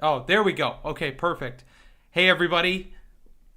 Oh, there we go. Okay, perfect. Hey, everybody.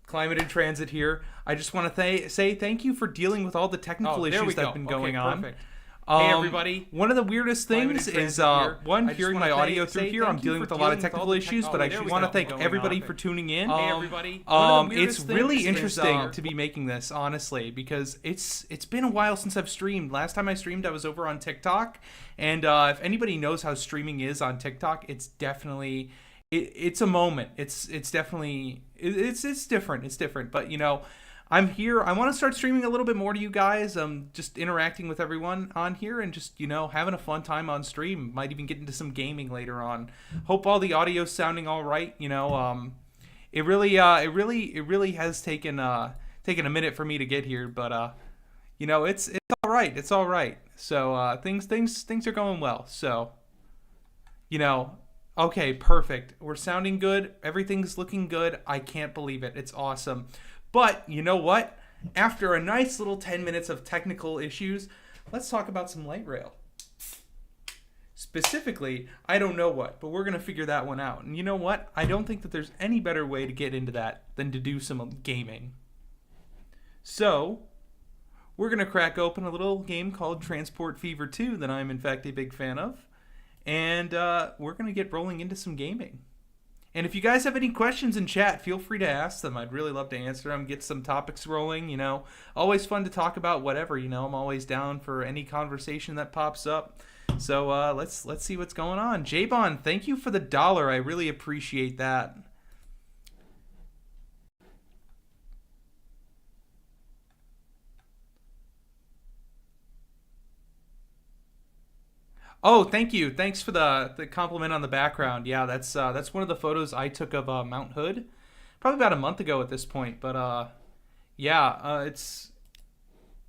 Climate and Transit here. I just want to say thank you for dealing with all the technical issues that have been going on. Perfect. Hey, everybody. One of the weirdest things is one, hearing my audio through here. I'm dealing with a lot of technical issues, but I just want to thank everybody for tuning in. Hey, everybody. It's really interesting to be making this, honestly, because it's been a while since I've streamed. Last time I streamed, I was over on TikTok, and if anybody knows how streaming is on TikTok, it's definitely it's a moment. It's definitely it's different. It's different, but I'm here. I want to start streaming a little bit more to you guys. Just interacting with everyone on here and just, having a fun time on stream. Might even get into some gaming later on. Hope all the audio's sounding all right. It really has taken a minute for me to get here, but it's all right. It's all right. So things are going well. So, okay, perfect. We're sounding good. Everything's looking good. I can't believe it. It's awesome. But you know what? After a nice little 10 minutes of technical issues, let's talk about some light rail. Specifically, I don't know what, but we're going to figure that one out. And you know what? I don't think that there's any better way to get into that than to do some gaming. So, we're going to crack open a little game called Transport Fever 2 that I'm in fact a big fan of. And we're going to get rolling into some gaming. And if you guys have any questions in chat, feel free to ask them. I'd really love to answer them, get some topics rolling, Always fun to talk about whatever, I'm always down for any conversation that pops up. So let's see what's going on. Jabon, thank you for the $1. I really appreciate that. Oh, thank you. Thanks for the compliment on the background. Yeah, that's one of the photos I took of Mount Hood, probably about a month ago at this point. But it's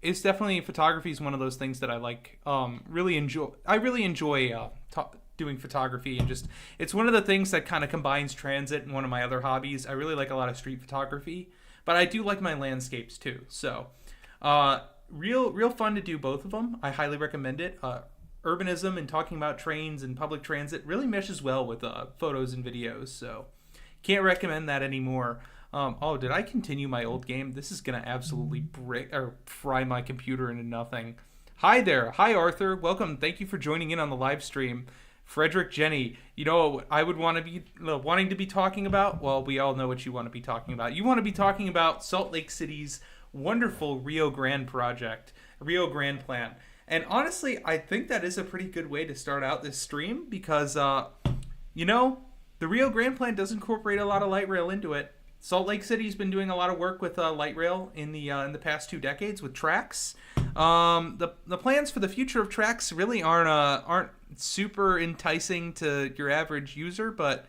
definitely, photography is one of those things that I like. Really enjoy. I really enjoy doing photography, and just it's one of the things that kind of combines transit and one of my other hobbies. I really like a lot of street photography, but I do like my landscapes too. So, real fun to do both of them. I highly recommend it. Urbanism and talking about trains and public transit really meshes well with photos and videos, so can't recommend that anymore. Did I continue my old game? This is gonna absolutely fry my computer into nothing. Hi there. Hi, Arthur. Welcome. Thank you for joining in on the live stream. Frederick, Jenny, I would want to be wanting to be talking about? Well, we all know what you want to be talking about. You want to be talking about Salt Lake City's wonderful Rio Grande project, Rio Grande plan. And honestly, I think that is a pretty good way to start out this stream because, the Rio Grande plan does incorporate a lot of light rail into it. Salt Lake City's been doing a lot of work with light rail in the past 2 decades with tracks. The plans for the future of tracks really aren't super enticing to your average user, but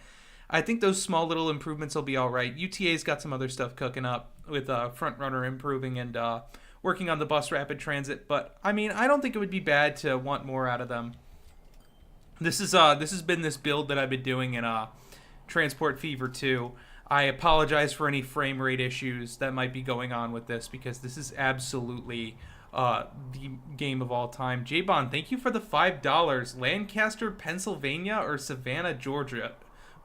I think those small little improvements will be all right. UTA's got some other stuff cooking up with Front Runner improving and working on the bus rapid transit, but I don't think it would be bad to want more out of them. This has been this build that I've been doing in Transport Fever 2. I apologize for any frame rate issues that might be going on with this because this is absolutely the game of all time. Jabon, thank you for the $5. Lancaster, Pennsylvania, or Savannah, Georgia?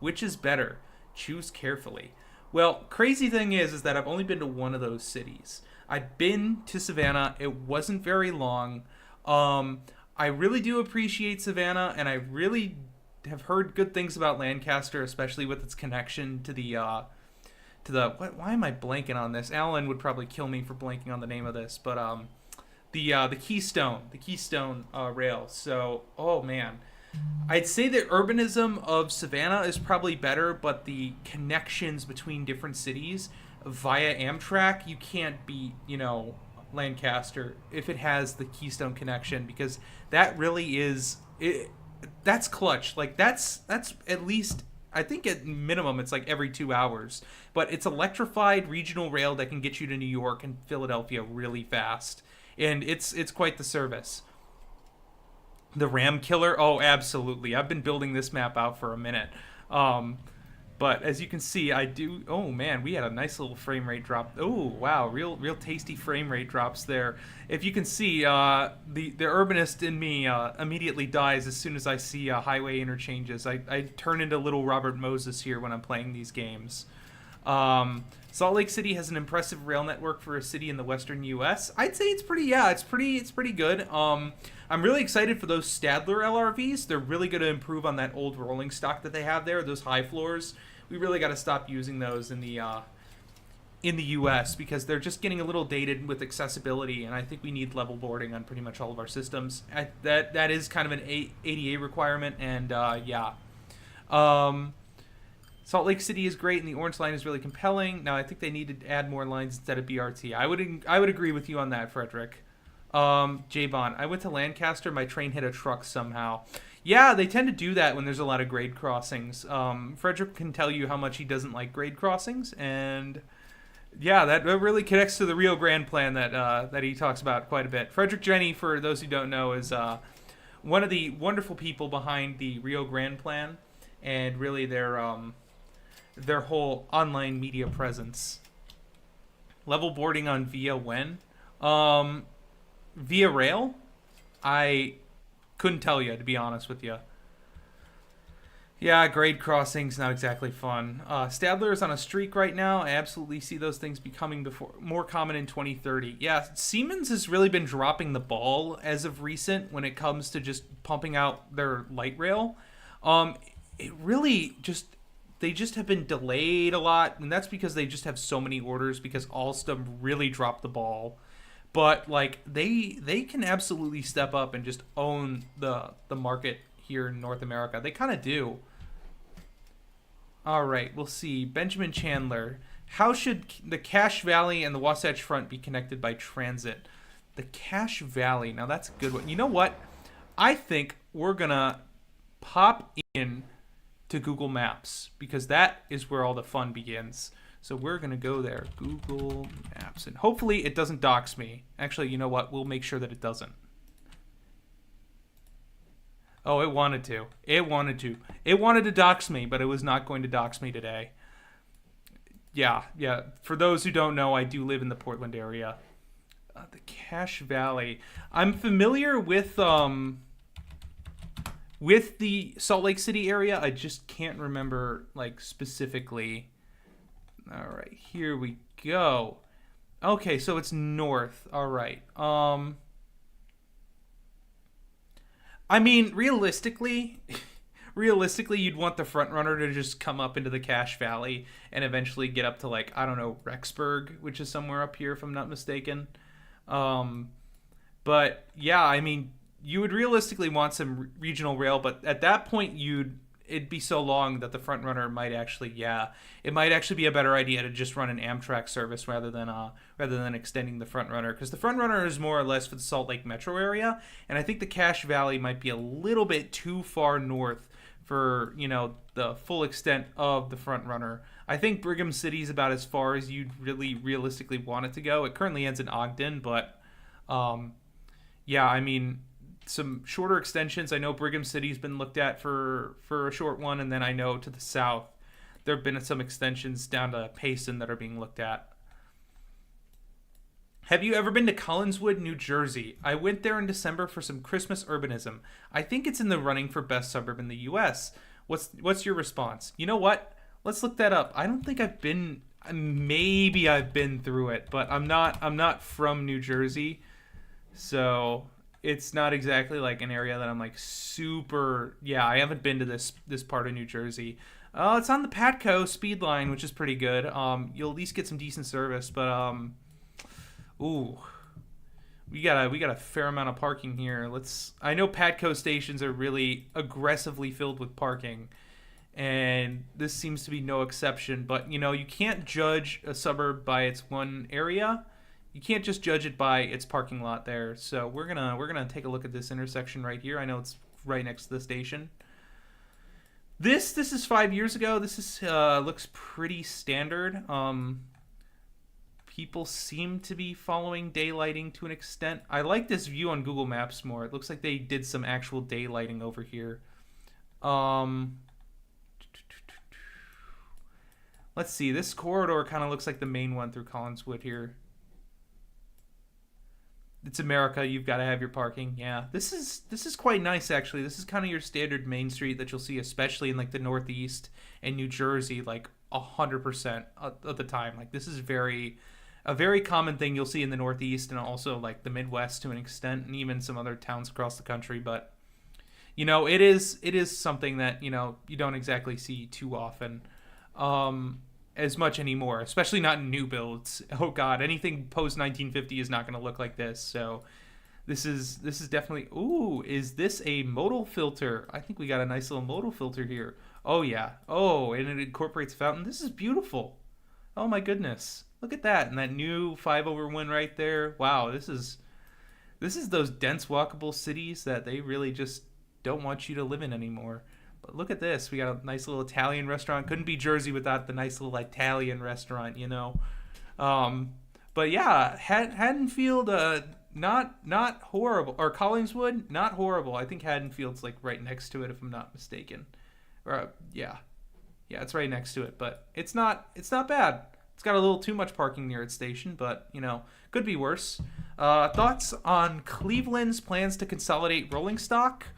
Which is better? Choose carefully. Well, crazy thing is that I've only been to one of those cities. I'd been to Savannah. It wasn't very long. I really do appreciate Savannah, and I really have heard good things about Lancaster, especially with its connection to the why am I blanking on this? Alan would probably kill me for blanking on the name of this, but the Keystone rail. So, oh man. I'd say the urbanism of Savannah is probably better, but the connections between different cities via Amtrak, you can't beat, Lancaster if it has the Keystone connection, because that really is it. That's clutch. Like that's at least, I think at minimum it's like every 2 hours, but it's electrified regional rail that can get you to New York and Philadelphia really fast, and it's quite the service. The Ram Killer, oh absolutely. I've been building this map out for a minute. But But as you can see, I do. Oh man, we had a nice little frame rate drop. Oh wow, real tasty frame rate drops there. If you can see, the urbanist in me immediately dies as soon as I see highway interchanges. I turn into little Robert Moses here when I'm playing these games. Salt Lake City has an impressive rail network for a city in the western U.S. I'd say it's pretty good. I'm really excited for those Stadler LRVs. They're really going to improve on that old rolling stock that they have there, those high floors. We really got to stop using those in the U.S. because they're just getting a little dated with accessibility, and I think we need level boarding on pretty much all of our systems. That is kind of an ADA requirement, and Salt Lake City is great, and the Orange Line is really compelling. Now, I think they need to add more lines instead of BRT. I would agree with you on that, Frederick. J-Bon, I went to Lancaster. My train hit a truck somehow. Yeah, they tend to do that when there's a lot of grade crossings. Frederick can tell you how much he doesn't like grade crossings, and yeah, that really connects to the Rio Grande plan that he talks about quite a bit. Frederick Jenny, for those who don't know, is one of the wonderful people behind the Rio Grande plan, and really their whole online media presence. Level boarding on Via when? Via rail? I couldn't tell you, to be honest with you. Yeah, grade crossings, not exactly fun. Stadler is on a streak right now. I absolutely see those things becoming more common in 2030. Yeah, Siemens has really been dropping the ball as of recent when it comes to just pumping out their light rail. It really they just have been delayed a lot, and that's because they just have so many orders because Alstom really dropped the ball. But like they can absolutely step up and just own the market here in North America. They kind of do. All right, we'll see. Benjamin Chandler. How should the Cache Valley and the Wasatch Front be connected by transit? The Cache Valley. Now that's a good one. You know what? I think we're gonna pop in to Google Maps because that is where all the fun begins. So we're going to go there, Google Maps, and hopefully it doesn't dox me. Actually, you know what? We'll make sure that it doesn't. Oh, it wanted to. It wanted to dox me, but it was not going to dox me today. Yeah. For those who don't know, I do live in the Portland area. The Cache Valley. I'm familiar with the Salt Lake City area. I just can't remember like specifically. All right, here we go. Okay, so it's north. All right. I mean, realistically, you'd want the front runner to just come up into the Cache Valley and eventually get up to like, I don't know, Rexburg, which is somewhere up here if I'm not mistaken. But yeah, I mean, you would realistically want some regional rail, but at that point it'd be so long that the front runner might actually be a better idea to just run an Amtrak service rather than extending the front runner, because the front runner is more or less for the Salt Lake metro area, and I think the Cache Valley might be a little bit too far north for the full extent of the front runner. I think Brigham City is about as far as you'd really realistically want it to go. It currently ends in Ogden, but yeah, I mean, some shorter extensions. I know Brigham City's been looked at for a short one, and then I know to the south there have been some extensions down to Payson that are being looked at. Have you ever been to Collinswood, New Jersey? I went there in December for some Christmas urbanism. I think it's in the running for best suburb in the U.S. What's your response? You know what? Let's look that up. I don't think I've been. Maybe I've been through it, but I'm not from New Jersey, so it's not exactly like an area that I'm like super. Yeah, I haven't been to this part of New Jersey. It's on the Patco speed line, which is pretty good. You'll at least get some decent service, but ooh, we got a fair amount of parking here. I know Patco stations are really aggressively filled with parking, and this seems to be no exception. But you can't judge a suburb by its one area. You can't just judge it by its parking lot there. So we're gonna take a look at this intersection right here. I know it's right next to the station. This is 5 years ago. This is looks pretty standard. People seem to be following daylighting to an extent. I like this view on Google Maps more. It looks like they did some actual daylighting over here. Let's see. This corridor kind of looks like the main one through Collinswood here. It's America. You've got to have your parking. Yeah, this is quite nice actually. This is kind of your standard main street that you'll see, especially in like the Northeast and New Jersey, like 100% of the time. Like this is a very common thing you'll see in the Northeast and also like the Midwest to an extent, and even some other towns across the country. But it is something that you don't exactly see too often. As much anymore, especially not in new builds. Oh god, anything post 1950 is not going to look like this. So this is definitely. Ooh, is this a modal filter? I think we got a nice little modal filter here. Oh yeah. Oh, and it incorporates fountain. This is beautiful. Oh my goodness, look at that, and that new 5/1 right there. Wow, this is those dense walkable cities that they really just don't want you to live in anymore. But look at this. We got a nice little Italian restaurant. Couldn't be Jersey without the nice little Italian restaurant, But yeah, Haddonfield, not horrible. Or Collingswood, not horrible. I think Haddonfield's like right next to it, if I'm not mistaken. Or yeah, it's right next to it. But it's not bad. It's got a little too much parking near its station, but could be worse. Thoughts on Cleveland's plans to consolidate rolling stock?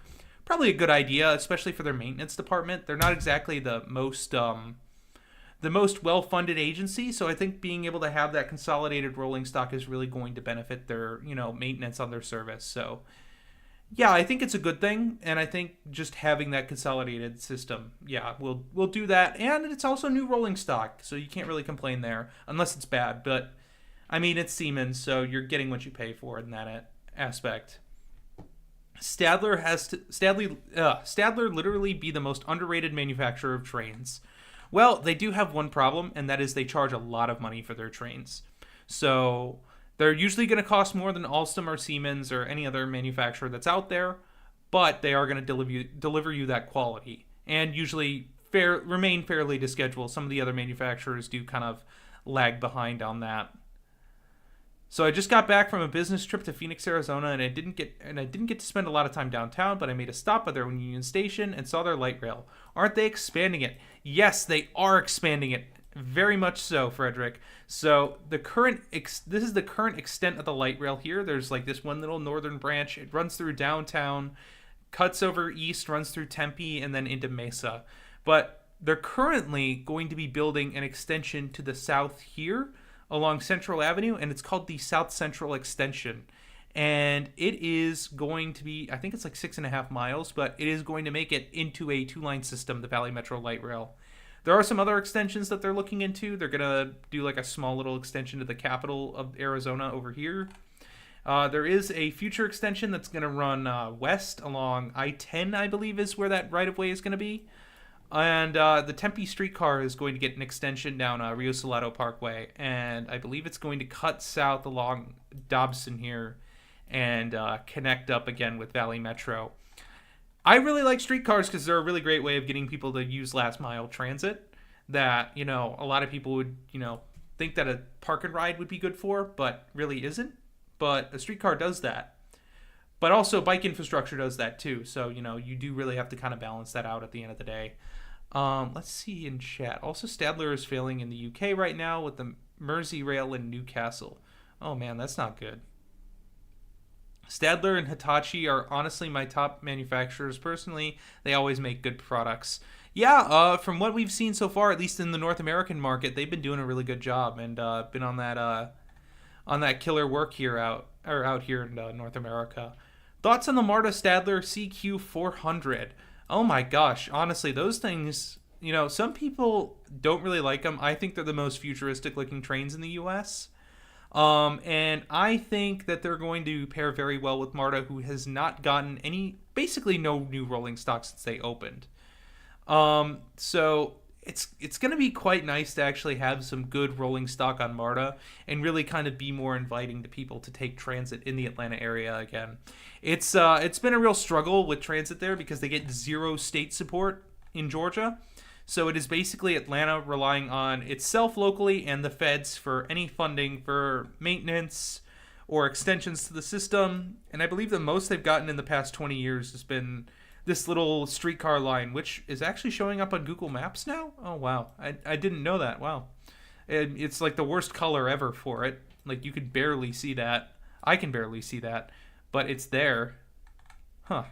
Probably a good idea, especially for their maintenance department. They're not exactly the most well-funded agency, so I think being able to have that consolidated rolling stock is really going to benefit their maintenance on their service. So yeah, I think it's a good thing, and I think just having that consolidated system, we'll do that. And it's also new rolling stock, so you can't really complain there unless it's bad. But I mean, it's Siemens, so you're getting what you pay for in that aspect. Stadler literally be the most underrated manufacturer of trains. Well, they do have one problem, and that is they charge a lot of money for their trains. So they're usually going to cost more than Alstom or Siemens or any other manufacturer that's out there, but they are going to deliver you that quality and usually remain fairly to schedule. Some of the other manufacturers do kind of lag behind on that. So I just got back from a business trip to Phoenix, Arizona, and I didn't get to spend a lot of time downtown, but I made a stop at their Union Station and saw their light rail. Aren't they expanding it? Yes, they are expanding it. Very much so, Frederick. So this is the current extent of the light rail here. There's like this one little northern branch. It runs through downtown, cuts over east, runs through Tempe, and then into Mesa. But they're currently going to be building an extension to the south here, along Central Avenue, and it's called the South Central Extension. And it is going to be, I think it's like 6.5 miles, but it is going to make it into a 2-line system, the Valley Metro Light Rail. There are some other extensions that they're looking into. They're going to do like a small little extension to the capital of Arizona over here. There is a future extension that's going to run west along I-10, I believe is where that right-of-way is going to be. And the Tempe Streetcar is going to get an extension down Rio Salado Parkway, and I believe it's going to cut south along Dobson here and connect up again with Valley Metro. I really like streetcars because they're a really great way of getting people to use last mile transit that, a lot of people would, think that a park and ride would be good for, but really isn't. But a streetcar does that. But also bike infrastructure does that too. So, you do really have to kind of balance that out at the end of the day. Let's see in chat. Also, Stadler is failing in the UK right now with the Merseyrail in Newcastle. Oh man, that's not good. Stadler and Hitachi are honestly my top manufacturers personally. They always make good products. Yeah, from what we've seen so far, at least in the North American market, they've been doing a really good job and been on that killer work here out here in North America. Thoughts on the Marta Stadler CQ400? Oh my gosh, honestly, those things, some people don't really like them. I think they're the most futuristic looking trains in the US. And I think that they're going to pair very well with Marta, who has not gotten basically no new rolling stock since they opened. So it's going to be quite nice to actually have some good rolling stock on Marta and really kind of be more inviting to people to take transit in the Atlanta area again. It's been a real struggle with transit there because they get zero state support in Georgia. So it is basically Atlanta relying on itself locally and the feds for any funding for maintenance or extensions to the system. And I believe the most they've gotten in the past 20 years has been this little streetcar line, which is actually showing up on Google Maps now. Oh wow, I didn't know that. Wow, it's like the worst color ever for it. Like you could barely see that. I can barely see that, but it's there. Huh.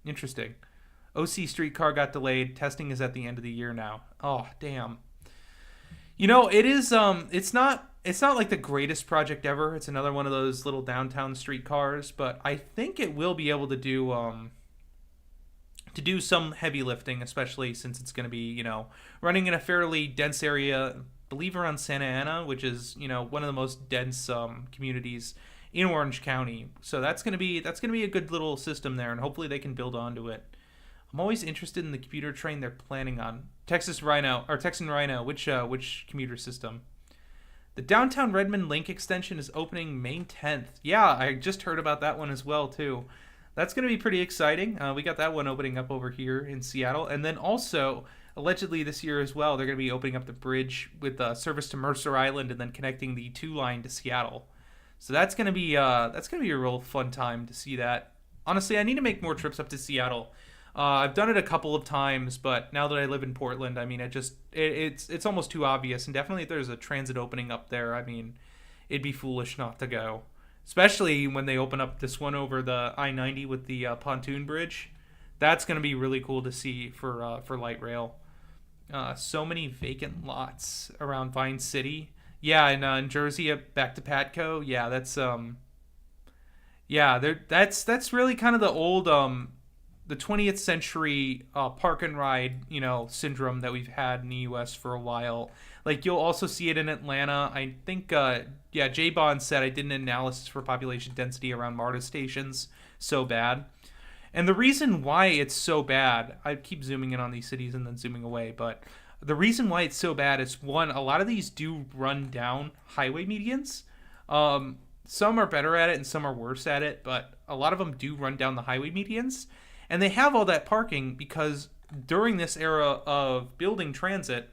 Interesting. OC streetcar got delayed. Testing is at the end of the year now. Oh damn. You know, it is it's not like the greatest project ever. It's another one of those little downtown streetcars, but I think it will be able to do some heavy lifting, especially since it's going to be, running in a fairly dense area, I believe around Santa Ana, which is, one of the most dense communities in Orange County. So that's going to be a good little system there, and hopefully they can build onto it. I'm always interested in the commuter train they're planning on. Texan Rhino, which commuter system? The downtown Redmond Link extension is opening May 10th. Yeah, I just heard about that one as well, too. That's going to be pretty exciting. We got that one opening up over here in Seattle. And then also, allegedly this year as well, they're going to be opening up the bridge with service to Mercer Island and then connecting the 2 line to Seattle. So that's going to be a real fun time to see that. Honestly, I need to make more trips up to Seattle. I've done it a couple of times, but now that I live in Portland, I mean, it's almost too obvious. And definitely if there's a transit opening up there, I mean, it'd be foolish not to go. Especially when they open up this one over the I-90 with the pontoon bridge. That's going to be really cool to see for light rail. So many vacant lots around Vine City. Yeah, in Jersey, back to Patco. Yeah, that's really kind of the old the 20th century park and ride, syndrome that we've had in the U.S. for a while. Like, you'll also see it in Atlanta. I think, J-Bond said I did an analysis for population density around MARTA stations. So bad. And the reason why it's so bad, I keep zooming in on these cities and then zooming away, but the reason why it's so bad is, one, a lot of these do run down highway medians. Some are better at it and some are worse at it, but a lot of them do run down the highway medians. And they have all that parking because during this era of building transit,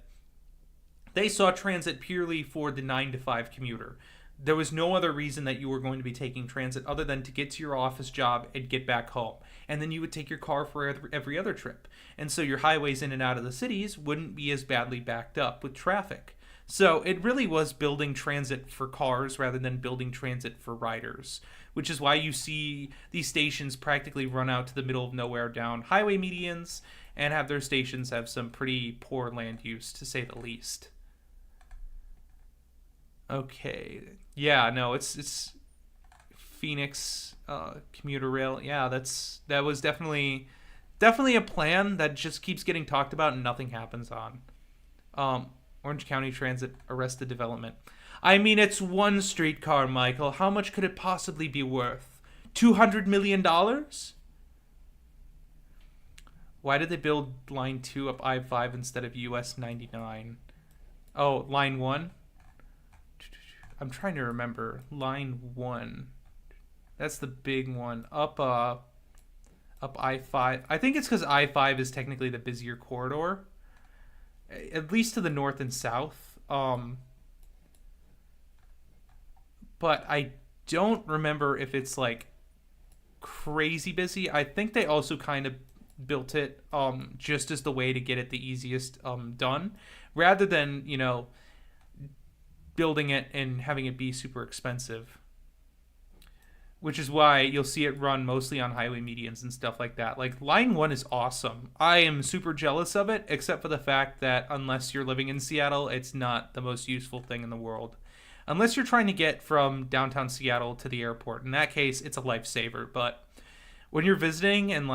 they saw transit purely for the 9 to 5 commuter. There was no other reason that you were going to be taking transit other than to get to your office job and get back home. And then you would take your car for every other trip. And so your highways in and out of the cities wouldn't be as badly backed up with traffic. So it really was building transit for cars rather than building transit for riders, which is why you see these stations practically run out to the middle of nowhere down highway medians and have their stations have some pretty poor land use, to say the least. Okay. Yeah, no, it's Phoenix commuter rail. Yeah, that was definitely a plan that just keeps getting talked about and nothing happens on. Orange County Transit arrested development. I mean, it's one streetcar, Michael. How much could it possibly be worth? $200 million? Why did they build Line 2 up I-5 instead of US 99? Oh, Line 1? I'm trying to remember. Line 1. That's the big one. Up I-5. I think it's because I-5 is technically the busier corridor. At least to the north and south. But I don't remember if it's like crazy busy. I think they also kind of built it just as the way to get it the easiest done, rather than, building it and having it be super expensive. Which is why you'll see it run mostly on highway medians and stuff like that. Like, Line 1 is awesome. I am super jealous of it, except for the fact that unless you're living in Seattle, it's not the most useful thing in the world. Unless you're trying to get from downtown Seattle to the airport. In that case, it's a lifesaver. But when you're visiting, and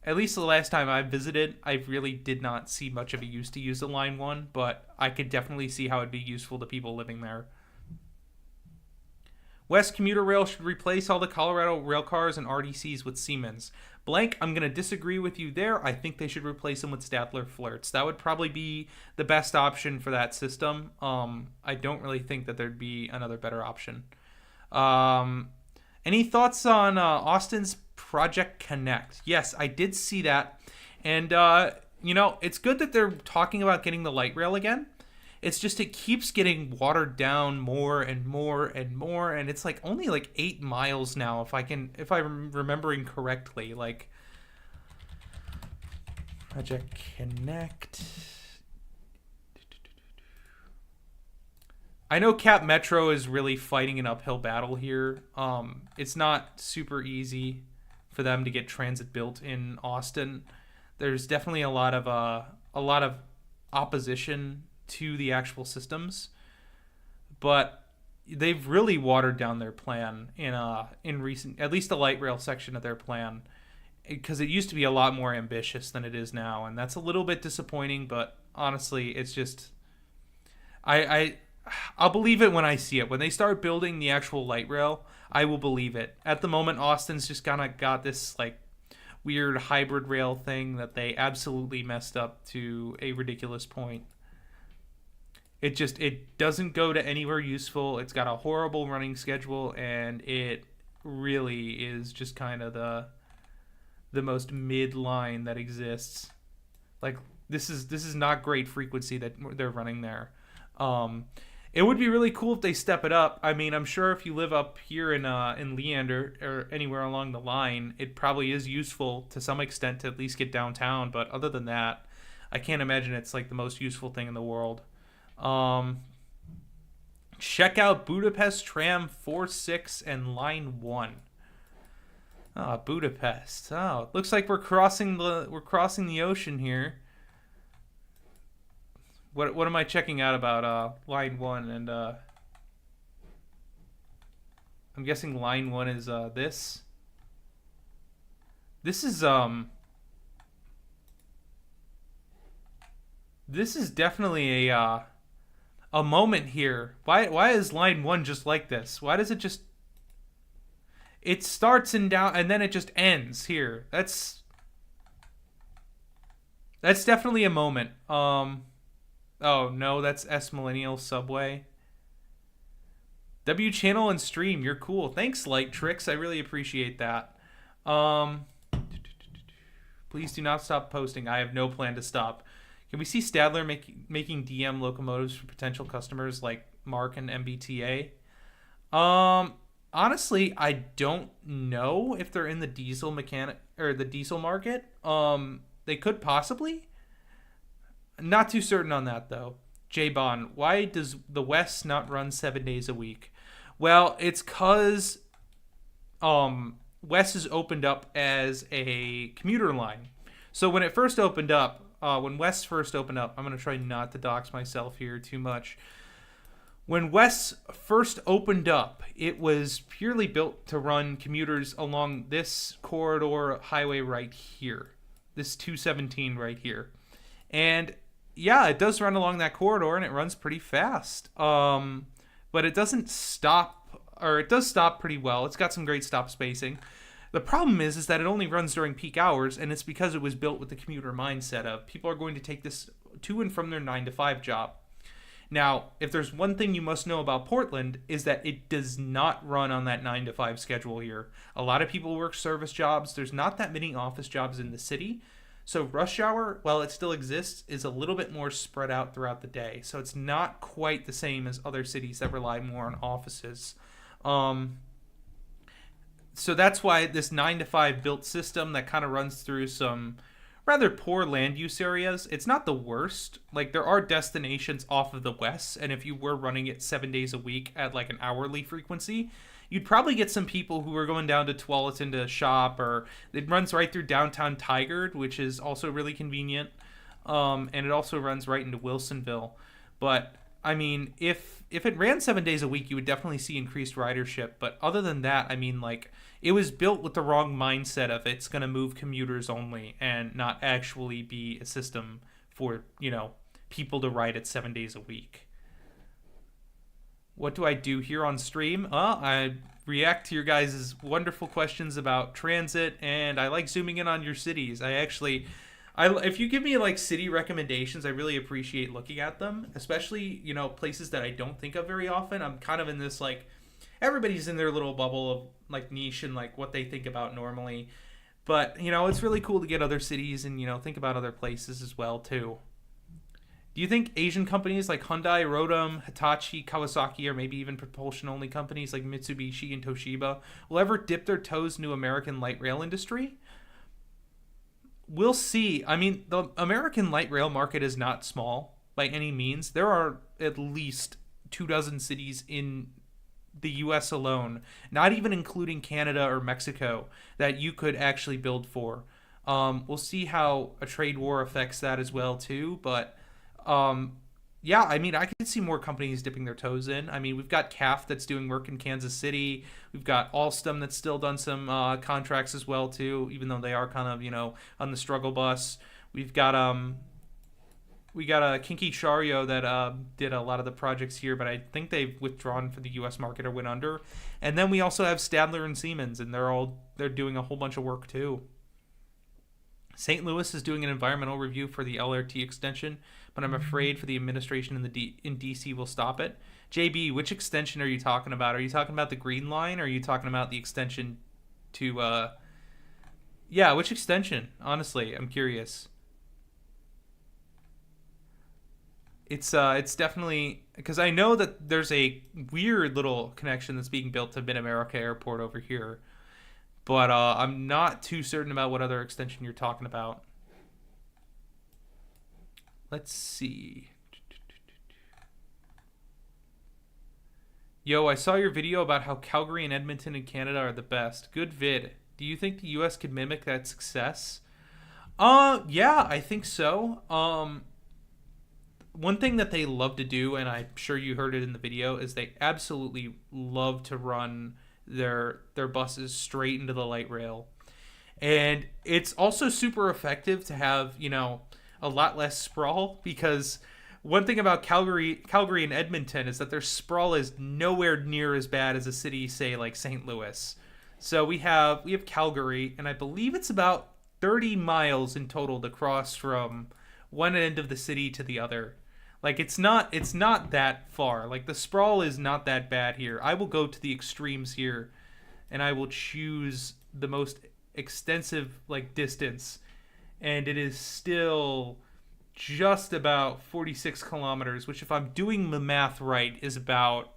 at least the last time I visited, I really did not see much of a use to use the Line 1, but I could definitely see how it'd be useful to people living there. West Commuter Rail should replace all the Colorado rail cars and RDCs with Siemens. Blank, I'm going to disagree with you there. I think they should replace them with Stadler Flirts. That would probably be the best option for that system. I don't really think that there'd be another better option. Any thoughts on Austin's Project Connect? Yes, I did see that. And, it's good that they're talking about getting the light rail again. It's just it keeps getting watered down more and more and more, and it's only 8 miles now if I'm remembering correctly. Project Connect. I know Cap Metro is really fighting an uphill battle here. It's not super easy for them to get transit built in Austin. There's definitely a lot of opposition to the actual systems, but they've really watered down their plan in recent, at least the light rail section of their plan, because it used to be a lot more ambitious than it is now, and that's a little bit disappointing. But honestly, it's just I'll believe it when I see it. When they start building the actual light rail, I will believe it. At the moment, Austin's just kind of got this like weird hybrid rail thing that they absolutely messed up to a ridiculous point. It doesn't go to anywhere useful. It's got a horrible running schedule, and it really is just kind of the most mid line that exists. Like this is not great frequency that they're running there. It would be really cool if they step it up. I mean, I'm sure if you live up here in Leander or anywhere along the line, it probably is useful to some extent to at least get downtown. But other than that, I can't imagine it's like the most useful thing in the world. Check out Budapest Tram 46 and Line 1. Budapest. Oh, it looks like we're crossing the ocean here. What am I checking out about Line 1? And I'm guessing Line 1 is this. This is definitely a moment here. Why is Line 1 just like this? Why does it just... It starts and down and then it just ends here. That's definitely a moment. Oh, no, that's S Millennial Subway. W Channel and Stream, you're cool. Thanks, Light Tricks. I really appreciate that. Please do not stop posting. I have no plan to stop. Can we see Stadler making DM locomotives for potential customers like Mark and MBTA? Honestly, I don't know if they're in the diesel market. They could possibly. Not too certain on that, though. J-Bon, why does the West not run 7 days a week? Well, it's because West is opened up as a commuter line. So when it first opened up, when West first opened up, I'm going to try not to dox myself here too much. When West first opened up, it was purely built to run commuters along this corridor highway right here. This 217 right here. And yeah, it does run along that corridor, and it runs pretty fast. But it doesn't stop, or it does stop pretty well. It's got some great stop spacing. The problem is that it only runs during peak hours, and it's because it was built with the commuter mindset of people are going to take this to and from their 9-to-5 job. Now, if there's one thing you must know about Portland is that it does not run on that 9-to-5 schedule here. A lot of people work service jobs. There's not that many office jobs in the city. So rush hour, while it still exists, is a little bit more spread out throughout the day. So it's not quite the same as other cities that rely more on offices. So that's why this 9-to-5 built system that kind of runs through some rather poor land use areas, it's not the worst. Like, there are destinations off of the West, and if you were running it 7 days a week at like an hourly frequency, you'd probably get some people who are going down to Tualatin to shop, or it runs right through downtown Tigard, which is also really convenient. And it also runs right into Wilsonville. But I mean, if it ran 7 days a week, you would definitely see increased ridership. But other than that, I mean, like, it was built with the wrong mindset of it's going to move commuters only and not actually be a system for, people to ride it 7 days a week. What do I do here on stream? I react to your guys' wonderful questions about transit, and I like zooming in on your cities. If you give me like city recommendations, I really appreciate looking at them, especially, places that I don't think of very often. I'm kind of in this, like, everybody's in their little bubble of like niche and like what they think about normally. But, it's really cool to get other cities and, think about other places as well, too. Do you think Asian companies like Hyundai, Rotom, Hitachi, Kawasaki, or maybe even propulsion-only companies like Mitsubishi and Toshiba will ever dip their toes into American light rail industry? we'll see. I mean, the American light rail market is not small by any means. There are at least 24 cities in the U.S. alone, not even including Canada or Mexico, that you could actually build for. We'll see how a trade war affects that as well too. But yeah, I mean, I could see more companies dipping their toes in. I mean, we've got CAF that's doing work in Kansas City. We've got Alstom that's still done some contracts as well too, even though they are kind of, on the struggle bus. We got a Kinky Shario that did a lot of the projects here, but I think they've withdrawn for the U.S. market or went under. And then we also have Stadler and Siemens, and they're doing a whole bunch of work too. St. Louis is doing an environmental review for the LRT extension, but I'm afraid for the administration in D.C. will stop it. JB, which extension are you talking about? Are you talking about the Green Line, or are you talking about the extension to yeah, which extension? Honestly, I'm curious. It's definitely, because I know that there's a weird little connection that's being built to Mid-America Airport over here, but I'm not too certain about what other extension you're talking about. Let's see. Yo, I saw your video about how Calgary and Edmonton in Canada are the best. Good vid. Do you think the US could mimic that success? Yeah, I think so. One thing that they love to do, and I'm sure you heard it in the video, is they absolutely love to run their buses straight into the light rail. And it's also super effective to have, a lot less sprawl, because one thing about Calgary and Edmonton is that their sprawl is nowhere near as bad as a city, say, like St. Louis. So we have Calgary, and I believe it's about 30 miles in total to cross from one end of the city to the other. Like, it's not that far. Like, the sprawl is not that bad here. I will go to the extremes here, and I will choose the most extensive, distance, and it is still just about 46 kilometers, which, if I'm doing the math right, is about,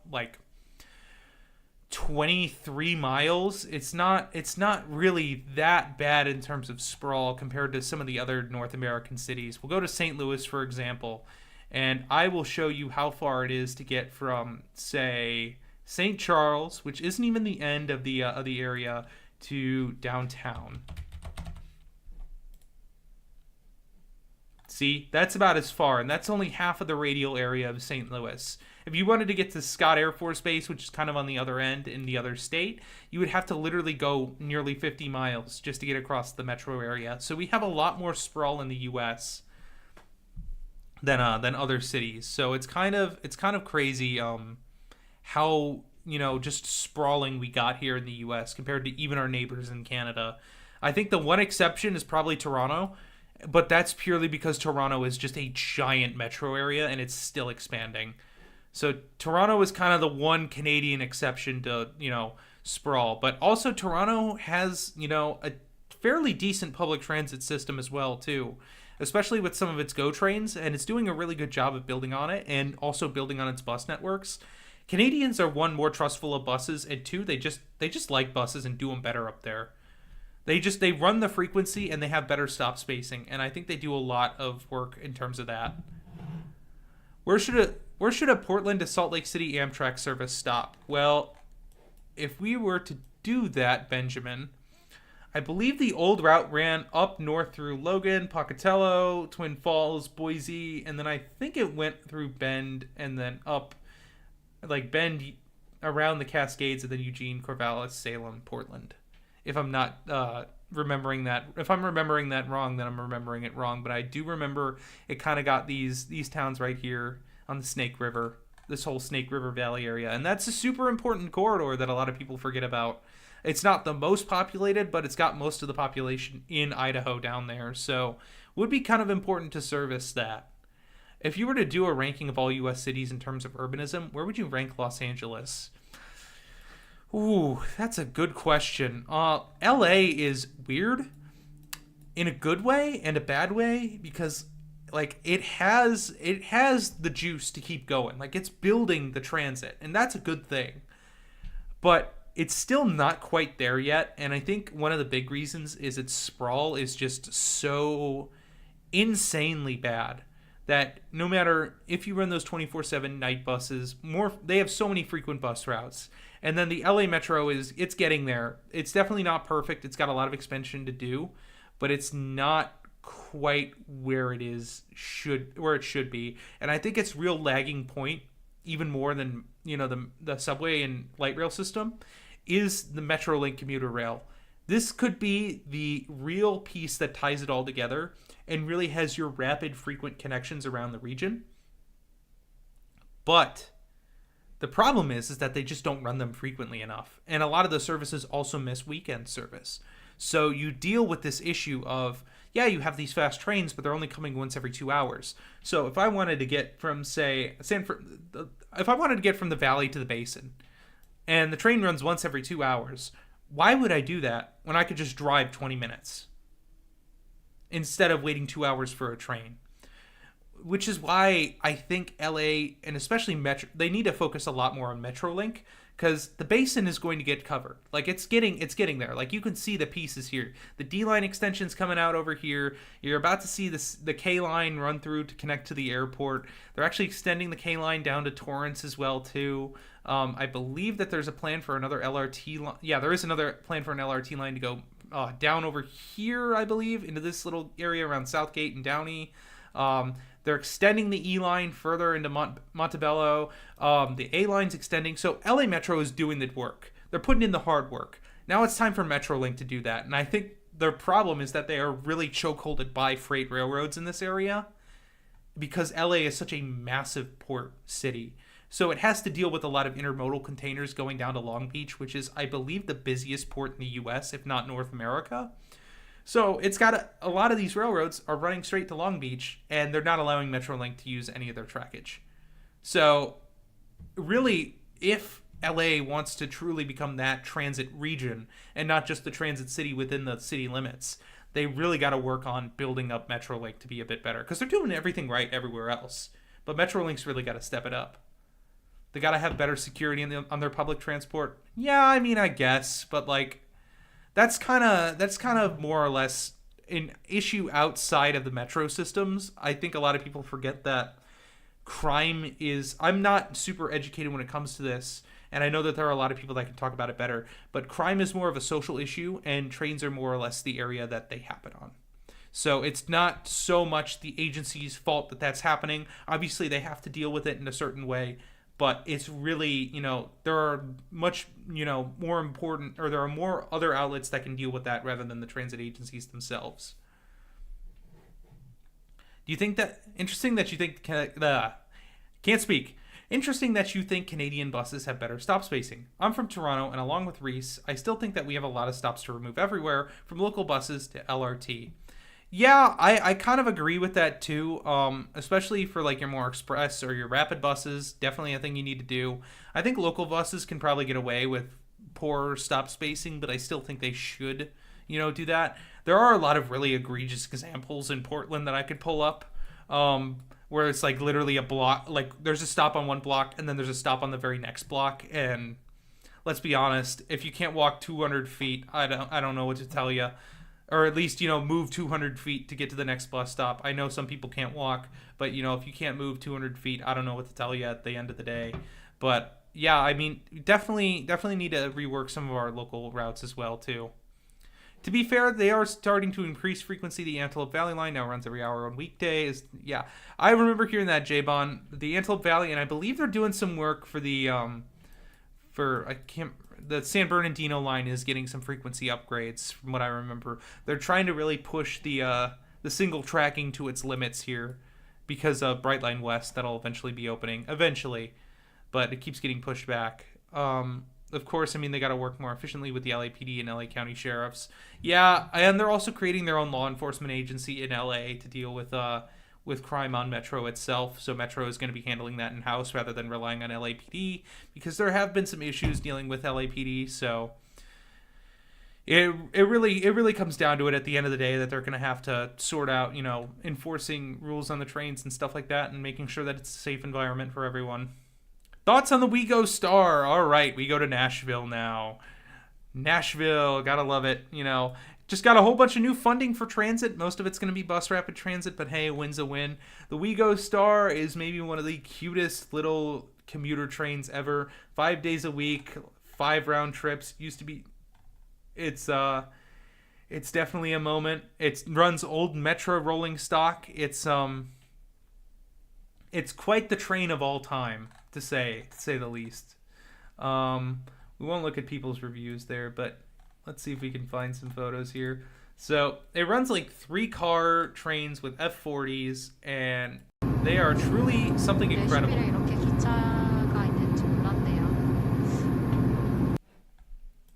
23 miles. It's not really that bad in terms of sprawl compared to some of the other North American cities. We'll go to St. Louis, for example, and I will show you how far it is to get from, say, St. Charles, which isn't even the end of the area, to downtown. See, that's about as far, and that's only half of the radial area of St. Louis. If you wanted to get to Scott Air Force Base, which is kind of on the other end in the other state, you would have to literally go nearly 50 miles just to get across the metro area. So we have a lot more sprawl in the U.S. than other cities. So it's kind of crazy how just sprawling we got here in the U.S. compared to even our neighbors in Canada. I think the one exception is probably Toronto, but that's purely because Toronto is just a giant metro area and it's still expanding. So Toronto is kind of the one Canadian exception to, sprawl. But also Toronto has, a fairly decent public transit system as well, too. Especially with some of its GO trains, and it's doing a really good job of building on it and also building on its bus networks. Canadians are, one, more trustful of buses, and two, they just like buses and do them better up there. They run the frequency and they have better stop spacing, and I think they do a lot of work in terms of that. Where should a Portland to Salt Lake City Amtrak service stop? Well, if we were to do that, Benjamin, I believe the old route ran up north through Logan, Pocatello, Twin Falls, Boise, and then I think it went through Bend and then up, Bend around the Cascades, and then Eugene, Corvallis, Salem, Portland. If I'm not remembering that, if I'm remembering that wrong, then I'm remembering it wrong. But I do remember it kind of got these towns right here on the Snake River, this whole Snake River Valley area. And that's a super important corridor that a lot of people forget about. It's not the most populated, but it's got most of the population in Idaho down there. So would be kind of important to service that. If you were to do a ranking of all U.S. cities in terms of urbanism, where would you rank Los Angeles? Ooh, that's a good question. L.A. is weird in a good way and a bad way because, it has the juice to keep going. It's building the transit, and that's a good thing. But it's still not quite there yet. And I think one of the big reasons is its sprawl is just so insanely bad that no matter if you run those 24/7 night buses, they have so many frequent bus routes. And then the LA Metro it's getting there. It's definitely not perfect. It's got a lot of expansion to do, but it's not quite where it should be. And I think its real lagging point, even more than the subway and light rail system, is the Metrolink commuter rail. This could be the real piece that ties it all together and really has your rapid, frequent connections around the region. But the problem is that they just don't run them frequently enough. And a lot of the services also miss weekend service. So you deal with this issue of, you have these fast trains, but they're only coming once every 2 hours. So if I wanted to get from, say, if I wanted to get from the valley to the basin, and the train runs once every 2 hours, why would I do that when I could just drive 20 minutes instead of waiting 2 hours for a train? Which is why I think LA, and especially Metro, they need to focus a lot more on Metrolink, because the basin is going to get covered. Like, it's getting there. Like, you can see the pieces here. The D-line extension's coming out over here. You're about to see the K-line run through to connect to the airport. They're actually extending the K-line down to Torrance as well, too. I believe that there's a plan for another LRT line. Yeah, there is another plan for an LRT line to go down over here, I believe, into this little area around Southgate and Downey. They're extending the E-line further into Montebello. The A-line's extending. So LA Metro is doing the work. They're putting in the hard work. Now it's time for Metrolink to do that. And I think their problem is that they are really chokeholded by freight railroads in this area because LA is such a massive port city. So it has to deal with a lot of intermodal containers going down to Long Beach, which is, I believe, the busiest port in the U.S., if not North America. So it's got a lot of these railroads are running straight to Long Beach, and they're not allowing Metrolink to use any of their trackage. So really, if LA wants to truly become that transit region and not just the transit city within the city limits, they really got to work on building up Metrolink to be a bit better, because they're doing everything right everywhere else. But Metrolink's really got to step it up. They got to have better security on their public transport. Yeah, I mean, I guess, but like, that's kind of more or less an issue outside of the metro systems. I think a lot of people forget that crime is... I'm not super educated when it comes to this, and I know that there are a lot of people that can talk about it better, but crime is more of a social issue, and trains are more or less the area that they happen on. So it's not so much the agency's fault that that's happening. Obviously, they have to deal with it in a certain way, but it's really, there are much, more important, or there are more other outlets that can deal with that rather than the transit agencies themselves. Do you think that, interesting that you think, interesting that you think Canadian buses have better stop spacing. I'm from Toronto, and along with Reese, I still think that we have a lot of stops to remove everywhere, from local buses to LRT. Yeah, I kind of agree with that too, especially for like your more express or your rapid buses. Definitely a thing you need to do. I think local buses can probably get away with poor stop spacing, but I still think they should, do that. There are a lot of really egregious examples in Portland that I could pull up, where it's like literally a block, like there's a stop on one block and then there's a stop on the very next block. And let's be honest, if you can't walk 200 feet, I don't know what to tell you. Or at least, move 200 feet to get to the next bus stop. I know some people can't walk, but, if you can't move 200 feet, I don't know what to tell you at the end of the day. But, yeah, I mean, definitely need to rework some of our local routes as well, too. To be fair, they are starting to increase frequency. The Antelope Valley line now runs every hour on weekdays. Yeah, I remember hearing that, J-Bon. The Antelope Valley, and I believe they're doing some work for the, the San Bernardino line is getting some frequency upgrades from what I remember. They're trying to really push the single tracking to its limits here because of Brightline West that'll eventually be opening. Eventually. But it keeps getting pushed back. Of course, I mean, they got to work more efficiently with the LAPD and LA County Sheriffs. Yeah, and they're also creating their own law enforcement agency in LA to deal with crime on Metro itself. So Metro is going to be handling that in-house rather than relying on LAPD, because there have been some issues dealing with LAPD. So it really comes down to it at the end of the day that they're going to have to sort out, enforcing rules on the trains and stuff like that and making sure that it's a safe environment for everyone. Thoughts on the We Go Star? All right, we go to Nashville now. Nashville, gotta love it. Just got a whole bunch of new funding for transit. Most of it's going to be bus rapid transit, but hey, a win's a win. The We Go Star is maybe one of the cutest little commuter trains ever. 5 days a week, 5 round trips. Used to be. It's definitely a moment. It runs old Metro rolling stock. It's quite the train of all time, to say the least. We won't look at people's reviews there, but let's see if we can find some photos here. So it runs like 3-car trains with F40s, and they are truly something incredible.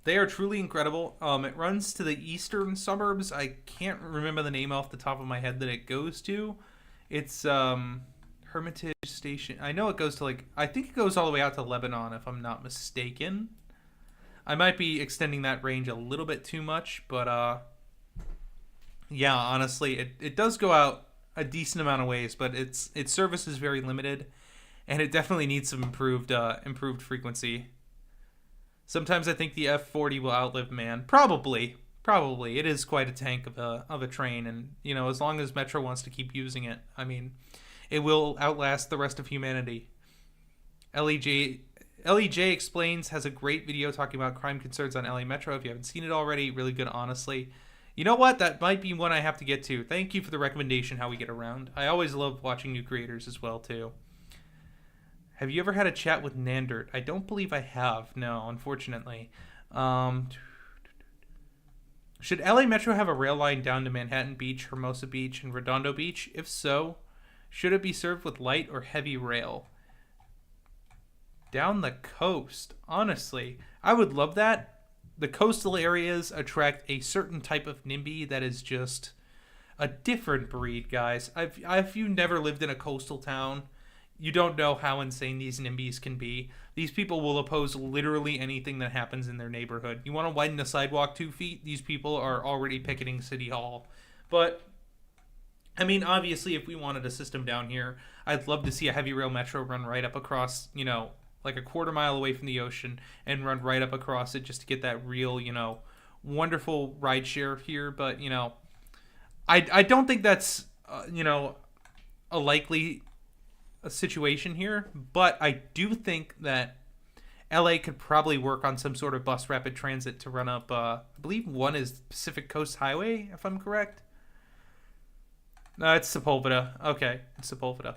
They are truly incredible. It runs to the eastern suburbs. I can't remember the name off the top of my head that it goes to. It's Hermitage Station. I know it goes to I think it goes all the way out to Lebanon, if I'm not mistaken. I might be extending that range a little bit too much, but yeah, honestly, it does go out a decent amount of ways, but its service is very limited, and it definitely needs some improved frequency. Sometimes I think the F40 will outlive man. Probably. It is quite a tank of a train, and as long as Metro wants to keep using it, I mean, it will outlast the rest of humanity. LEJ Explains has a great video talking about crime concerns on LA Metro. If you haven't seen it already, really good, honestly. You know what? That might be one I have to get to. Thank you for the recommendation, How We Get Around. I always love watching new creators as well, too. Have you ever had a chat with Nandert? I don't believe I have. No, unfortunately. Should LA Metro have a rail line down to Manhattan Beach, Hermosa Beach, and Redondo Beach? If so, should it be served with light or heavy rail? Down the coast, honestly, I would love that. The coastal areas attract a certain type of NIMBY that is just a different breed, guys. If you never lived in a coastal town, you don't know how insane these NIMBYs can be. These people will oppose literally anything that happens in their neighborhood. You want to widen the sidewalk 2 feet? These people are already picketing City Hall. But I mean, obviously, if we wanted a system down here, I'd love to see a heavy rail metro run right up across, like a quarter mile away from the ocean, and run right up across it just to get that real, wonderful ride share here. But, I don't think that's, a likely situation here. But I do think that LA could probably work on some sort of bus rapid transit to run up, I believe one is Pacific Coast Highway, if I'm correct. No, it's Sepulveda. Okay, it's Sepulveda.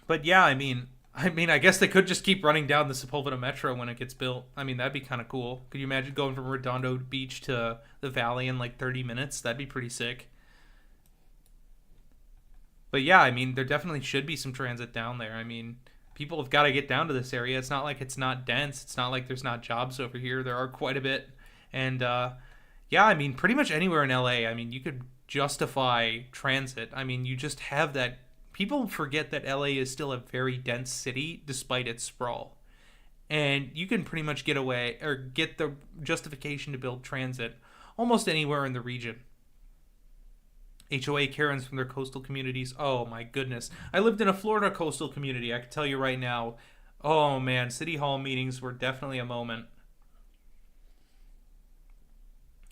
But yeah, I mean, I guess they could just keep running down the Sepulveda Metro when it gets built. I mean, that'd be kind of cool. Could you imagine going from Redondo Beach to the Valley in like 30 minutes? That'd be pretty sick. But yeah, I mean, there definitely should be some transit down there. I mean, people have got to get down to this area. It's not like it's not dense. It's not like there's not jobs over here. There are quite a bit. And yeah, I mean, pretty much anywhere in LA, I mean, you could justify transit. I mean, you just have that. People forget that LA is still a very dense city despite its sprawl. And you can pretty much get away or get the justification to build transit almost anywhere in the region. HOA Karens from their coastal communities. Oh my goodness. I lived in a Florida coastal community. I can tell you right now. Oh man, City Hall meetings were definitely a moment.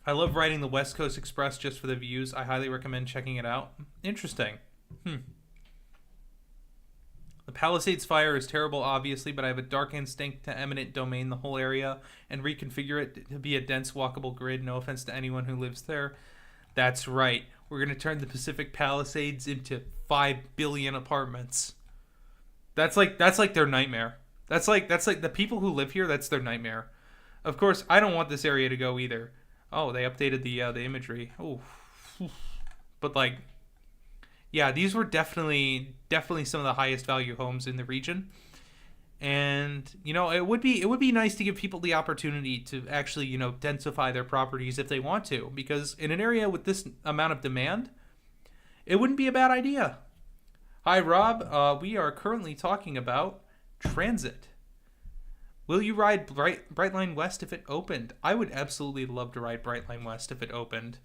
I love riding the West Coast Express just for the views. I highly recommend checking it out. Interesting. The Palisades fire is terrible, obviously, but I have a dark instinct to eminent domain the whole area and reconfigure it to be a dense walkable grid. No offense to anyone who lives there. That's right. We're going to turn the Pacific Palisades into 5 billion apartments. That's like their nightmare. That's like the people who live here, that's their nightmare. Of course, I don't want this area to go either. Oh, they updated the imagery. Oh. But like, yeah, these were definitely some of the highest value homes in the region. And, it would be nice to give people the opportunity to actually, densify their properties if they want to. Because in an area with this amount of demand, it wouldn't be a bad idea. Hi, Rob. We are currently talking about transit. Will you ride Brightline West if it opened? I would absolutely love to ride Brightline West if it opened.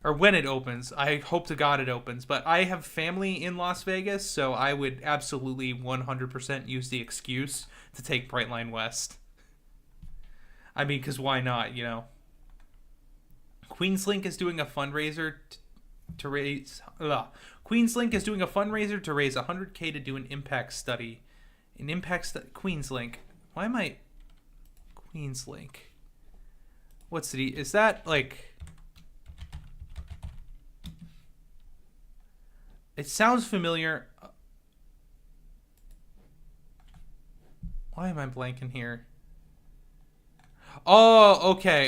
or when it opens. I hope to God it opens. But I have family in Las Vegas, so I would absolutely 100% use the excuse to take Brightline West. I mean, because why not, you know? Queenslink is doing a fundraiser to raise... Queenslink is doing a fundraiser to raise $100K to do an impact study. An impact study... Queenslink. Why am I... Queenslink. What city? Is that, like... It sounds familiar. Why am I blanking here? Oh, okay.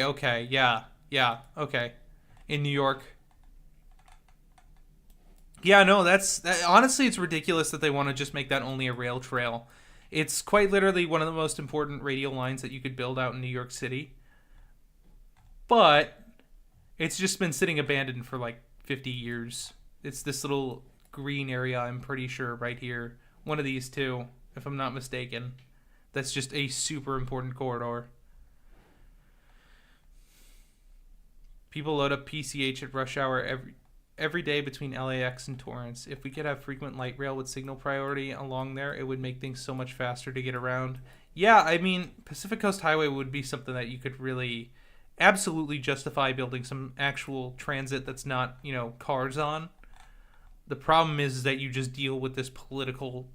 Yeah, okay. In New York. Yeah, no, honestly, it's ridiculous that they want to just make that only a rail trail. It's quite literally one of the most important radial lines that you could build out in New York City. But it's just been sitting abandoned for like 50 years. It's this little green area, I'm pretty sure, right here. One of these two, if I'm not mistaken. That's just a super important corridor. People load up PCH at rush hour every day between LAX and Torrance. If we could have frequent light rail with signal priority along there, it would make things so much faster to get around. Yeah, I mean, Pacific Coast Highway would be something that you could really absolutely justify building some actual transit that's not, you know, cars on. The problem is that you just deal with this political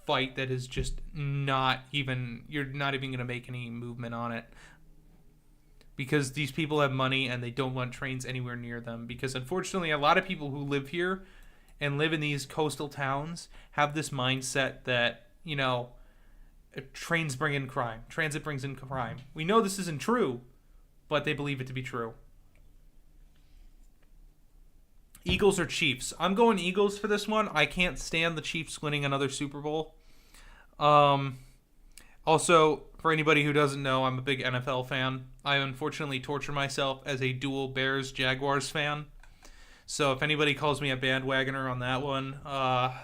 fight that is just not even... You're not even going to make any movement on it. Because these people have money and they don't want trains anywhere near them. Because unfortunately, a lot of people who live here and live in these coastal towns have this mindset that, you know, trains bring in crime. Transit brings in crime. We know this isn't true, but they believe it to be true. Eagles or Chiefs? I'm going Eagles for this one. I can't stand the Chiefs winning another Super Bowl. Also, for anybody who doesn't know, I'm a big NFL fan. I unfortunately torture myself as a dual Bears-Jaguars fan. So if anybody calls me a bandwagoner on that one, I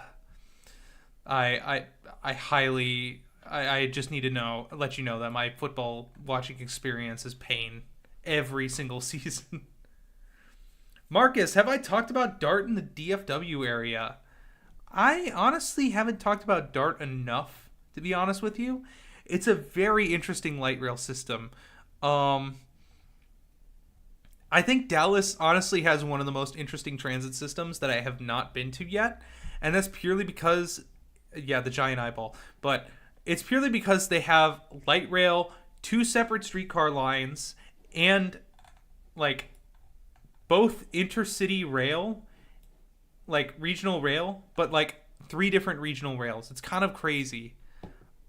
just need to let you know that my football watching experience is pain every single season. Marcus, have I talked about DART in the DFW area? I honestly haven't talked about DART enough, to be honest with you. It's a very interesting light rail system. I think Dallas honestly has one of the most interesting transit systems that I have not been to yet. And that's purely because, yeah, the giant eyeball. But it's purely because they have light rail, 2 separate streetcar lines, and, like, both intercity rail, like regional rail, but like 3 different regional rails. It's kind of crazy.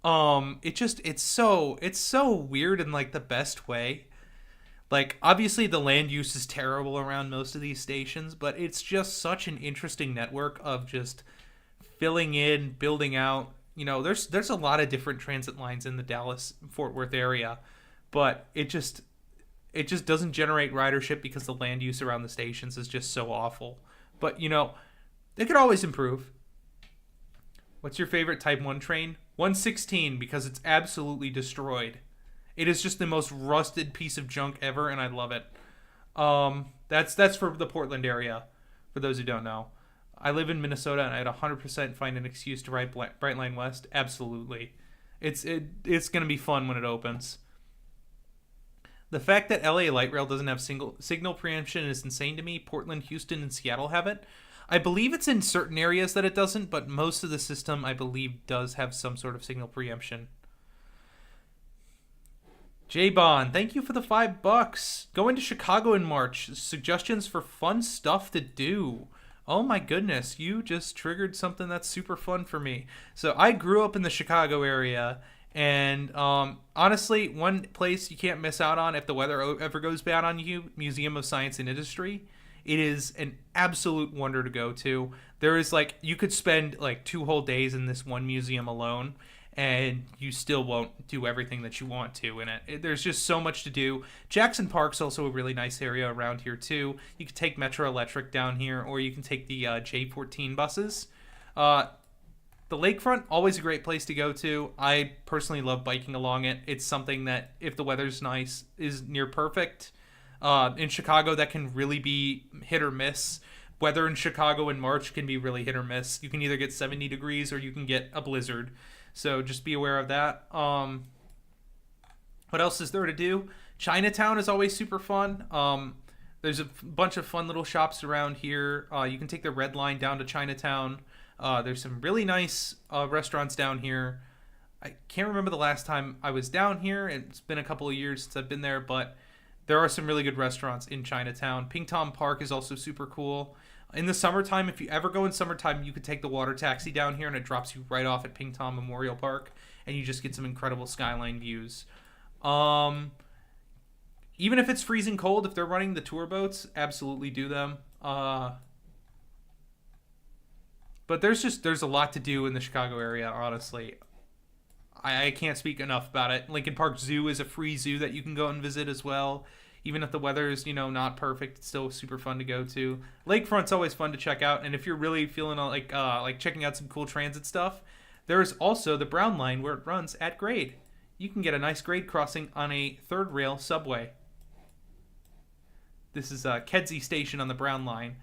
It's so weird in like the best way. Like, obviously the land use is terrible around most of these stations, but it's just such an interesting network of just filling in, building out. You know, there's a lot of different transit lines in the Dallas-Fort Worth area, but it just doesn't generate ridership because the land use around the stations is just so awful. But, you know, they could always improve. What's your favorite Type 1 train? 116, because it's absolutely destroyed. It is just the most rusted piece of junk ever, and I love it. That's for the Portland area, for those who don't know. I live in Minnesota, and I'd 100% find an excuse to ride Brightline West. Absolutely. It's going to be fun when it opens. The fact that LA Light Rail doesn't have signal preemption is insane to me. Portland, Houston, and Seattle have it. I believe it's in certain areas that it doesn't, but most of the system, I believe, does have some sort of signal preemption. J-Bond, thank you for the $5. Going to Chicago in March. Suggestions for fun stuff to do. Oh my goodness, you just triggered something that's super fun for me. So I grew up in the Chicago area, and honestly, one place you can't miss out on if the weather ever goes bad on you, Museum of Science and Industry. It is an absolute wonder to go to. There is you could spend 2 whole days in this one museum alone, and you still won't do everything that you want to in it. There's just so much to do. Jackson Park's also a really nice area around here too. You can take Metro Electric down here, or you can take the J14 buses. The lakefront, always a great place to go to. I personally love biking along it. It's something that, if the weather's nice, is near perfect. In Chicago, that can really be hit or miss. Weather in Chicago in March can be really hit or miss. You can either get 70 degrees or you can get a blizzard. So just be aware of that. What else is there to do? Chinatown is always super fun. There's a bunch of fun little shops around here. You can take the Red Line down to Chinatown. There's some really nice restaurants down here. I can't remember the last time I was down here. It's been a couple of years since I've been there, but there are some really good restaurants in Chinatown. Ping Tom Park is also super cool. In the summertime, if you ever go in summertime, you could take the water taxi down here and it drops you right off at Ping Tom Memorial Park, and you just get some incredible skyline views. Even if it's freezing cold, if they're running the tour boats, absolutely do them. But there's a lot to do in the Chicago area, honestly. I can't speak enough about it. Lincoln Park Zoo is a free zoo that you can go and visit as well. Even if the weather is, not perfect, it's still super fun to go to. Lakefront's always fun to check out, and if you're really feeling like checking out some cool transit stuff, there's also the Brown Line where it runs at grade. You can get a nice grade crossing on a third rail subway. This is Kedzie Station on the Brown Line,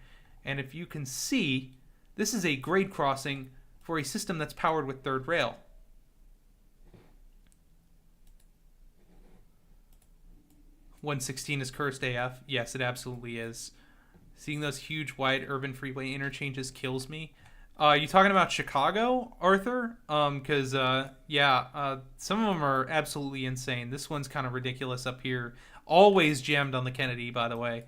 and if you can see, this is a grade crossing for a system that's powered with third rail. "116 is cursed AF." Yes, it absolutely is. Seeing those huge wide urban freeway interchanges kills me. You talking about Chicago, Arthur? Because some of them are absolutely insane. This one's kind of ridiculous up here. Always jammed on the Kennedy, by the way.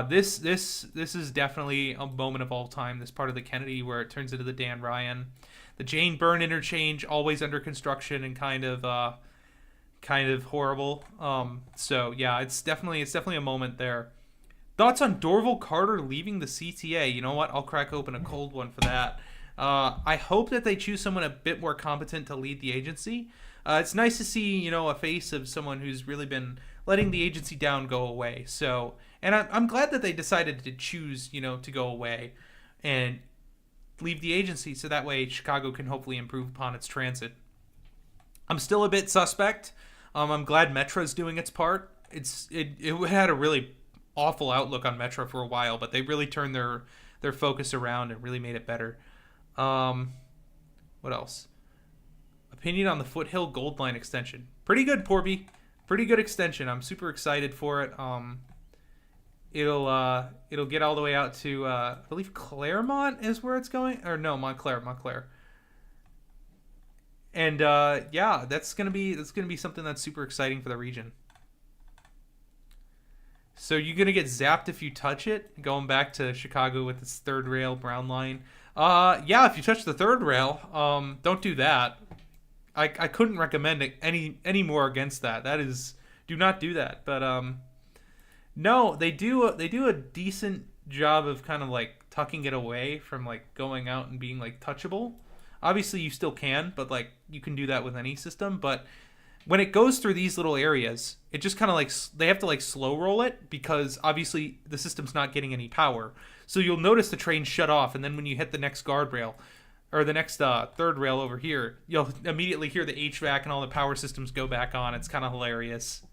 This is definitely a moment of all time. This part of the Kennedy where it turns into the Dan Ryan, the Jane Byrne interchange, always under construction and kind of horrible. So yeah, it's definitely a moment there. Thoughts on Dorval Carter leaving the CTA? You know what? I'll crack open a cold one for that. I hope that they choose someone a bit more competent to lead the agency. It's nice to see, a face of someone who's really been letting the agency down go away. So, and I'm glad that they decided to choose, to go away and leave the agency so that way Chicago can hopefully improve upon its transit. I'm still a bit suspect. I'm glad Metro's doing its part. It had a really awful outlook on Metro for a while, but they really turned their focus around and really made it better. What else? Opinion on the Foothill Gold Line extension. Pretty good, Porby. Pretty good extension. I'm super excited for it. It'll get all the way out to I believe Claremont is where it's going, or no, Montclair. And that's gonna be something that's super exciting for the region. So you're gonna get zapped if you touch it. Going back to Chicago with its third rail Brown Line. If you touch the third rail, don't do that. I couldn't recommend it any more against that. Do not do that. But no, they do a decent job of kind of like tucking it away from like going out and being like touchable. Obviously, you still can, but like you can do that with any system. But when it goes through these little areas, it just kind of like they have to like slow roll it because obviously the system's not getting any power. So you'll notice the train shut off, and then when you hit the next guardrail or the next third rail over here, you'll immediately hear the HVAC and all the power systems go back on. It's kind of hilarious.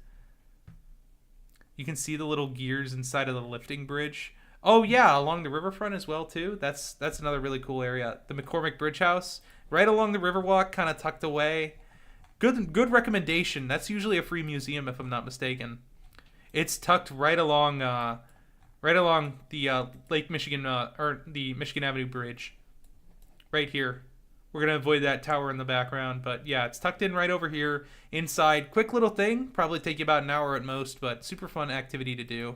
You can see the little gears inside of the lifting bridge. Oh yeah, along the riverfront as well too. That's another really cool area. The McCormick Bridge House, right along the Riverwalk, kind of tucked away. Good recommendation. That's usually a free museum if I'm not mistaken. It's tucked right along the Lake Michigan or the Michigan Avenue Bridge. Right here. We're gonna avoid that tower in the background, but yeah, it's tucked in right over here inside. Quick little thing, probably take you about an hour at most, but super fun activity to do.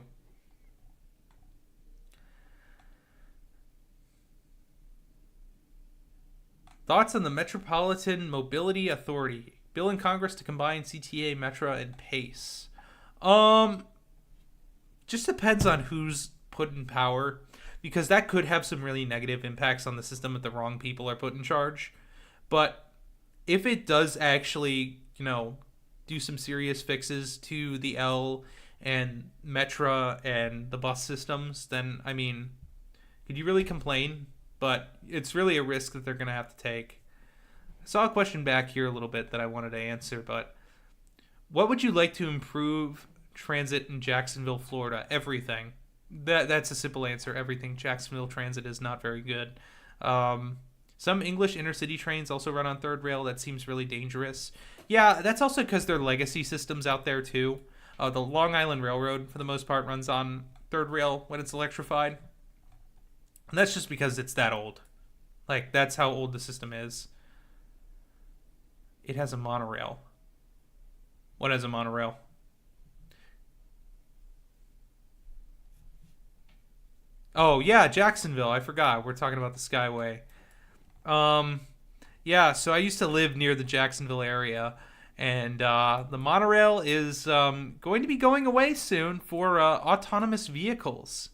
Thoughts on the Metropolitan Mobility Authority? Bill in Congress to combine CTA, Metra, and PACE. Just depends on who's put in power, because that could have some really negative impacts on the system if the wrong people are put in charge. But if it does actually, do some serious fixes to the L and Metra and the bus systems, then, could you really complain? But it's really a risk that they're going to have to take. I saw a question back here a little bit that I wanted to answer, but what would you like to improve transit in Jacksonville, Florida. Everything. That's a simple answer. Everything. Jacksonville transit is not very good. Some English intercity trains also run on third rail. That seems really dangerous. Yeah, that's also because there are legacy systems out there too. The Long Island Railroad, for the most part, runs on third rail when it's electrified. And that's just because it's that old. Like, that's how old the system is. It has a monorail. What has a monorail? Oh, yeah, Jacksonville. I forgot. We're talking about the Skyway. Yeah, so I used to live near the Jacksonville area, and the monorail is going to be going away soon for autonomous vehicles.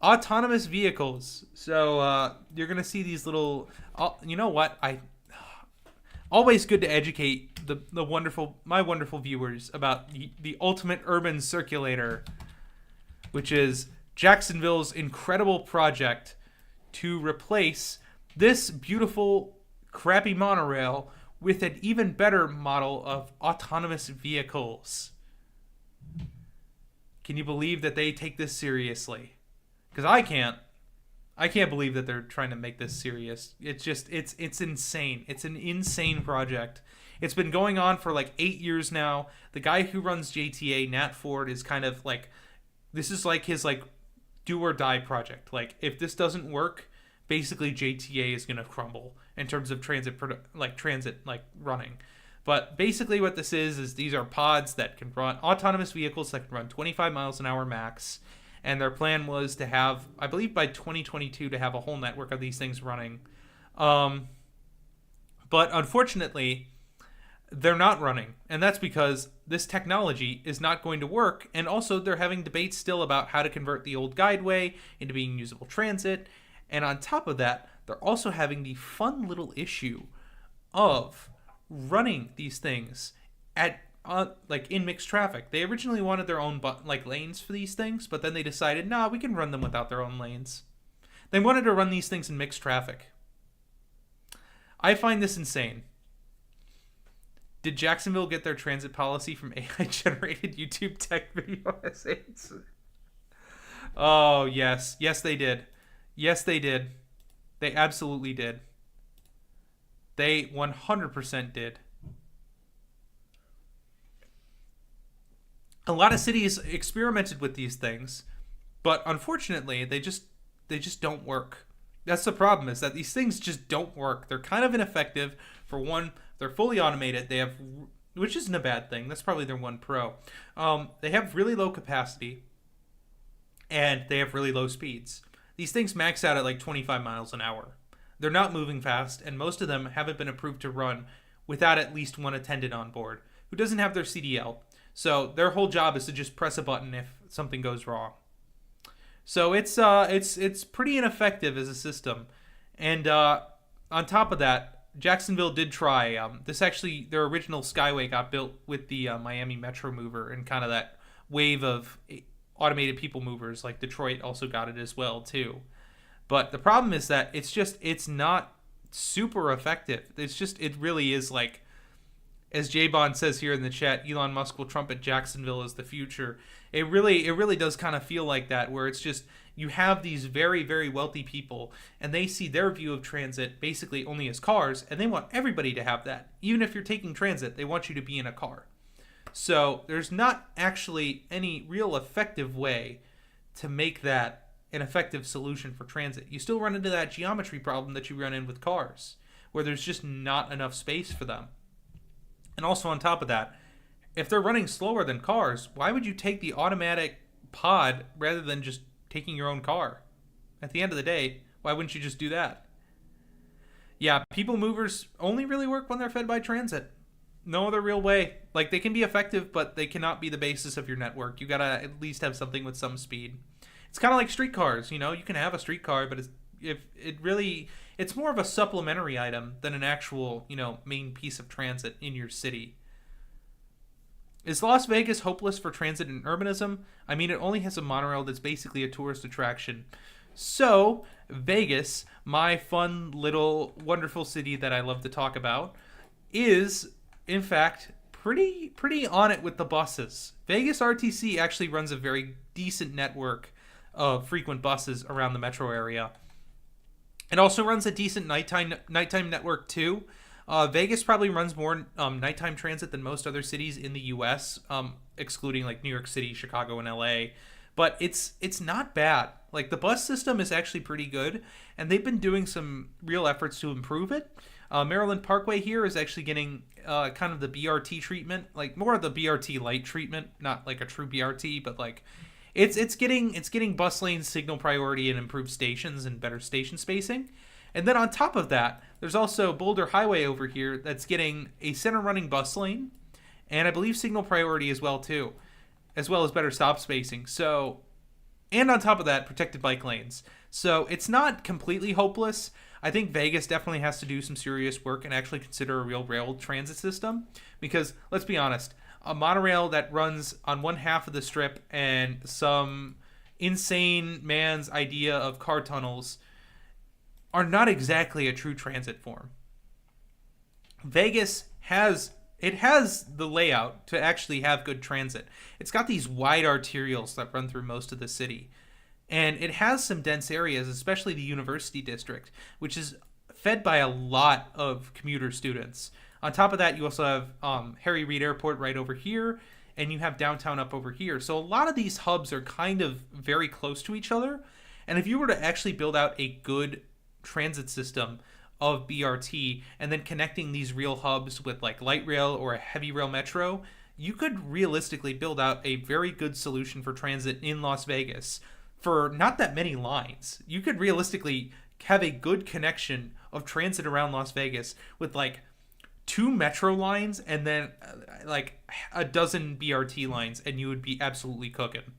Autonomous vehicles. So you're going to see these little... you know what? Always good to educate my wonderful viewers about the ultimate urban circulator, which is Jacksonville's incredible project to replace this beautiful, crappy monorail with an even better model of autonomous vehicles. Can you believe that they take this seriously? Because I can't. I can't believe that they're trying to make this serious. It's insane. It's an insane project. It's been going on for like 8 years now. The guy who runs JTA, Nat Ford, is kind of like, this is like his like do or die project. Like, if this doesn't work, basically JTA is going to crumble in terms of transit running. But basically what this is these are pods that can run, autonomous vehicles that can run 25 miles an hour max. And their plan was to have, I believe by 2022, to have a whole network of these things running. But unfortunately, they're not running. And that's because this technology is not going to work. And also, they're having debates still about how to convert the old guideway into being usable transit. And on top of that, they're also having the fun little issue of running these things at like in mixed traffic. They originally wanted their own lanes for these things, but then they decided, nah, we can run them without their own lanes. They wanted to run these things in mixed traffic. I find this insane. Did Jacksonville get their transit policy from AI-generated YouTube tech video essays? Oh, yes. Yes, they did. Yes, they did. They absolutely did. They 100% did. A lot of cities experimented with these things, but unfortunately, they just don't work. That's the problem, is that these things just don't work. They're kind of ineffective. For one, they're fully automated. They have, which isn't a bad thing. That's probably their one pro. They have really low capacity, and they have really low speeds. These things max out at like 25 miles an hour. They're not moving fast, and most of them haven't been approved to run without at least one attendant on board who doesn't have their CDL. So their whole job is to just press a button if something goes wrong. So it's pretty ineffective as a system. And on top of that, Jacksonville did try. Their original Skyway got built with the Miami Metro Mover and kind of that wave of automated people movers. Like Detroit also got it as well too. But the problem is that it's not super effective. It really is like, as J-Bond says here in the chat, Elon Musk will trumpet Jacksonville as the future. It really does kind of feel like that, where it's just, you have these very, very wealthy people, and they see their view of transit basically only as cars, and they want everybody to have that. Even if you're taking transit, they want you to be in a car. So there's not actually any real effective way to make that an effective solution for transit. You still run into that geometry problem that you run in with cars, where there's just not enough space for them. And also on top of that, if they're running slower than cars, why would you take the automatic pod rather than just taking your own car? At the end of the day, why wouldn't you just do that? Yeah, people movers only really work when they're fed by transit. No other real way. Like, they can be effective, but they cannot be the basis of your network. You gotta at least have something with some speed. It's kind of like streetcars, you know? You can have a streetcar, but it's more of a supplementary item than an actual, main piece of transit in your city. Is Las Vegas hopeless for transit and urbanism? I mean, it only has a monorail that's basically a tourist attraction. So, Vegas, my fun little wonderful city that I love to talk about, is, in fact, pretty on it with the buses. Vegas RTC actually runs a very decent network of frequent buses around the metro area. It also runs a decent nighttime network too. Vegas probably runs more nighttime transit than most other cities in the U.S., excluding like New York City, Chicago, and L.A. But it's not bad. Like the bus system is actually pretty good, and they've been doing some real efforts to improve it. Maryland Parkway here is actually getting kind of the BRT treatment, like more of the BRT light treatment, not like a true BRT, but like it's getting bus lanes, signal priority, and improved stations and better station spacing. And then on top of that, there's also Boulder Highway over here that's getting a center running bus lane, and I believe signal priority as well too, as well as better stop spacing. So, and on top of that, protected bike lanes. So it's not completely hopeless. I think Vegas definitely has to do some serious work and actually consider a real rail transit system, because let's be honest, a monorail that runs on one half of the strip and some insane man's idea of car tunnels are not exactly a true transit form. Vegas has the layout to actually have good transit. It's got these wide arterials that run through most of the city. And it has some dense areas, especially the University District, which is fed by a lot of commuter students. On top of that, you also have Harry Reid Airport right over here, and you have downtown up over here. So a lot of these hubs are kind of very close to each other. And if you were to actually build out a good transit system of BRT and then connecting these real hubs with like light rail or a heavy rail metro, you could realistically build out a very good solution for transit in Las Vegas for not that many lines. You could realistically have a good connection of transit around Las Vegas with like 2 metro lines and then like a dozen BRT lines, and you would be absolutely cooking.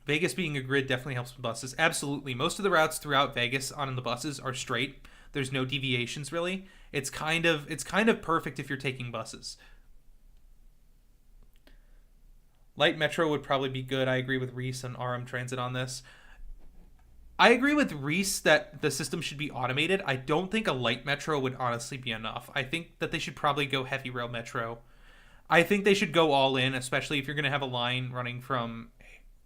Vegas being a grid definitely helps with buses. Absolutely. Most of the routes throughout Vegas on the buses are straight. There's no deviations really. It's kind of perfect if you're taking buses. Light metro would probably be good. I agree with Reese and RM Transit on this. I agree with Reese that the system should be automated. I don't think a light metro would honestly be enough. I think that they should probably go heavy rail metro. I think they should go all in, especially if you're going to have a line running from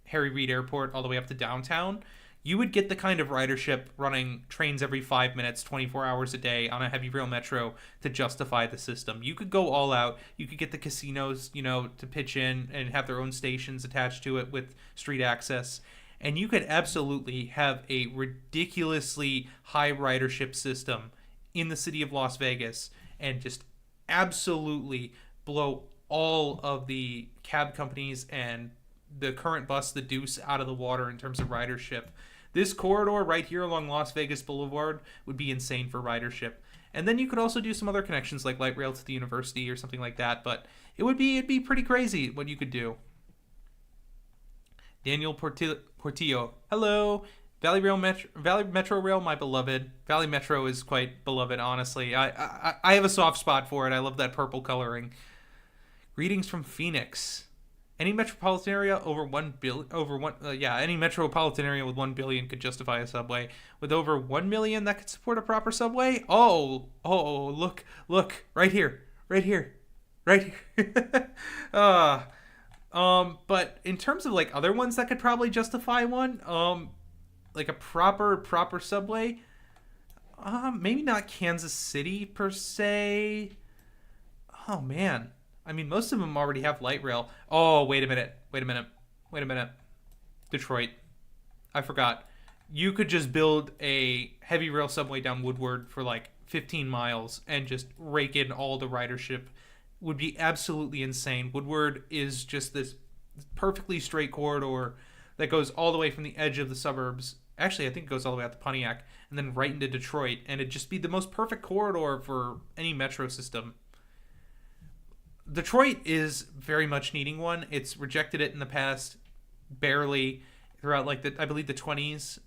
Harry Reid Airport all the way up to downtown. You would get the kind of ridership running trains every 5 minutes, 24 hours a day on a heavy rail metro to justify the system. You could go all out. You could get the casinos, to pitch in and have their own stations attached to it with street access. And you could absolutely have a ridiculously high ridership system in the city of Las Vegas and just absolutely blow all of the cab companies and the current bus, the Deuce, out of the water in terms of ridership. This corridor right here along Las Vegas Boulevard would be insane for ridership. And then you could also do some other connections like light rail to the university or something like that, but it'd be pretty crazy what you could do. Daniel Portillo, hello. Valley Metro Rail, my beloved. Valley Metro is quite beloved, honestly. I have a soft spot for it. I love that purple coloring. Greetings from Phoenix. Any metropolitan area over 1 billion, any metropolitan area with 1 billion could justify a subway. With over 1 million that could support a proper subway? Oh, look, right here. But in terms of like other ones that could probably justify one, like a proper subway, maybe not Kansas City per se. Oh man. I mean, most of them already have light rail. Oh, wait a minute. Detroit. I forgot. You could just build a heavy rail subway down Woodward for like 15 miles and just rake in all the ridership. Would be absolutely insane. Woodward is just this perfectly straight corridor that goes all the way from the edge of the suburbs. Actually, I think it goes all the way out to Pontiac and then right into Detroit. And it'd just be the most perfect corridor for any metro system. Detroit is very much needing one. It's rejected it in the past, barely, throughout I believe the 20s,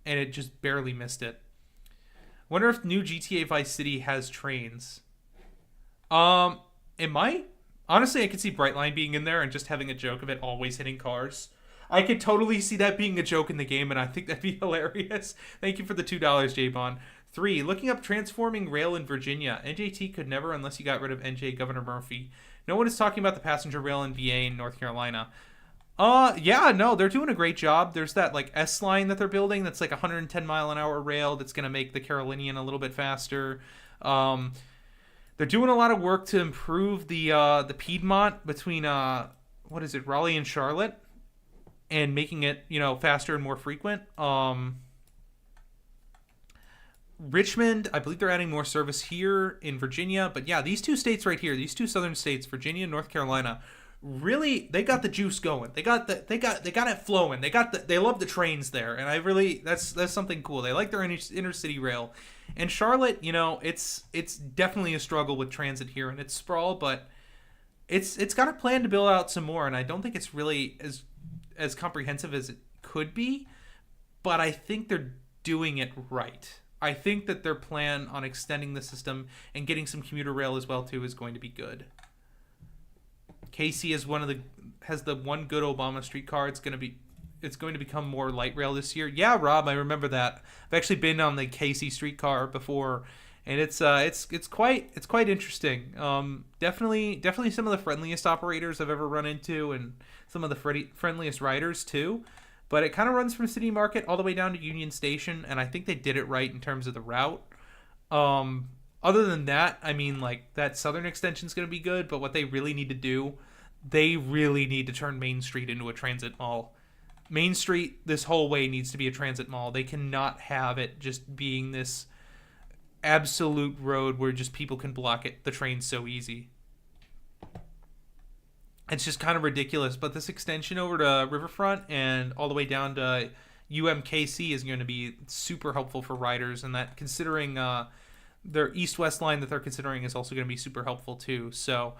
and it just barely missed it. Wonder if new GTA Vice City has trains. It might. Honestly, I could see Brightline being in there and just having a joke of it always hitting cars. I could totally see that being a joke in the game, and I think that'd be hilarious. Thank you for the $2, J-Bon. 3. Looking up transforming rail in Virginia. NJT could never unless you got rid of NJ Governor Murphy. No one is talking about the passenger rail in VA in North Carolina. Yeah, no, they're doing a great job. There's that like S line that they're building that's like 110 mile an hour rail that's going to make the Carolinian a little bit faster. They're doing a lot of work to improve the Piedmont between Raleigh and Charlotte, and making it, faster and more frequent. Richmond, I believe they're adding more service here in Virginia, but yeah, these two states right here, these two southern states, Virginia and North Carolina, really, they got the juice going. They got it flowing. They love the trains there, and I really, that's something cool. They like their inner city rail. And Charlotte, it's definitely a struggle with transit here and its sprawl, but it's got a plan to build out some more, and I don't think it's really as comprehensive as it could be, but I think they're doing it right. I think that their plan on extending the system and getting some commuter rail as well too is going to be good. Casey has the one good Obama streetcar. It's going to become more light rail this year. Yeah, Rob, I remember that. I've actually been on the Casey streetcar before, and it's quite interesting. Definitely some of the friendliest operators I've ever run into, and some of the friendliest riders too. But it kind of runs from City Market all the way down to Union Station, and I think they did it right in terms of the route. Other than that, I mean, like, that southern extension is going to be good, but what they really need to do, they really need to turn Main Street into a transit mall. Main Street, this whole way, needs to be a transit mall. They cannot have it just being this absolute road where just people can block the trains so easy. It's just kind of ridiculous, but this extension over to Riverfront and all the way down to UMKC is going to be super helpful for riders, and that, considering their east-west line that they're considering, is also going to be super helpful too. So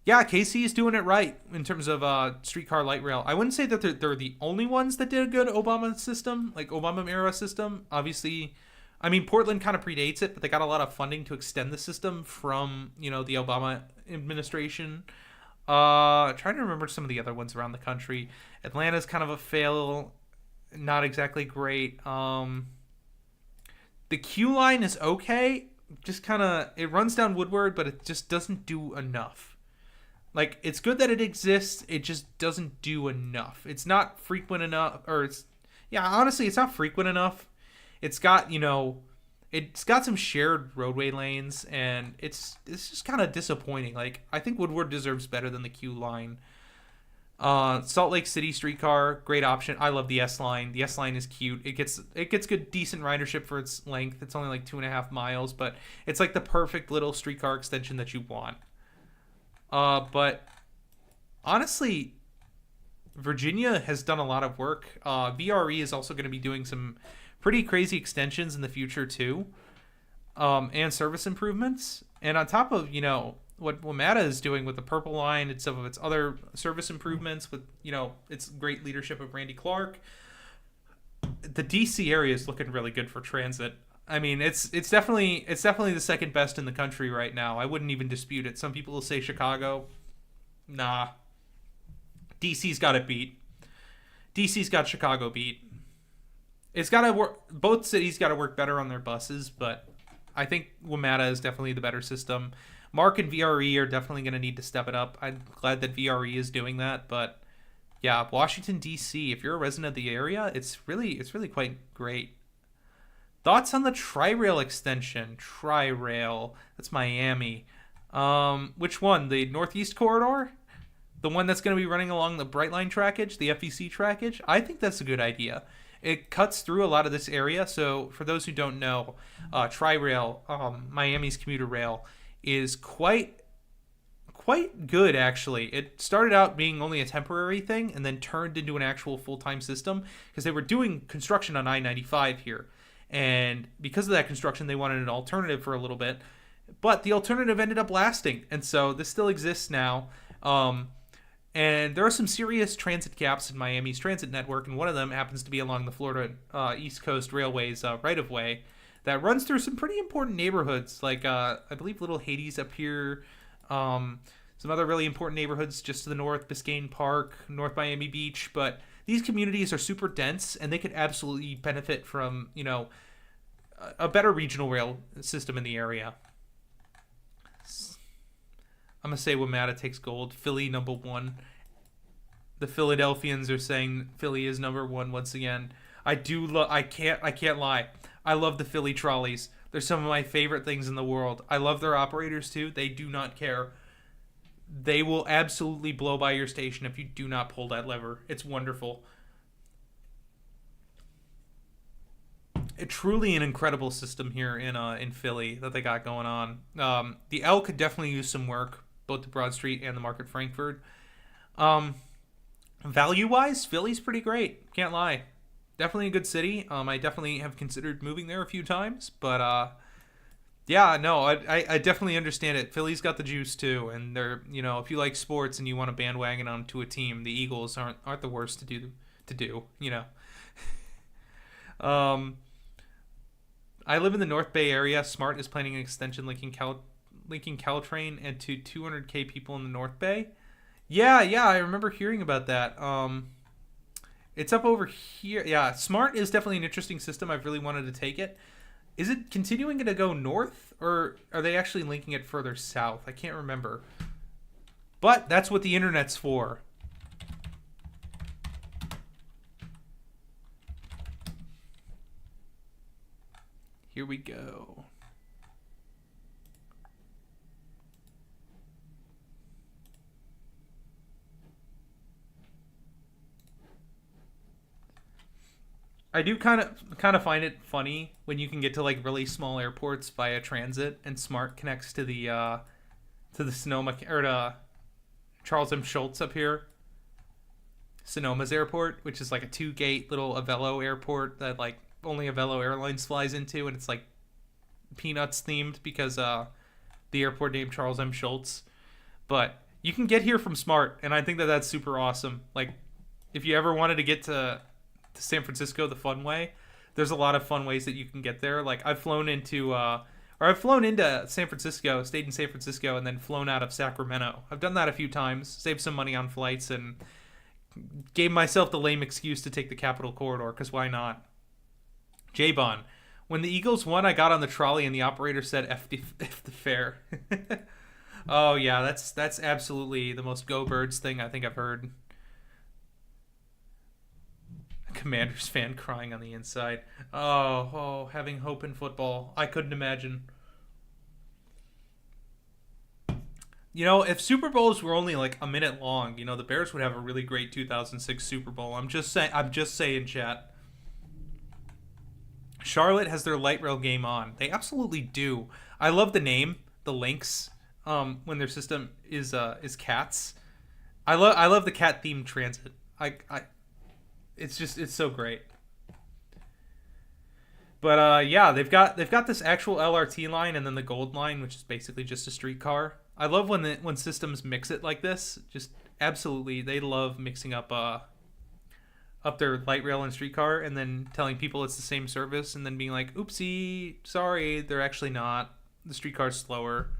yeah, KC is doing it right in terms of streetcar light rail. I wouldn't say that they're the only ones that did a good Obama system, like Obama era system. Obviously, I mean, Portland kind of predates it, but they got a lot of funding to extend the system from, the Obama administration. Trying to remember some of the other ones around the country. Atlanta's kind of a fail, not exactly great. The Q line is okay, just kind of, it runs down Woodward, but it just doesn't do enough. Like, it's good that it exists, it just doesn't do enough. It's not frequent enough, honestly, it's not frequent enough. It's got, it's got some shared roadway lanes, and it's just kind of disappointing. Like, I think Woodward deserves better than the Q line. Salt Lake City streetcar, great option. I love the S line. The S line is cute. It gets good, decent ridership for its length. It's only like 2.5 miles, but it's like the perfect little streetcar extension that you want. But honestly, Virginia has done a lot of work. VRE is also going to be doing some pretty crazy extensions in the future too, and service improvements. And on top of, what WMATA is doing with the Purple Line and some of its other service improvements with, its great leadership of Randy Clark, the DC area is looking really good for transit. I mean, it's definitely the second best in the country right now. I wouldn't even dispute it. Some people will say Chicago. Nah. DC's got it beat. DC's got Chicago beat. It's got to work. Both cities got to work better on their buses, but I think WMATA is definitely the better system. Mark and VRE are definitely going to need to step it up. I'm glad that VRE is doing that, but yeah, Washington D.C. If you're a resident of the area, it's really quite great. Thoughts on the Tri-Rail extension? Tri-Rail. That's Miami. Which one? The Northeast Corridor? The one that's going to be running along the Brightline trackage, the FEC trackage? I think that's a good idea. It cuts through a lot of this area. So for those who don't know, Tri-Rail, Miami's commuter rail, is quite good, actually. It started out being only a temporary thing and then turned into an actual full-time system because they were doing construction on I-95 here. And because of that construction, they wanted an alternative for a little bit. But the alternative ended up lasting. And so this still exists now. And there are some serious transit gaps in Miami's transit network, and one of them happens to be along the Florida East Coast Railway's right-of-way that runs through some pretty important neighborhoods, like I believe Little Hades up here, some other really important neighborhoods just to the north, Biscayne Park, North Miami Beach. But these communities are super dense, and they could absolutely benefit from, a better regional rail system in the area. I'm gonna say WMATA takes gold. Philly #1. The Philadelphians are saying Philly is #1 once again. I can't lie. I love the Philly trolleys. They're some of my favorite things in the world. I love their operators too. They do not care. They will absolutely blow by your station if you do not pull that lever. It's wonderful. It's truly an incredible system here in Philly that they got going on. The L could definitely use some work, both the Broad Street and the Market Frankfurt. Value-wise, Philly's pretty great. Can't lie. Definitely a good city. I definitely have considered moving there a few times, but yeah, no, I definitely understand it. Philly's got the juice too, and they're, if you like sports and you want to bandwagon onto a team, the Eagles aren't the worst to do. I live in the North Bay area. Smart is planning an extension linking Caltrain and to 200K people in the North Bay. Yeah, I remember hearing about that. It's up over here. Yeah, Smart is definitely an interesting system. I've really wanted to take it. Is it continuing to go north, or are they actually linking it further south? I can't remember. But that's what the internet's for. Here we go. I do kind of find it funny when you can get to like really small airports via transit, and Smart connects to the Sonoma or to Charles M. Schultz up here. Sonoma's airport, which is like a 2-gate little Avelo airport that like only Avelo Airlines flies into, and it's like Peanuts themed because the airport named Charles M. Schultz. But you can get here from Smart, and I think that's super awesome. Like, if you ever wanted to get to San Francisco the fun way, there's a lot of fun ways that you can get there. Like, I've flown into San Francisco, stayed in San Francisco, and then flown out of Sacramento. I've done that a few times, saved some money on flights, and gave myself the lame excuse to take the Capitol Corridor, because why not? J-Bon, when the Eagles won, I got on the trolley and the operator said F the fare. Oh yeah, that's absolutely the most Go Birds thing I think I've heard. A Commanders fan crying on the inside. Oh, having hope in football. I couldn't imagine. If Super Bowls were only like a minute long, the Bears would have a really great 2006 Super Bowl. I'm just saying, chat. Charlotte has their light rail game on. They absolutely do. I love the name, the Lynx, when their system is cats. I love the cat themed transit. It's so great. But yeah, they've got this actual LRT line and then the Gold line, which is basically just a streetcar. I love when systems mix it like this. Just absolutely, they love mixing up their light rail and streetcar, and then telling people it's the same service, and then being like, oopsie, sorry, they're actually not. The streetcar's slower.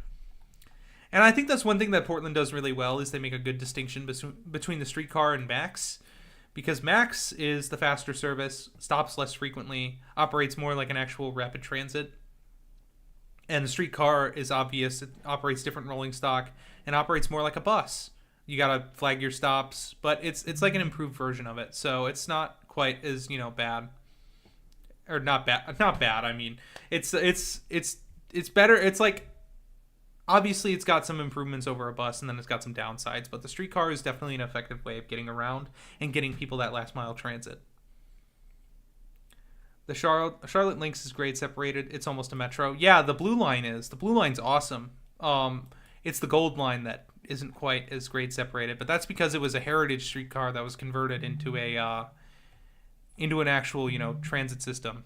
And I think that's one thing that Portland does really well, is they make a good distinction between the streetcar and Max, because Max is the faster service, stops less frequently, operates more like an actual rapid transit. And the streetcar is obvious. It operates different rolling stock and operates more like a bus. You gotta flag your stops, but it's like an improved version of it. So it's not quite as bad, or not bad. I mean, it's better. It's like, obviously it's got some improvements over a bus, and then it's got some downsides. But the streetcar is definitely an effective way of getting around and getting people that last mile transit. The Charlotte Lynx is grade separated. It's almost a metro. Yeah, the blue line is. The blue line's awesome. It's the Gold line that isn't quite as grade separated, but that's because it was a heritage streetcar that was converted into an actual transit system.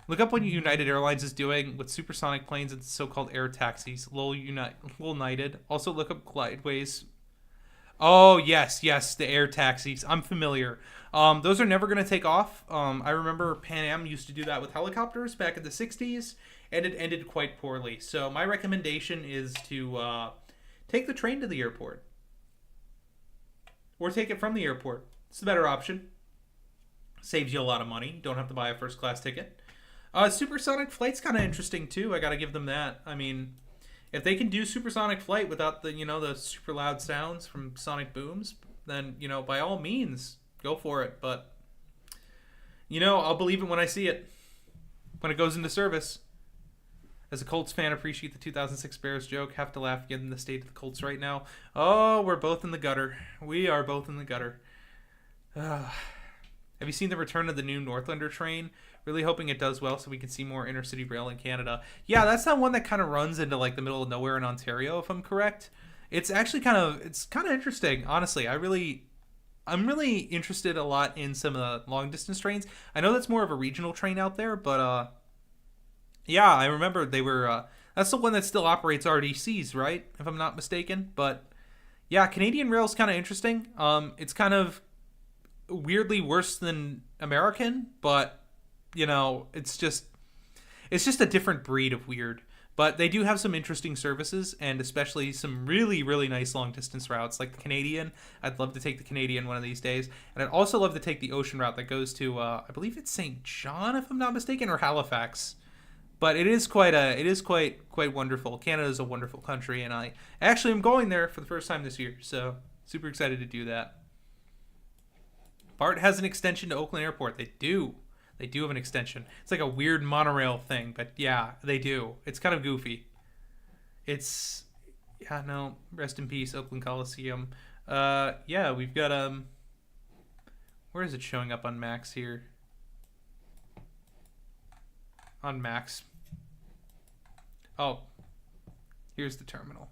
Look up what United Airlines is doing with supersonic planes and so-called air taxis. Lol United. Also look up Glideways. Oh yes, the air taxis. I'm familiar. Those are never going to take off. I remember Pan Am used to do that with helicopters back in the 60s, and it ended quite poorly. So my recommendation is to take the train to the airport, or take it from the airport. It's the better option. Saves you a lot of money. Don't have to buy a first class ticket. Supersonic flight's kind of interesting too. I gotta give them that. I mean, if they can do supersonic flight without the the super loud sounds from sonic booms, then by all means go for it. But I'll believe it when I see it, when it goes into service. As a Colts fan, appreciate the 2006 Bears joke. Have to laugh again in the state of the Colts right now. Oh, we're both in the gutter. We are both in the gutter. Have you seen the return of the new Northlander train? Really hoping it does well so we can see more intercity rail in Canada. Yeah, that's that one that kind of runs into like the middle of nowhere in Ontario, if I'm correct. It's actually kind of interesting, honestly. I'm really interested a lot in some of the long distance trains. I know that's more of a regional train out there, but yeah, I remember they were that's the one that still operates RDCs, right? If I'm not mistaken. But yeah, Canadian rail's kind of interesting. It's kind of weirdly worse than American, but it's just a different breed of weird. But they do have some interesting services, and especially some really, really nice long distance routes like the Canadian. I'd love to take the Canadian one of these days, and I'd also love to take the ocean route that goes to I believe it's St. John, if I'm not mistaken, or Halifax. But it is quite wonderful. Canada is a wonderful country, and I actually am going there for the first time this year, so super excited to do that. BART has an extension to Oakland Airport. They do have an extension. It's like a weird monorail thing, but yeah, they do. It's kind of goofy. Rest in peace, Oakland Coliseum. Yeah, we've got where is it showing up on Max here? On Max. Oh, here's the terminal.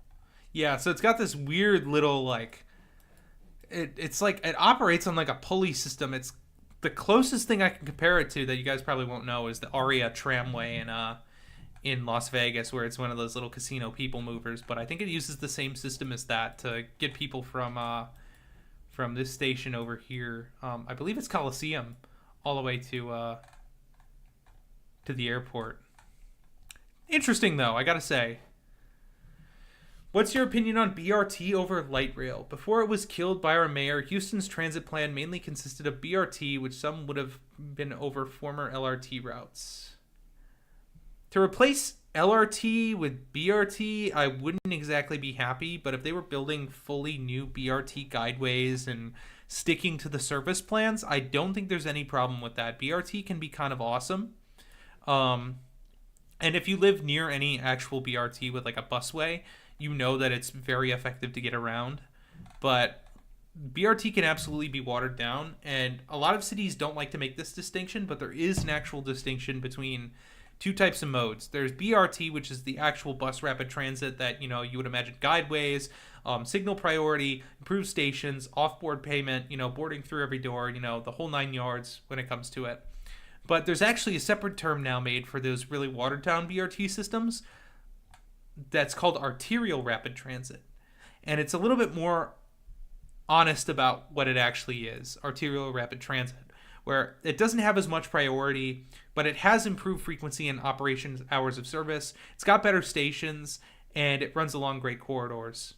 Yeah, so it's got this weird little like it's like it operates on like a pulley system. It's the closest thing I can compare it to that you guys probably won't know is the Aria tramway in Las Vegas, where it's one of those little casino people movers. But I think it uses the same system as that to get people from this station over here. I believe it's Coliseum, all the way to the airport. Interesting though, I gotta say. What's your opinion on BRT over light rail? Before it was killed by our mayor, Houston's transit plan mainly consisted of BRT, which some would have been over former LRT routes. To replace LRT with BRT, I wouldn't exactly be happy, but if they were building fully new BRT guideways and sticking to the service plans, I don't think there's any problem with that. BRT can be kind of awesome. And if you live near any actual BRT with like a busway, you know that it's very effective to get around. But BRT can absolutely be watered down, and a lot of cities don't like to make this distinction, but there is an actual distinction between two types of modes. There's BRT, which is the actual bus rapid transit that you would imagine guideways, signal priority, improved stations, off-board payment, boarding through every door, the whole 9 yards when it comes to it. But there's actually a separate term now made for those really watered-down BRT systems that's called arterial rapid transit. And it's a little bit more honest about what it actually is, arterial rapid transit, where it doesn't have as much priority, but it has improved frequency and operations hours of service. It's got better stations, and it runs along great corridors.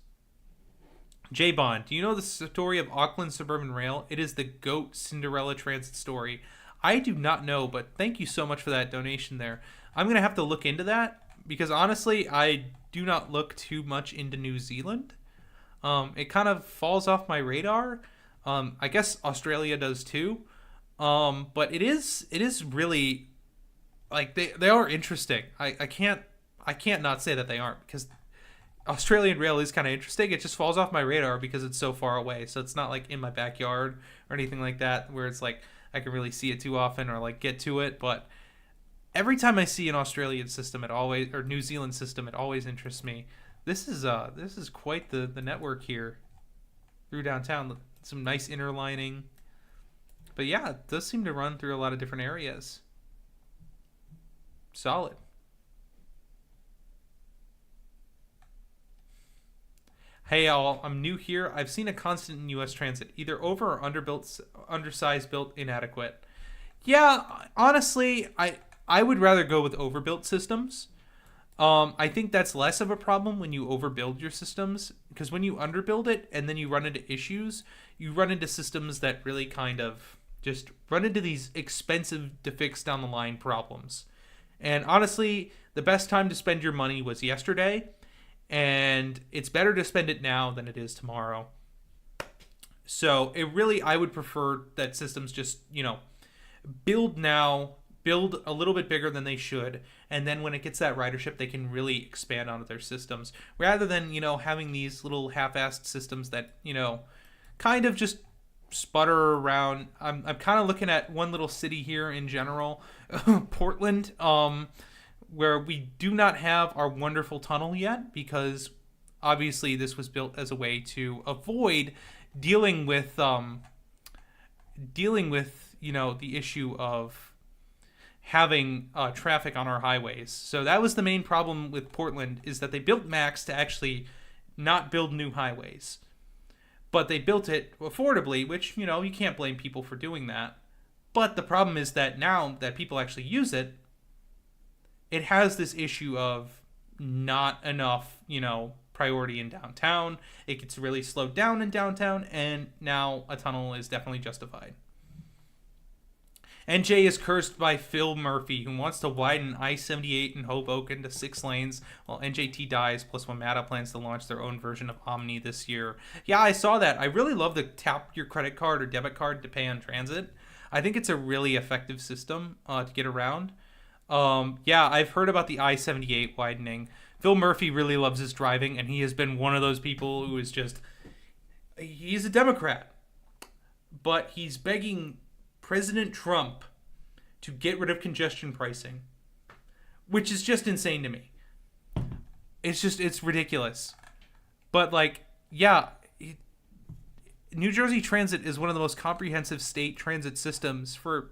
J-Bond, do you know the story of Auckland Suburban Rail? It is the GOAT Cinderella transit story. I do not know, but thank you so much for that donation there. I'm going to have to look into that, because honestly, I do not look too much into New Zealand. It kind of falls off my radar. I guess Australia does too. But it is really, like, they are interesting. I can't not say that they aren't, because Australian rail is kind of interesting. It just falls off my radar because it's so far away. So it's not like in my backyard or anything like that, where it's like I can really see it too often or like get to it. But every time I see an Australian system, or New Zealand system, it always interests me. This is quite the network here through downtown. Some nice interlining. But yeah, it does seem to run through a lot of different areas. Solid. Hey y'all, I'm new here. I've seen a constant in U.S. transit, either over or undersized built, inadequate. Yeah, honestly, I would rather go with overbuilt systems. I think that's less of a problem when you overbuild your systems, because when you underbuild it and then you run into issues, you run into systems that really kind of just run into these expensive to fix down the line problems. And honestly, the best time to spend your money was yesterday, and it's better to spend it now than it is tomorrow. So I would prefer that systems just, build now, build a little bit bigger than they should, and then when it gets that ridership, they can really expand onto their systems, rather than, having these little half-assed systems that, kind of just sputter around. I'm kind of looking at one little city here in general, Portland, where we do not have our wonderful tunnel yet, because obviously this was built as a way to avoid dealing with the issue of having traffic on our highways. So that was the main problem with Portland, is that they built Max to actually not build new highways. But they built it affordably, which, you can't blame people for doing that. But the problem is that now that people actually use it, it has this issue of not enough, priority in downtown. It gets really slowed down in downtown, and now a tunnel is definitely justified. NJ is cursed by Phil Murphy, who wants to widen I-78 in Hoboken to 6 lanes, while NJT dies, plus WMATA plans to launch their own version of Omni this year. Yeah, I saw that. I really love the tap your credit card or debit card to pay on transit. I think it's a really effective system to get around. Yeah, I've heard about the I-78 widening. Phil Murphy really loves his driving, and he has been one of those people who is just... He's a Democrat, but he's begging President Trump to get rid of congestion pricing, which is just insane to me. It's ridiculous. But, New Jersey Transit is one of the most comprehensive state transit systems for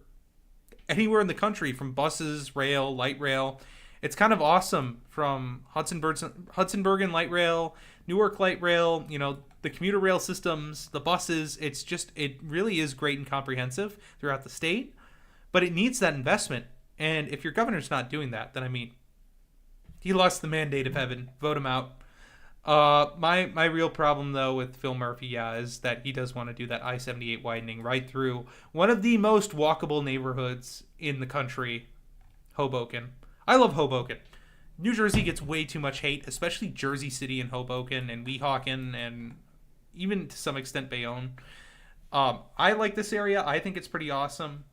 anywhere in the country, from buses, rail, light rail. It's kind of awesome, from Hudson-Bergen Light Rail, Newark Light Rail, the commuter rail systems, the buses. It really is great and comprehensive throughout the state, but it needs that investment. And if your governor's not doing that, then he lost the mandate of heaven. Vote him out. My real problem though with Phil Murphy, is that he does want to do that I-78 widening right through one of the most walkable neighborhoods in the country, Hoboken. I love Hoboken. New Jersey gets way too much hate, especially Jersey City and Hoboken and Weehawken and even to some extent Bayonne. I like this area. I think it's pretty awesome.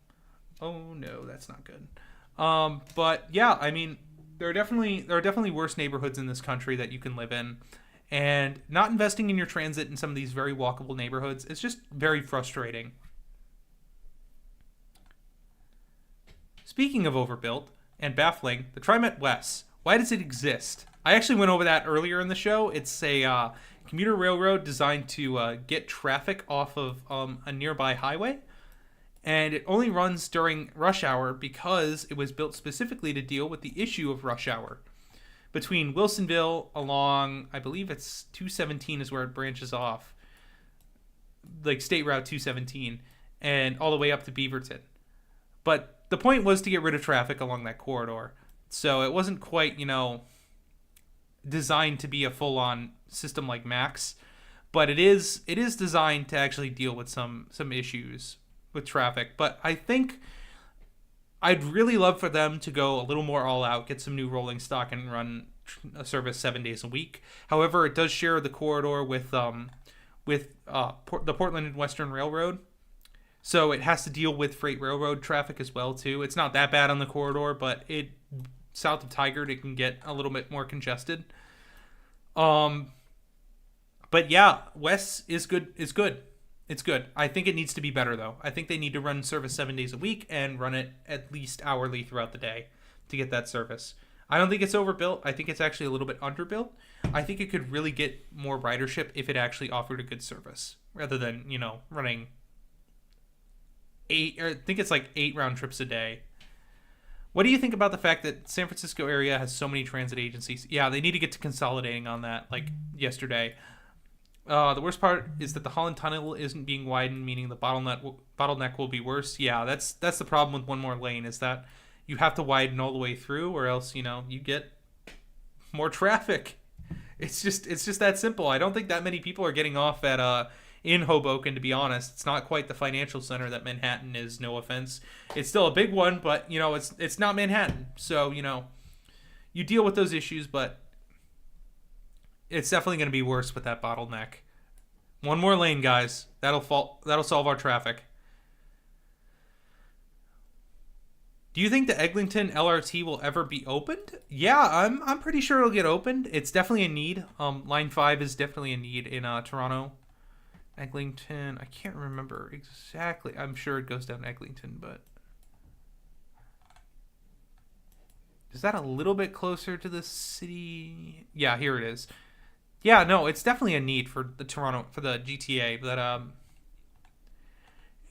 Oh no, that's not good. But yeah, there are definitely worse neighborhoods in this country that you can live in, and not investing in your transit in some of these very walkable neighborhoods is just very frustrating. Speaking of overbuilt and baffling, the TriMet West. Why does it exist? I actually went over that earlier in the show. It's a commuter railroad designed to get traffic off of a nearby highway. And it only runs during rush hour because it was built specifically to deal with the issue of rush hour. Between Wilsonville along, I believe it's 217 is where it branches off, like State Route 217, and all the way up to Beaverton. But the point was to get rid of traffic along that corridor. So it wasn't quite, designed to be a full-on system like Max, but it is designed to actually deal with some issues with traffic. But I think I'd really love for them to go a little more all out, get some new rolling stock, and run a service 7 days a week. However, it does share the corridor with the Portland and Western Railroad. So it has to deal with freight railroad traffic as well, too. It's not that bad on the corridor, but south of Tigard, it can get a little bit more congested. But yeah, West is good. It's good. I think it needs to be better, though. I think they need to run service 7 days a week and run it at least hourly throughout the day to get that service. I don't think it's overbuilt. I think it's actually a little bit underbuilt. I think it could really get more ridership if it actually offered a good service, rather than, running 8 round trips a day. What do you think about the fact that San Francisco area has so many transit agencies? Yeah, they need to get to consolidating on that, like yesterday. The worst part is that the Holland Tunnel isn't being widened, meaning the bottleneck will be worse. Yeah, that's the problem with one more lane, is that you have to widen all the way through, or else you get more traffic. It's just that simple. I don't think that many people are getting off at in Hoboken, to be honest. It's not quite the financial center that Manhattan is, no offense. It's still a big one, but, it's not Manhattan. So, you deal with those issues, but it's definitely going to be worse with that bottleneck. One more lane, guys. That'll solve our traffic. Do you think the Eglinton LRT will ever be opened? Yeah, I'm pretty sure it'll get opened. It's definitely a need. Line 5 is definitely a need in Toronto. Eglinton, I can't remember exactly. I'm sure it goes down Eglinton, but is that a little bit closer to the city? Yeah, here it is. Yeah, no, it's definitely a need for the GTA, but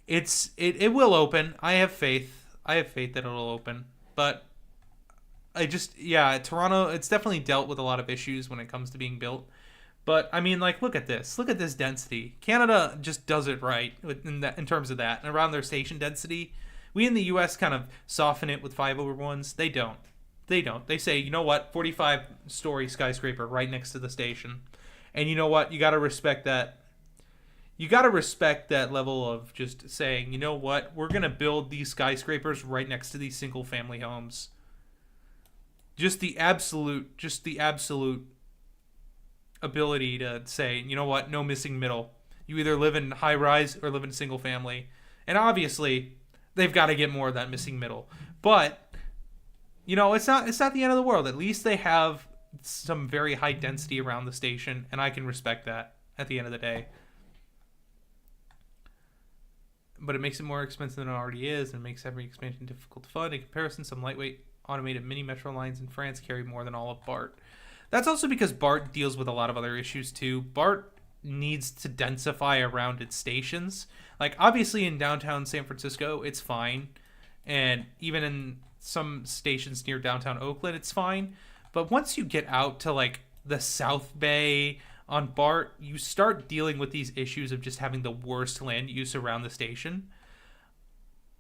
it will open. I have faith that it'll open, but Toronto, it's definitely dealt with a lot of issues when it comes to being built. But I mean, look at this density. Canada just does it right in terms of that, and around their station density. We in the U.S. kind of soften it with 5/1s. They don't. They say, you know what, 45-story skyscraper right next to the station, and you know what, you got to respect that. You got to respect that level of just saying, you know what, we're going to build these skyscrapers right next to these single-family homes. Just the absolute ability to say, you know what, no missing middle. You either live in high-rise or live in single-family. And obviously, they've got to get more of that missing middle. But, it's not the end of the world. At least they have some very high density around the station, and I can respect that at the end of the day. But it makes it more expensive than it already is, and makes every expansion difficult to fund. In comparison, some lightweight automated mini metro lines in France carry more than all of BART. That's also because BART deals with a lot of other issues too. BART needs to densify around its stations. Like, obviously in downtown San Francisco, it's fine. And even in some stations near downtown Oakland, it's fine. But once you get out to, like, the South Bay on BART, you start dealing with these issues of just having the worst land use around the station.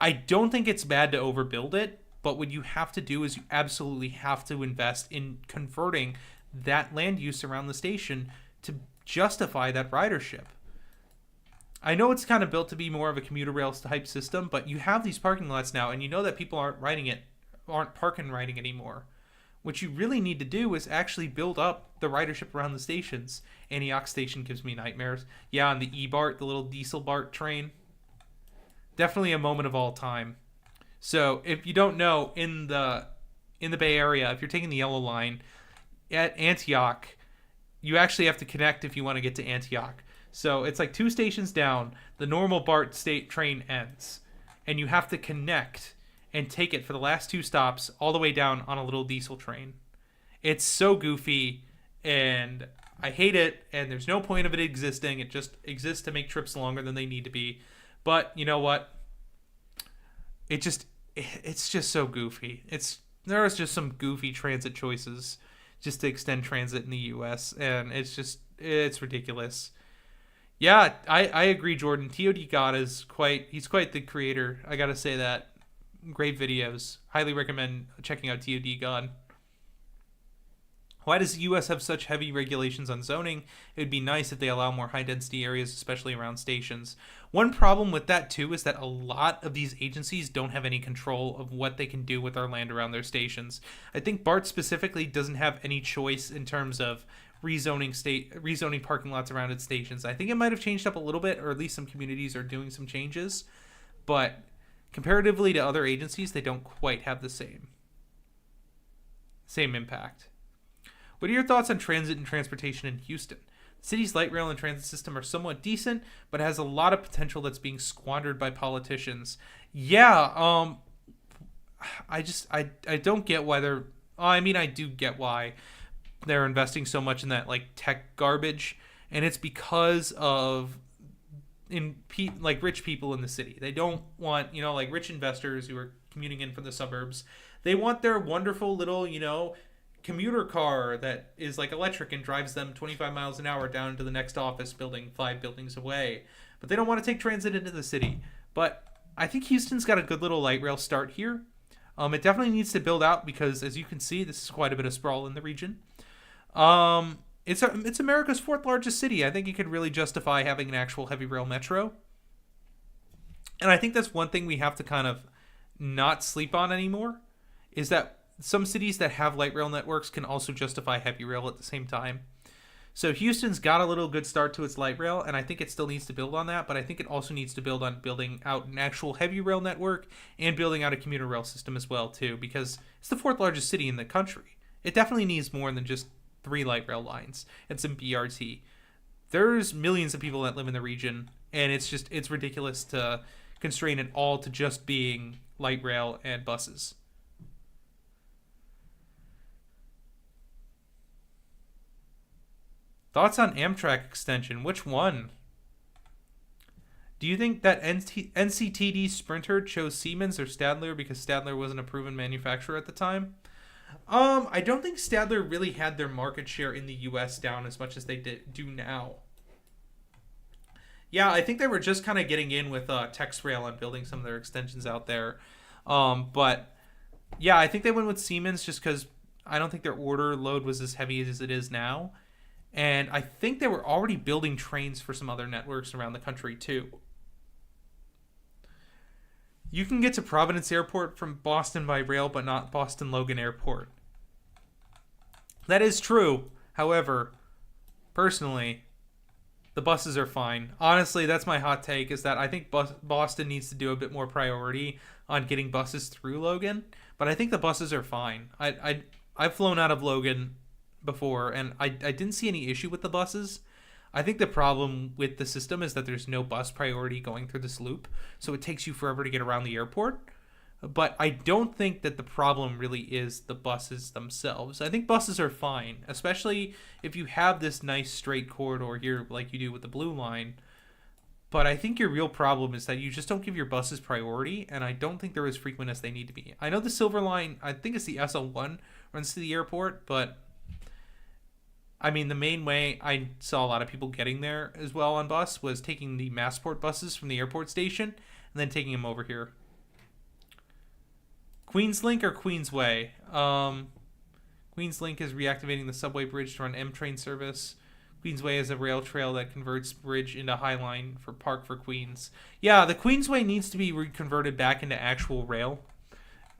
I don't think it's bad to overbuild it, but what you have to do is you absolutely have to invest in converting that land use around the station to justify that ridership. I know it's kind of built to be more of a commuter rail type system, but you have these parking lots now, and you know that people aren't parking riding anymore. What you really need to do is actually build up the ridership around the stations. Antioch Station gives me nightmares. Yeah, on the E-BART, the little diesel BART train. Definitely a moment of all time. So if you don't know, in the Bay Area, if you're taking the yellow line at Antioch, you actually have to connect if you want to get to Antioch. So it's like 2 stations down, the normal BART state train ends, and you have to connect and take it for the last 2 stops all the way down on a little diesel train. It's so goofy, and I hate it, and there's no point of it existing. It just exists to make trips longer than they need to be. But you know what? It's just so goofy. There's just some goofy transit choices just to extend transit in the U.S., and it's ridiculous. Yeah, I agree, Jordan. TOD God he's quite the creator. I gotta say that. Great videos. Highly recommend checking out TOD God. Why does the U.S. have such heavy regulations on zoning? It would be nice if they allow more high-density areas, especially around stations. One problem with that, too, is that a lot of these agencies don't have any control of what they can do with our land around their stations. I think BART specifically doesn't have any choice in terms of rezoning parking lots around its stations. I think it might have changed up a little bit, or at least some communities are doing some changes. But comparatively to other agencies, they don't quite have the same impact. What are your thoughts on transit and transportation in Houston? The city's light rail and transit system are somewhat decent, but it has a lot of potential that's being squandered by politicians. Yeah, I don't get why they're... I mean, I do get why they're investing so much in that, like, tech garbage, and it's because of rich people in the city. They don't want, like, rich investors who are commuting in from the suburbs. They want their wonderful little, commuter car that is like electric and drives them 25 miles an hour down to the next office building 5 buildings away. But they don't want to take transit into the city. But I think Houston's got a good little light rail start here. It definitely needs to build out because, as you can see, this is quite a bit of sprawl in the region. It's America's fourth largest city. I think it could really justify having an actual heavy rail metro. And I think that's one thing we have to kind of not sleep on anymore, is that some cities that have light rail networks can also justify heavy rail at the same time. So Houston's got a little good start to its light rail, and I think it still needs to build on that, but I think it also needs to build on building out an actual heavy rail network and building out a commuter rail system as well, too, because it's the fourth largest city in the country. It definitely needs more than just 3 light rail lines and some BRT. There's millions of people that live in the region, and it's ridiculous to constrain it all to just being light rail and buses. Thoughts on Amtrak extension? Which one? Do you think that NCTD Sprinter chose Siemens or Stadler because Stadler wasn't a proven manufacturer at the time? I don't think Stadler really had their market share in the U.S. down as much as they do now. Yeah, I think they were just kind of getting in with TexRail and building some of their extensions out there. But yeah, I think they went with Siemens just because I don't think their order load was as heavy as it is now. And I think they were already building trains for some other networks around the country too. You can get to Providence Airport from Boston by rail, but not Boston Logan Airport. That is true. However, personally, the buses are fine. Honestly, that's my hot take, is that I think Boston needs to do a bit more priority on getting buses through Logan, but I think the buses are fine. I've flown out of Logan before, and I didn't see any issue with the buses. I think the problem with the system is that there's no bus priority going through this loop, so it takes you forever to get around the airport. But I don't think that the problem really is the buses themselves. I think buses are fine, especially if you have this nice straight corridor here like you do with the Blue Line. But I think your real problem is that you just don't give your buses priority, and I don't think they're as frequent as they need to be. I know the Silver Line, I think it's the SL1, runs to the airport, but I mean, the main way I saw a lot of people getting there as well on bus was taking the Massport buses from the airport station and then taking them over here. Queenslink or Queensway? Queenslink is reactivating the subway bridge to run M-train service. Queensway is a rail trail that converts bridge into High Line for Park for Queens. Yeah, the Queensway needs to be reconverted back into actual rail.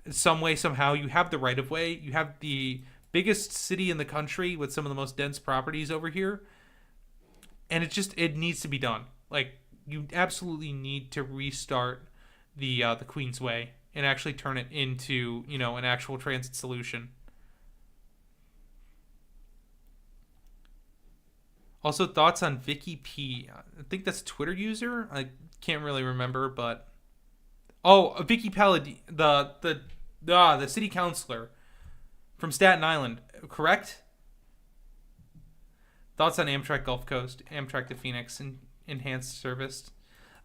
Some way, somehow. You have the right-of-way. You have the biggest city in the country with some of the most dense properties over here. And it needs to be done. Like, you absolutely need to restart the Queensway and actually turn it into, an actual transit solution. Also, thoughts on Vicky P. I think that's a Twitter user. I can't really remember, but Vicky Paladino, the city councilor from Staten Island, correct? Thoughts on Amtrak Gulf Coast, Amtrak to Phoenix, and enhanced service.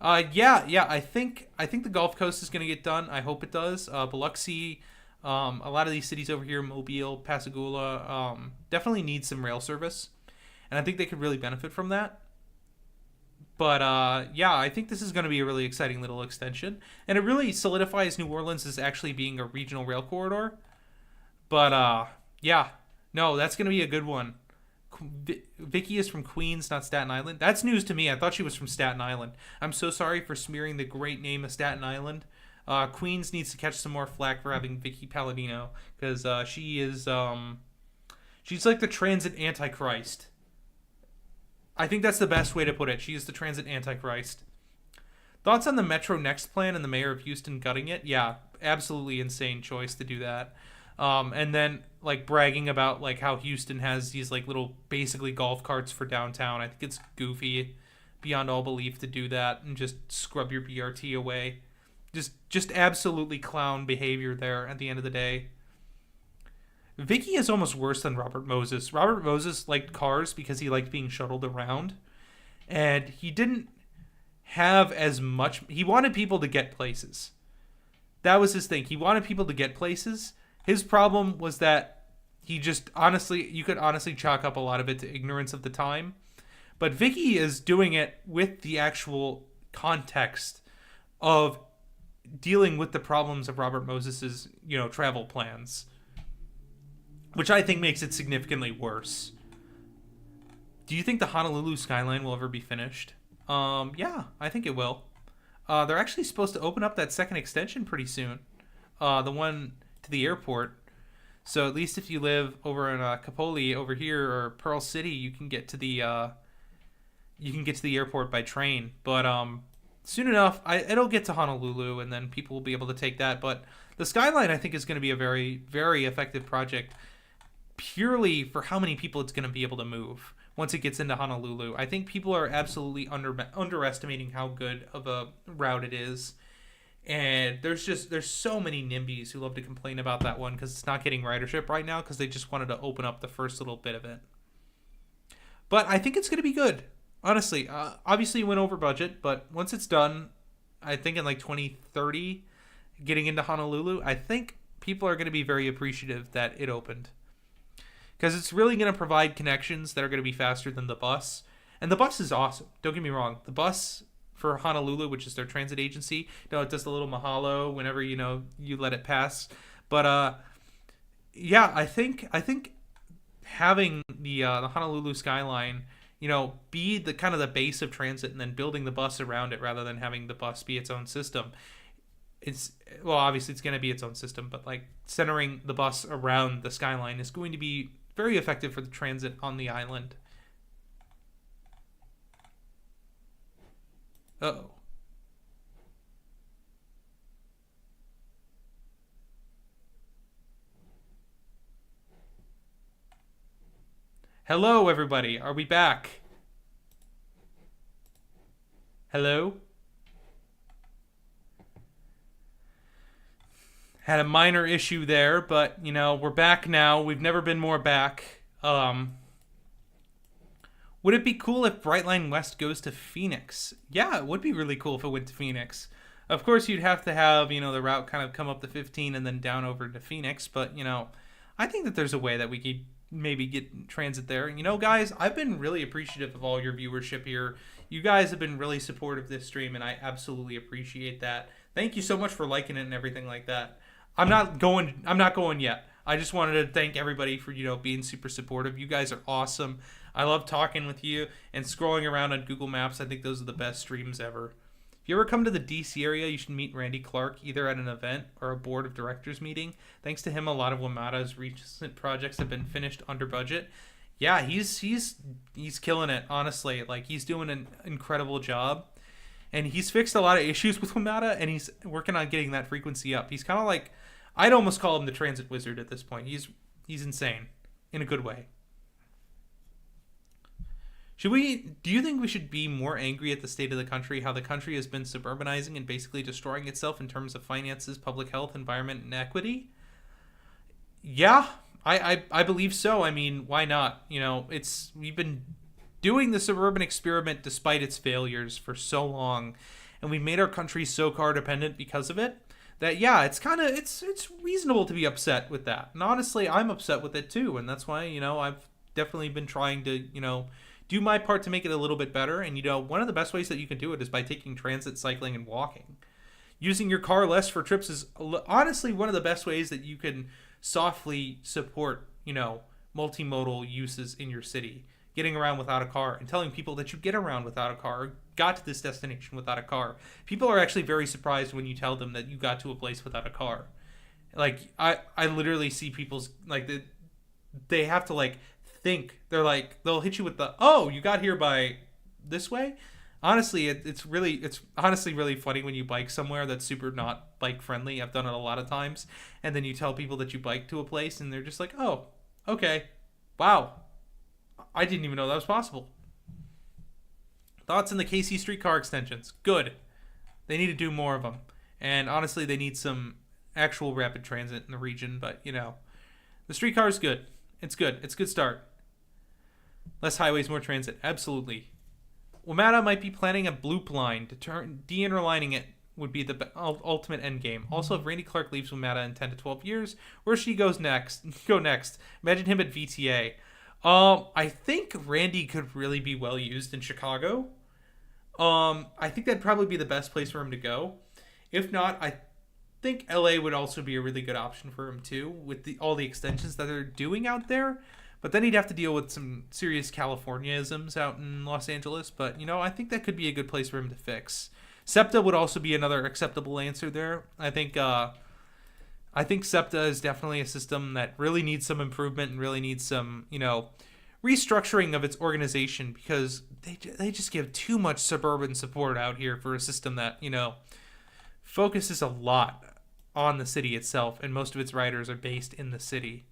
Yeah. I think the Gulf Coast is going to get done. I hope it does. Biloxi, a lot of these cities over here, Mobile, Pascagoula, definitely need some rail service, and I think they could really benefit from that. But I think this is going to be a really exciting little extension, and it really solidifies New Orleans as actually being a regional rail corridor. But that's going to be a good one. Vicky is from Queens, not Staten Island. That's news to me. I thought she was from Staten Island. I'm so sorry for smearing the great name of Staten Island. Queens needs to catch some more flack for having Vicky Paladino, because she's like the transit antichrist. I think that's the best way to put it. She is the transit antichrist. Thoughts on the Metro Next plan and the mayor of Houston gutting it? Yeah, absolutely insane choice to do that. And then bragging about how Houston has these little basically golf carts for downtown. I think it's goofy beyond all belief to do that and just scrub your BRT away. Just absolutely clown behavior there at the end of the day. Vicky is almost worse than Robert Moses. Robert Moses liked cars because he liked being shuttled around, and he didn't have as much. He wanted people to get places. That was his thing. He wanted people to get places. His problem was that you could honestly chalk up a lot of it to ignorance of the time. But Vicky is doing it with the actual context of dealing with the problems of Robert Moses's, travel plans, which I think makes it significantly worse. Do you think the Honolulu Skyline will ever be finished? Yeah, I think it will. They're actually supposed to open up that second extension pretty soon. The one to the airport. So at least if you live over in Kapoli over here or Pearl City, you can get to the airport by train. But soon enough, it'll get to Honolulu, and then people will be able to take that. But the Skyline, I think, is going to be a very, very effective project, purely for how many people it's going to be able to move once it gets into Honolulu. I think people are absolutely underestimating how good of a route it is. And there's so many NIMBYs who love to complain about that one because it's not getting ridership right now because they just wanted to open up the first little bit of it. But I think it's going to be good. Honestly, obviously it went over budget, but once it's done, I think in like 2030, getting into Honolulu, I think people are going to be very appreciative that it opened. Because it's really going to provide connections that are going to be faster than the bus. And the bus is awesome. Don't get me wrong. The bus for Honolulu, which is their transit agency, it does a little mahalo whenever, you let it pass. But, yeah, I think having the Honolulu Skyline, be the kind of the base of transit and then building the bus around it rather than having the bus be its own system. Obviously it's going to be its own system, but like centering the bus around the Skyline is going to be very effective for the transit on the island. Uh-oh. Hello, everybody. Are we back? Hello? Had a minor issue there, but, we're back now. We've never been more back. Would it be cool if Brightline West goes to Phoenix? Yeah, it would be really cool if it went to Phoenix. Of course, you'd have to have, the route kind of come up to 15 and then down over to Phoenix. But, I think that there's a way that we could maybe get transit there. Guys, I've been really appreciative of all your viewership here. You guys have been really supportive of this stream, and I absolutely appreciate that. Thank you so much for liking it and everything like that. I'm not going yet. I just wanted to thank everybody for, being super supportive. You guys are awesome. I love talking with you and scrolling around on Google Maps. I think those are the best streams ever. If you ever come to the DC area, you should meet Randy Clark either at an event or a board of directors meeting. Thanks to him, a lot of WMATA's recent projects have been finished under budget. Yeah, he's killing it, honestly. Like, he's doing an incredible job. And he's fixed a lot of issues with WMATA, and he's working on getting that frequency up. He's kind of like, I'd almost call him the transit wizard at this point. He's insane in a good way. Do you think we should be more angry at the state of the country, how the country has been suburbanizing and basically destroying itself in terms of finances, public health, environment, and equity? Yeah, I believe so. I mean, why not? We've been doing the suburban experiment despite its failures for so long, and we made our country so car dependent because of it that, yeah, it's reasonable to be upset with that. And honestly, I'm upset with it too, and that's why, I've definitely been trying to, do my part to make it a little bit better. And, one of the best ways that you can do it is by taking transit, cycling, and walking. Using your car less for trips is honestly one of the best ways that you can softly support, multimodal uses in your city. Getting around without a car and telling people that you get around without a car, or got to this destination without a car. People are actually very surprised when you tell them that you got to a place without a car. Like, I literally see people's, like, they have to, like, think. They're like, they'll hit you with the, oh, you got here by this way? Honestly, it's honestly really funny when you bike somewhere that's super not bike friendly. I've done it a lot of times. And then you tell people that you bike to a place and they're just like, oh, okay. Wow. I didn't even know that was possible. Thoughts on the KC streetcar extensions? Good. They need to do more of them. And honestly, they need some actual rapid transit in the region. But, the streetcar is good. It's good. It's a good start. Less highways, more transit. Absolutely. WMATA might be planning a bloop line. De-interlining it would be the ultimate end game. Also, if Randy Clark leaves WMATA in 10 to 12 years, where she goes next? Imagine him at VTA. I think Randy could really be well used in Chicago. I think that'd probably be the best place for him to go. If not, I think LA would also be a really good option for him too, with all the extensions that they're doing out there. But then he'd have to deal with some serious Californiaisms out in Los Angeles. But, I think that could be a good place for him to fix. SEPTA would also be another acceptable answer there. I think SEPTA is definitely a system that really needs some improvement and really needs some, restructuring of its organization, because they just give too much suburban support out here for a system that, focuses a lot on the city itself, and most of its riders are based in the city.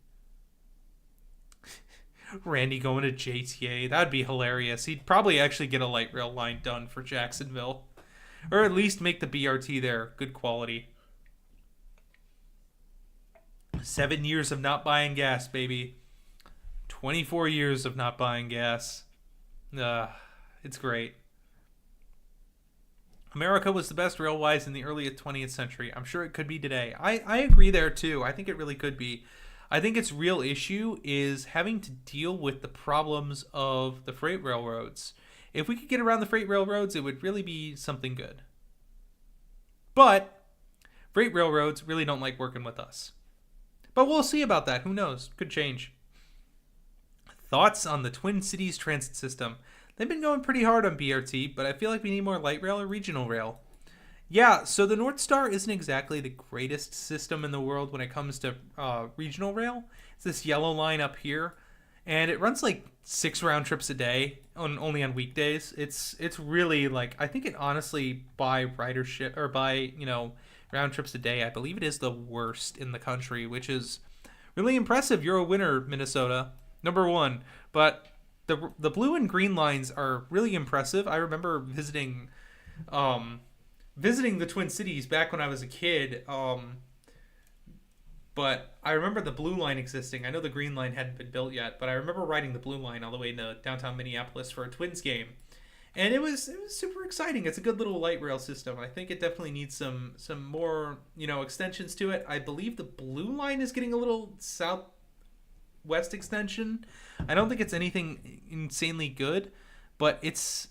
Randy going to JTA, that'd be hilarious. He'd probably actually get a light rail line done for Jacksonville, or at least make the BRT there good quality. 7 years of not buying gas, baby. 24 years of not buying gas. It's great. America was the best railwise in the early 20th century. I'm sure it could be today. I agree there too. I think it really could be. I think its real issue is having to deal with the problems of the freight railroads. If we could get around the freight railroads, it would really be something good. But freight railroads really don't like working with us. But we'll see about that. Who knows? Could change. Thoughts on the Twin Cities transit system? They've been going pretty hard on BRT, but I feel like we need more light rail or regional rail. Yeah, so the North Star isn't exactly the greatest system in the world when it comes to regional rail. It's this yellow line up here, and it runs like 6 round trips a day, only on weekdays. It's really like, I think it honestly, by ridership, or by, round trips a day, I believe it is the worst in the country, which is really impressive. You're a winner, Minnesota. Number 1. But the blue and green lines are really impressive. I remember visiting the Twin Cities back when I was a kid. But I remember the blue line existing. I know the green line hadn't been built yet, but I remember riding the blue line all the way into downtown Minneapolis for a Twins game. And it was super exciting. It's a good little light rail system. I think it definitely needs some more, extensions to it. I believe the blue line is getting a little southwest extension. I don't think it's anything insanely good, but it's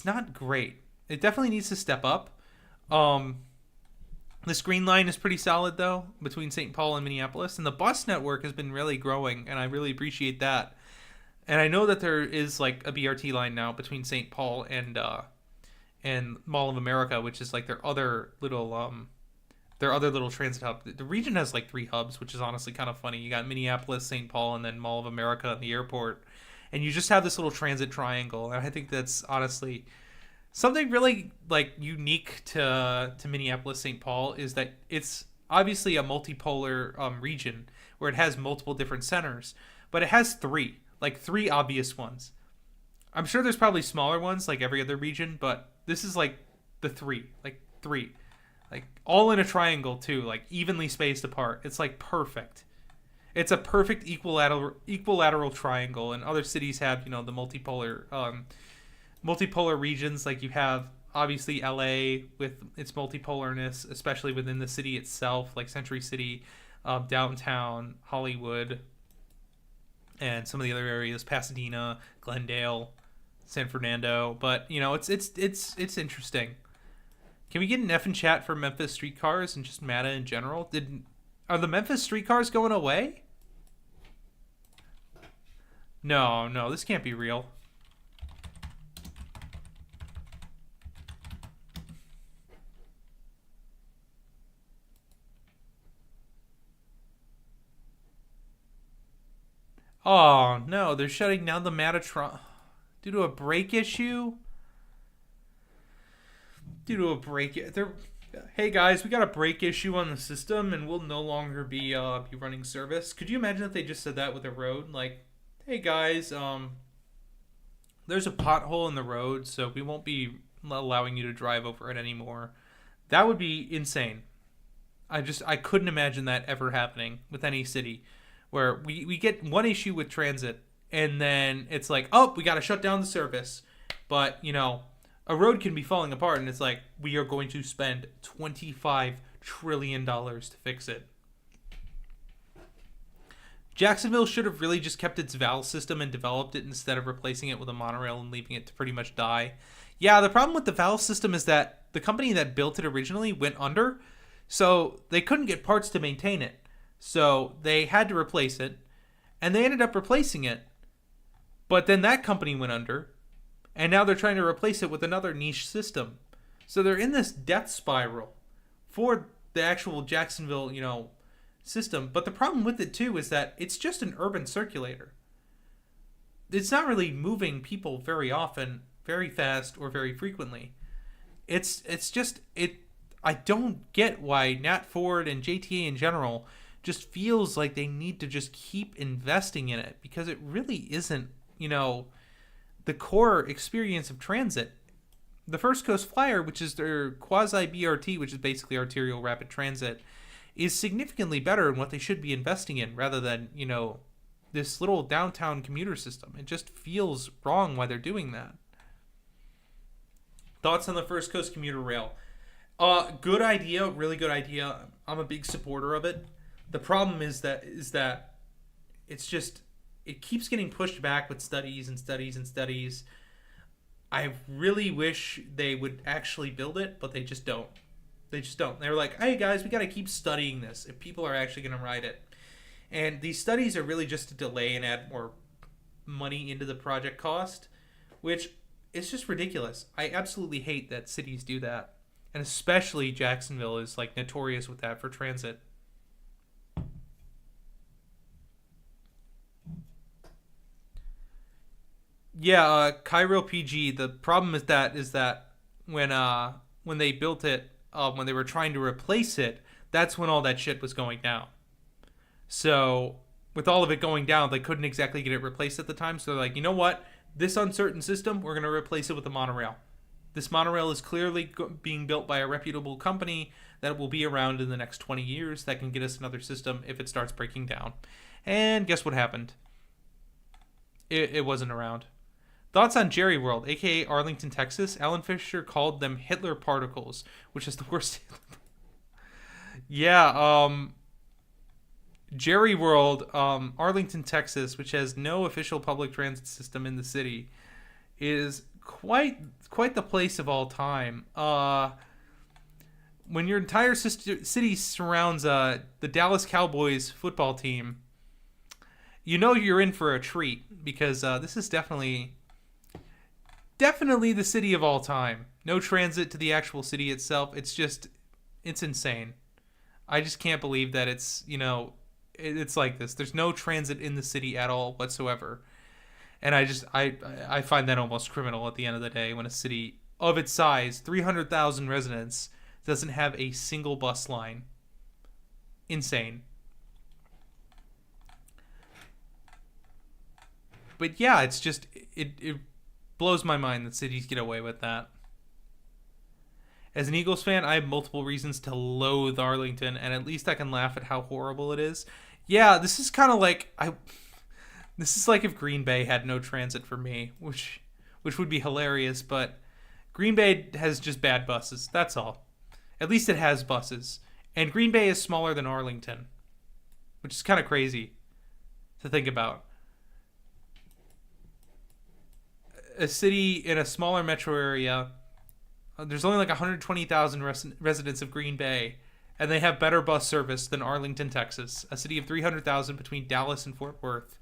not great. It definitely needs to step up. This green line is pretty solid, though, between St. Paul and Minneapolis. And the bus network has been really growing, and I really appreciate that. And I know that there is like a BRT line now between St. Paul and Mall of America, which is like their other little transit hub. The region has like 3 hubs, which is honestly kind of funny. You got Minneapolis, St. Paul, and then Mall of America and the airport. And you just have this little transit triangle. And I think that's honestly something really like unique to Minneapolis, St. Paul, is that it's obviously a multipolar region where it has multiple different centers, but it has 3 obvious ones. I'm sure there's probably smaller ones like every other region, but this is like the 3, like all in a triangle too, like evenly spaced apart. It's like perfect. It's a perfect equilateral triangle, and other cities have, the multipolar regions. Like you have obviously LA with its multipolarness, especially within the city itself, like Century City, downtown, Hollywood, and some of the other areas, Pasadena, Glendale, San Fernando. But it's interesting. Can we get an F in chat for Memphis Streetcars and just MATA in general? Are the Memphis Streetcars going away? No, this can't be real. Oh, no, they're shutting down the Matatron due to a brake issue? Hey guys, we got a brake issue on the system and we'll no longer be running service. Could you imagine if they just said that with a road? Like, hey guys, there's a pothole in the road, so we won't be allowing you to drive over it anymore. That would be insane. I couldn't imagine that ever happening with any city, where we get one issue with transit and then it's like, oh, we got to shut down the service. But, a road can be falling apart and it's like, we are going to spend $25 trillion to fix it. Jacksonville should have really just kept its VAL system and developed it instead of replacing it with a monorail and leaving it to pretty much die. Yeah, the problem with the VAL system is that the company that built it originally went under, so they couldn't get parts to maintain it. So they had to replace it, and they ended up replacing it. But then that company went under, and now they're trying to replace it with another niche system. So they're in this death spiral for the actual Jacksonville, system. But the problem with it too is that it's just an urban circulator. It's not really moving people very often, very fast, or very frequently. It's just it. I don't get why Nat Ford and JTA in general just feels like they need to just keep investing in it, because it really isn't, the core experience of transit. The First Coast Flyer, which is their quasi BRT, which is basically arterial rapid transit, is significantly better in what they should be investing in, rather than, this little downtown commuter system. It just feels wrong why they're doing that. Thoughts on the First Coast commuter rail? Good idea, really good idea. I'm a big supporter of it. The problem is that it's just, it keeps getting pushed back with studies and studies and studies. I really wish they would actually build it, but they just don't. They're like, hey guys, we got to keep studying this if people are actually going to ride it. And these studies are really just to delay and add more money into the project cost, which is just ridiculous. I absolutely hate that cities do that. And especially Jacksonville is like notorious with that for transit. Yeah, Cairo PG, the problem is that when they built it, when they were trying to replace it, that's when all that shit was going down. So with all of it going down, they couldn't exactly get it replaced at the time. So they're like, you know what? This uncertain system, we're going to replace it with a monorail. This monorail is clearly being built by a reputable company that will be around in the next 20 years that can get us another system if it starts breaking down. And guess what happened? It wasn't around. Thoughts on Jerry World, aka Arlington, Texas? Alan Fisher called them Hitler particles, which is the worst. Yeah, Jerry World, Arlington, Texas, which has no official public transit system in the city, is quite the place of all time. When your entire city surrounds the Dallas Cowboys football team, you're in for a treat, because this is definitely the city of all time. No transit to the actual city itself. It's insane. I just can't believe that it's like this. There's no transit in the city at all whatsoever. And I find that almost criminal at the end of the day, when a city of its size, 300,000 residents, doesn't have a single bus line. Insane. But yeah, it's just, it blows my mind that cities get away with that. As an Eagles fan, I have multiple reasons to loathe Arlington, and at least I can laugh at how horrible it is. Yeah, this is kind of like this is like if Green Bay had no transit for me, which would be hilarious, but Green Bay has just bad buses. That's all. At least it has buses. And Green Bay is smaller than Arlington, which is kind of crazy to think about. A city in a smaller metro area, there's only like 120,000 residents of Green Bay, and they have better bus service than Arlington, Texas, a city of 300,000 between Dallas and Fort Worth.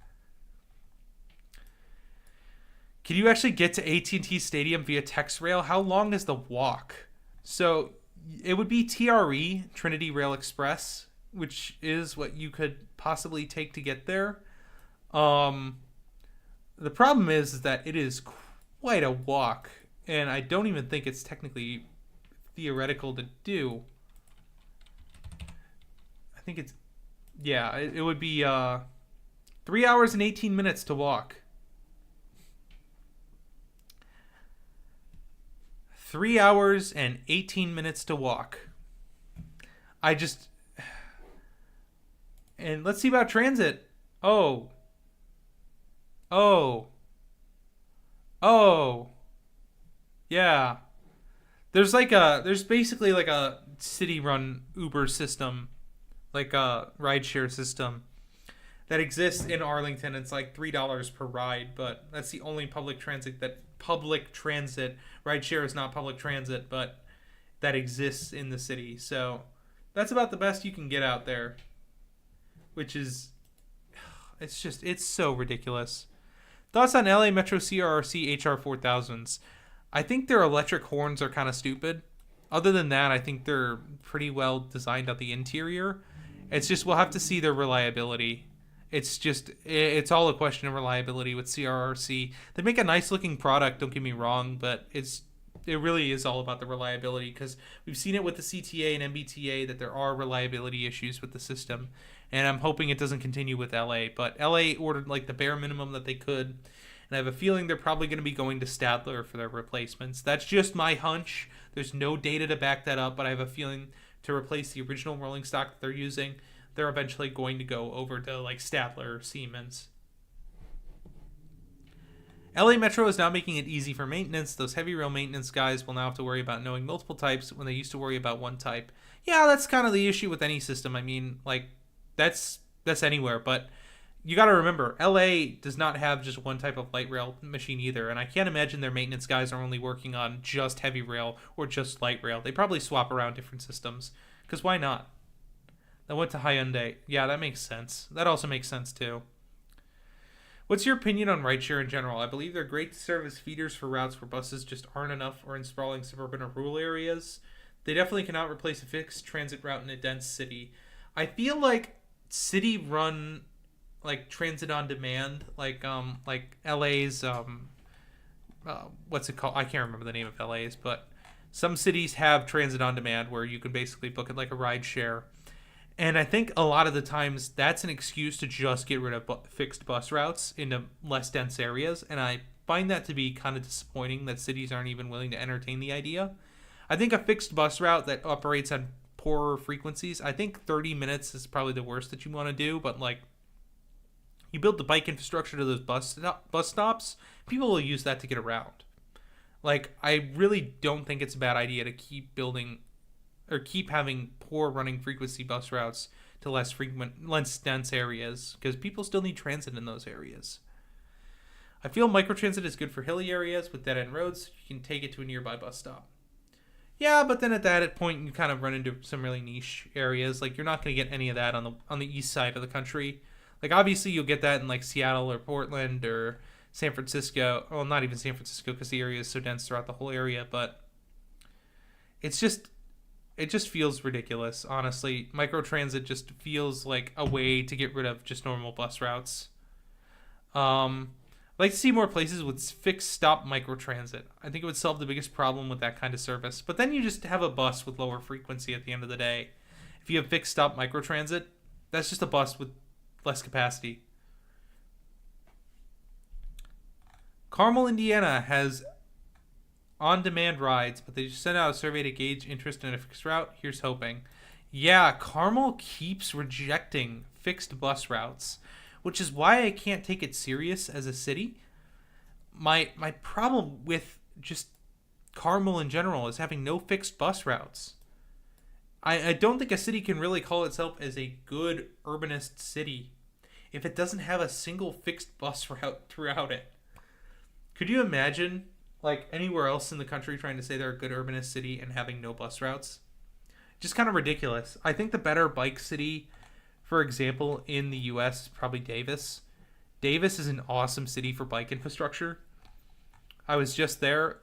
Can you actually get to AT&T Stadium via TexRail? How long is the walk? So it would be TRE, Trinity Rail Express, which is what you could possibly take to get there. The problem is that it is quite a walk, and I don't even think it's technically theoretical to do. I think it's, yeah, it would be 3 hours and 18 minutes to walk. 3 hours and 18 minutes to walk. And let's see about transit. Oh. Yeah. There's basically like a city-run Uber system, like a rideshare system that exists in Arlington. It's like $3 per ride, but that's the only public transit rideshare is not public transit, but that exists in the city. So that's about the best you can get out there, which is, it's so ridiculous. Thoughts on LA Metro CRRC HR4000s? I think their electric horns are kind of stupid. Other than that, I think they're pretty well designed on the interior. It's just we'll have to see their reliability. It's all a question of reliability with CRRC. They make a nice looking product, don't get me wrong, but it really is all about the reliability, because we've seen it with the CTA and MBTA that there are reliability issues with the system, and I'm hoping it doesn't continue with LA. But LA ordered like the bare minimum that they could, and I have a feeling they're probably going to be going to Stadler for their replacements. That's just my hunch. There's no data to back that up, but I have a feeling to replace the original rolling stock that they're using, they're eventually going to go over to like Stadler or Siemens. LA Metro is now making it easy for maintenance. Those heavy rail maintenance guys will now have to worry about knowing multiple types when they used to worry about one type. Yeah, that's kind of the issue with any system. I mean, like, that's anywhere. But you got to remember, LA does not have just one type of light rail machine either. And I can't imagine their maintenance guys are only working on just heavy rail or just light rail. They probably swap around different systems. Because why not? I went to Hyundai. Yeah, that makes sense. That also makes sense, too. What's your opinion on rideshare in general? I believe they're great to serve as feeders for routes where buses just aren't enough or in sprawling suburban or rural areas. They definitely cannot replace a fixed transit route in a dense city. I feel like city-run, like, transit on demand, like LA's, what's it called? I can't remember the name of LA's, but some cities have transit on demand where you can basically book it like a rideshare. And I think a lot of the times that's an excuse to just get rid of fixed bus routes into less dense areas. And I find that to be kind of disappointing that cities aren't even willing to entertain the idea. I think a fixed bus route that operates on poorer frequencies, I think 30 minutes is probably the worst that you want to do. But like, you build the bike infrastructure to those bus stops, people will use that to get around. Like, I really don't think it's a bad idea to keep building or keep having poor running frequency bus routes to less dense areas, because people still need transit in those areas. I feel microtransit is good for hilly areas with dead-end roads, so you can take it to a nearby bus stop. Yeah, but then at that point you kind of run into some really niche areas. Like, you're not going to get any of that on the east side of the country. Like, obviously you'll get that in like Seattle or Portland or San Francisco. Well, not even San Francisco, because the area is so dense throughout the whole area, but it just feels ridiculous, honestly. Microtransit just feels like a way to get rid of just normal bus routes. I'd like to see more places with fixed stop microtransit. I think it would solve the biggest problem with that kind of service. But then you just have a bus with lower frequency at the end of the day. If you have fixed stop microtransit, that's just a bus with less capacity. Carmel, Indiana has on-demand rides, but they just sent out a survey to gauge interest in a fixed route. Here's hoping. Yeah, Carmel keeps rejecting fixed bus routes, which is why I can't take it serious as a city. My problem with just Carmel in general is having no fixed bus routes. I don't think a city can really call itself as a good urbanist city if it doesn't have a single fixed bus route throughout it. Could you imagine like anywhere else in the country trying to say they're a good urbanist city and having no bus routes? Just kind of ridiculous. I think the better bike city, for example, in the US is probably Davis. Davis is an awesome city for bike infrastructure. I was just there.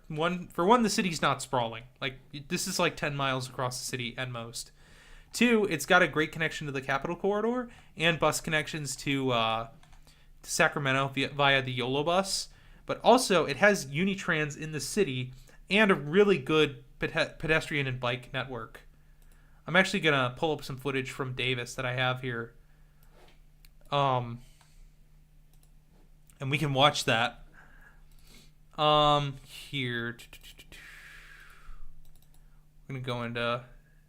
For one, the city's not sprawling. Like, this is like 10 miles across the city at most. Two, it's got a great connection to the Capitol Corridor and bus connections to Sacramento via the YOLO bus. But also, it has Unitrans in the city and a really good pedestrian and bike network. I'm actually going to pull up some footage from Davis that I have here. And we can watch that. Here. I'm going to go into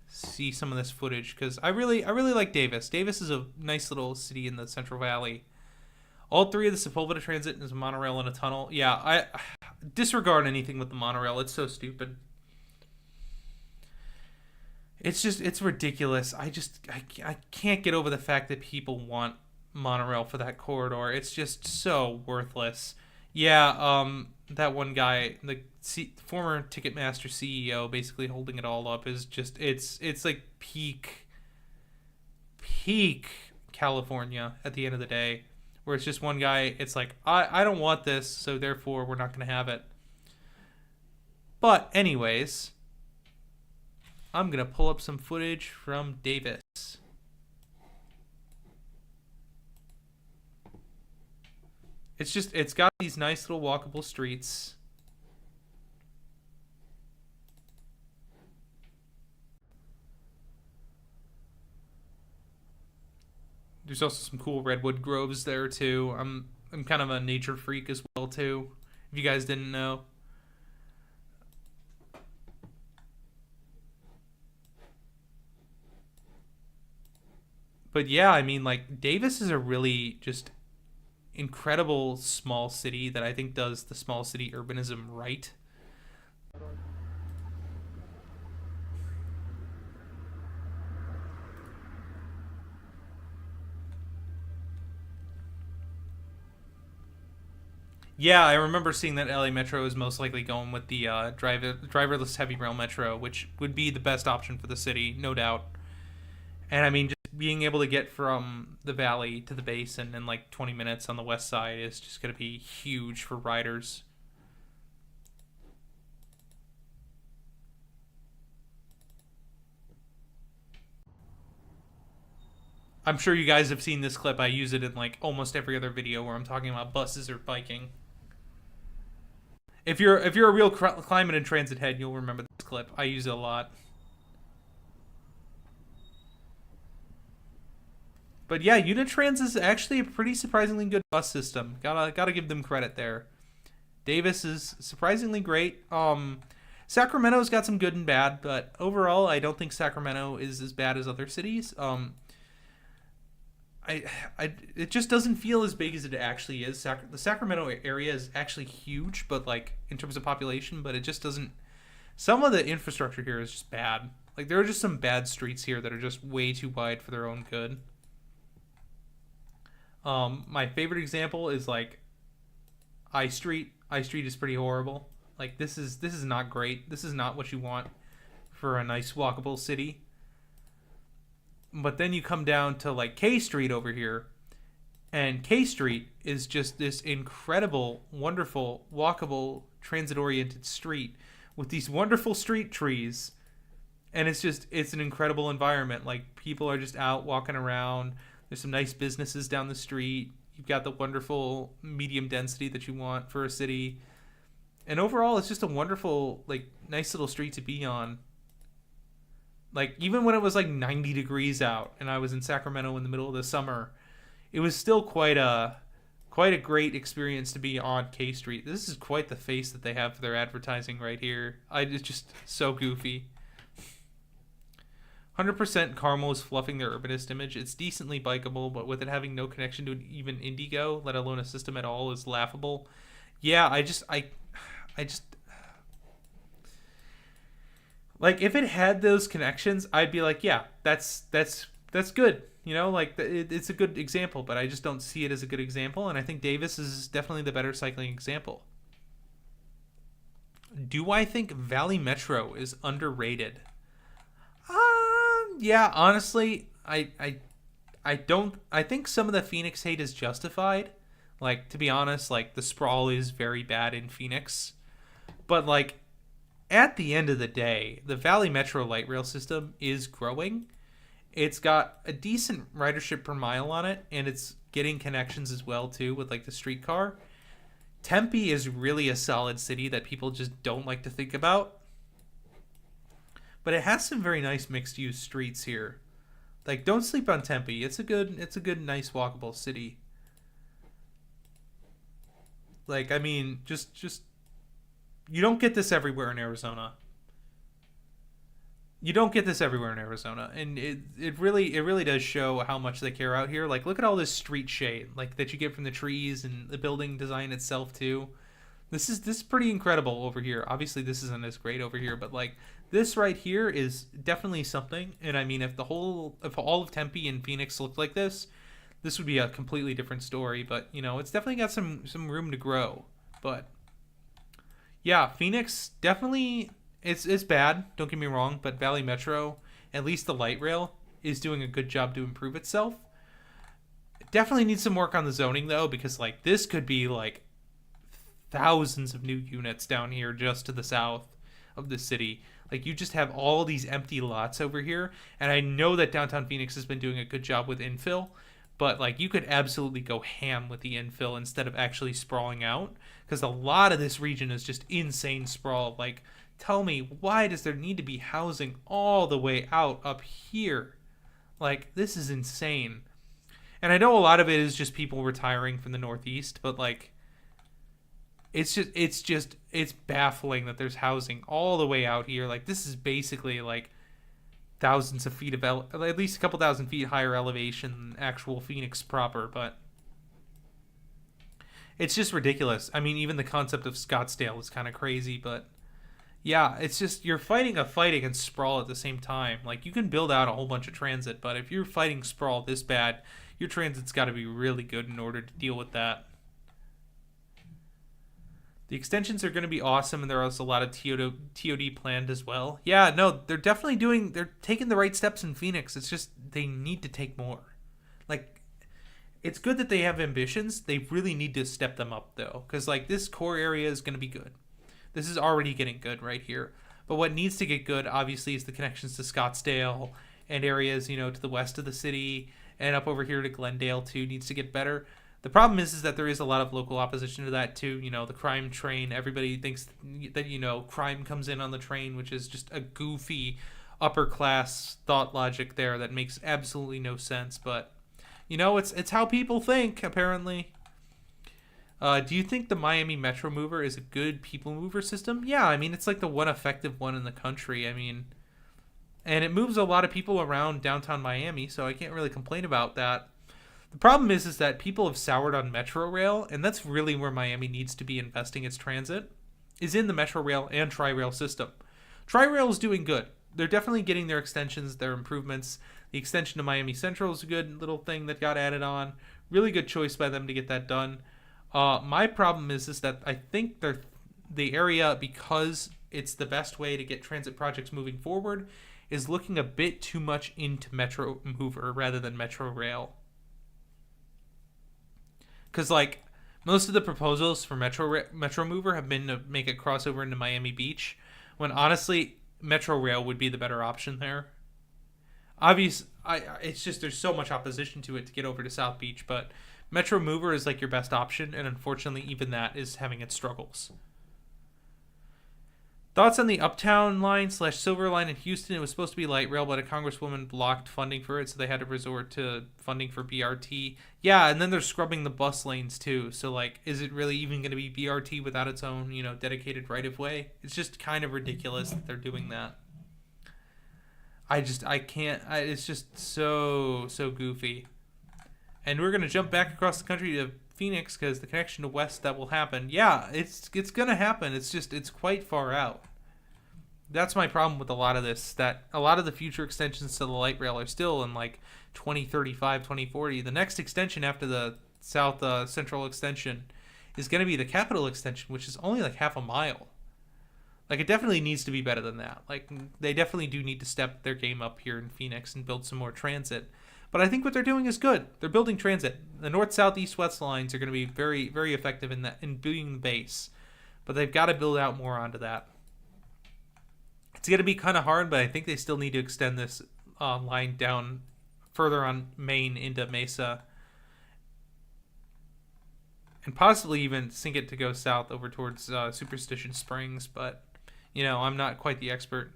see some of this footage because I really like Davis. Davis is a nice little city in the Central Valley. All three of the Sepulveda Transit is a monorail and a tunnel. Yeah, I disregard anything with the monorail. It's so stupid. It's ridiculous. I can't get over the fact that people want monorail for that corridor. It's just so worthless. Yeah, that one guy, the former Ticketmaster CEO, basically holding it all up is just it's like peak California at the end of the day, where it's just one guy. It's like, I don't want this, so therefore we're not going to have it. But anyways, I'm going to pull up some footage from Davis. It's got these nice little walkable streets. There's also some cool redwood groves there too. I'm kind of a nature freak as well too, if you guys didn't know. But yeah, I mean, like, Davis is a really just incredible small city that I think does the small city urbanism right. Yeah, I remember seeing that LA Metro is most likely going with the driverless heavy rail metro, which would be the best option for the city, no doubt. And I mean, just being able to get from the valley to the basin in like 20 minutes on the west side is just going to be huge for riders. I'm sure you guys have seen this clip. I use it in like almost every other video where I'm talking about buses or biking. If you're a real climate and transit head, you'll remember this clip. I use it a lot. But yeah, Unitrans is actually a pretty surprisingly good bus system. Gotta give them credit there. Davis is surprisingly great. Sacramento's got some good and bad, but overall, I don't think Sacramento is as bad as other cities. It just doesn't feel as big as it actually is. The Sacramento area is actually huge, but like in terms of population, but it just doesn't. Some of the infrastructure here is just bad. Like there are just some bad streets here that are just way too wide for their own good. My favorite example is like I Street. I Street is pretty horrible. Like this is not great. This is not what you want for a nice walkable city. But then you come down to like K Street over here, and K Street is just this incredible, wonderful, walkable, transit-oriented street with these wonderful street trees. And it's an incredible environment. Like people are just out walking around. There's some nice businesses down the street. You've got the wonderful medium density that you want for a city. And overall, it's just a wonderful, like, nice little street to be on. Like, even when it was like 90 degrees out and I was in Sacramento in the middle of the summer, it was still quite a great experience to be on K Street. This is quite the face that they have for their advertising right here. It's just so goofy. 100% Carmel is fluffing their urbanist image. It's decently bikeable, but with it having no connection to even Indigo, let alone a system at all, is laughable. Yeah, I just like if it had those connections, I'd be like, yeah, that's good. You know, like it's a good example, but I just don't see it as a good example, and I think Davis is definitely the better cycling example. Do I think Valley Metro is underrated? Yeah, honestly, I don't. I think some of the Phoenix hate is justified. Like, to be honest, like the sprawl is very bad in Phoenix, but like at the end of the day, the Valley Metro light rail system is growing. It's got a decent ridership per mile on it, and it's getting connections as well too with like the streetcar. Tempe is really a solid city that people just don't like to think about. But it has some very nice mixed-use streets here. Like, don't sleep on Tempe. It's a good, nice, walkable city. Like, I mean, just you don't get this everywhere in Arizona. You don't get this everywhere in Arizona, and it really does show how much they care out here. Like, look at all this street shade, like that you get from the trees and the building design itself too. This is pretty incredible over here. Obviously, this isn't as great over here, but like this right here is definitely something. And I mean, if all of Tempe and Phoenix looked like this would be a completely different story. But you know, it's definitely got some room to grow. But yeah, Phoenix definitely it's bad. Don't get me wrong, but Valley Metro, at least the light rail, is doing a good job to improve itself. Definitely needs some work on the zoning though, because like this could be like thousands of new units down here just to the south of the city. Like you just have all these empty lots over here, and I know that downtown Phoenix has been doing a good job with infill, but like you could absolutely go ham with the infill instead of actually sprawling out, because a lot of this region is just insane sprawl. Like tell me, why does there need to be housing all the way out up here? Like this is insane. And I know a lot of it is just people retiring from the Northeast, but like it's baffling that there's housing all the way out here. Like this is basically like thousands of feet of at least a couple thousand feet higher elevation than actual Phoenix proper, but it's just ridiculous. I mean, even the concept of Scottsdale is kind of crazy, but yeah, it's just you're fighting a fight against sprawl at the same time. Like you can build out a whole bunch of transit, but if you're fighting sprawl this bad, your transit's got to be really good in order to deal with that. The extensions are going to be awesome, and there is a lot of TOD planned as well. Yeah, no, they're taking the right steps in Phoenix. It's just they need to take more. Like, it's good that they have ambitions. They really need to step them up, though, because, like, this core area is going to be good. This is already getting good right here. But what needs to get good, obviously, is the connections to Scottsdale and areas, to the west of the city and up over here to Glendale, too, needs to get better. The problem is that there is a lot of local opposition to that too. The crime train. Everybody thinks that crime comes in on the train, which is just a goofy upper class thought logic there that makes absolutely no sense. But it's how people think apparently. Do you think the Miami Metro Mover is a good people mover system? Yeah, I mean it's like the one effective one in the country. I mean, and it moves a lot of people around downtown Miami, so I can't really complain about that. The problem is that people have soured on Metro Rail, and that's really where Miami needs to be investing its transit, is in the Metro Rail and Tri-Rail system. Tri-Rail is doing good. They're definitely getting their extensions, their improvements. The extension to Miami Central is a good little thing that got added on. Really good choice by them to get that done. My problem is that I think the area, because it's the best way to get transit projects moving forward, is looking a bit too much into Metro Mover rather than Metro Rail. Because, like, most of the proposals for Metro Mover have been to make it crossover into Miami Beach, when honestly, Metro Rail would be the better option there. It's just there's so much opposition to it to get over to South Beach, but Metro Mover is like your best option, and unfortunately, even that is having its struggles. Thoughts on the Uptown line / Silver line in Houston? It was supposed to be light rail, but a congresswoman blocked funding for it, so they had to resort to funding for BRT. Yeah, and then they're scrubbing the bus lanes too. So, like, is it really even going to be BRT without its own, dedicated right-of-way? It's just kind of ridiculous that they're doing that. I can't. It's just so goofy. And we're going to jump back across the country to Phoenix because the connection to West that will happen. Yeah, it's going to happen. It's quite far out. That's my problem with a lot of this, that a lot of the future extensions to the light rail are still in like 2035, 2040. The next extension after the South Central extension is going to be the Capitol extension, which is only like half a mile. Like, it definitely needs to be better than that. Like, they definitely do need to step their game up here in Phoenix and build some more transit. But I think what they're doing is good. They're building transit. The north, south, east, west lines are going to be very, very effective in being the base. But they've got to build out more onto that. It's going to be kind of hard, but I think they still need to extend this line down further on Main into Mesa. And possibly even sink it to go south over towards Superstition Springs. But, I'm not quite the expert.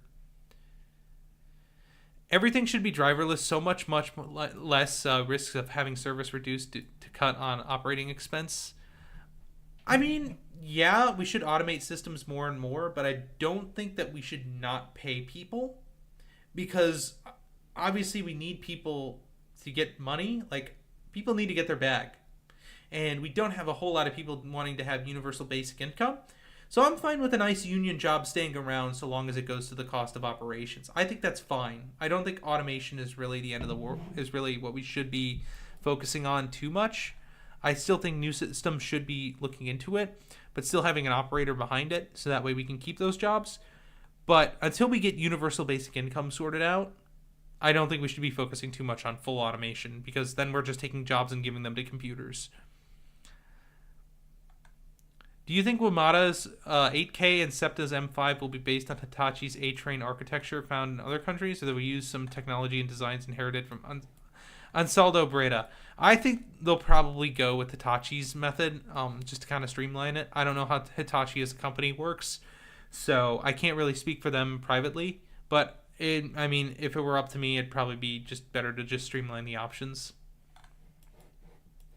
Everything should be driverless, so much less risks of having service reduced to cut on operating expense. I mean, yeah, we should automate systems more and more, but I don't think that we should not pay people, because obviously we need people to get money. Like, people need to get their bag, and we don't have a whole lot of people wanting to have universal basic income. So I'm fine with a nice union job staying around so long as it goes to the cost of operations. I think that's fine. I don't think automation is really the end of the world, is really what we should be focusing on too much. I still think new systems should be looking into it, but still having an operator behind it so that way we can keep those jobs. But until we get universal basic income sorted out, I don't think we should be focusing too much on full automation, because then we're just taking jobs and giving them to computers. Do you think WMATA's 8K and SEPTA's M5 will be based on Hitachi's A-Train architecture found in other countries, or that we use some technology and designs inherited from Ansaldo Breda? I think they'll probably go with Hitachi's method, just to kind of streamline it. I don't know how Hitachi as a company works, so I can't really speak for them privately. But if it were up to me, it'd probably be just better to just streamline the options.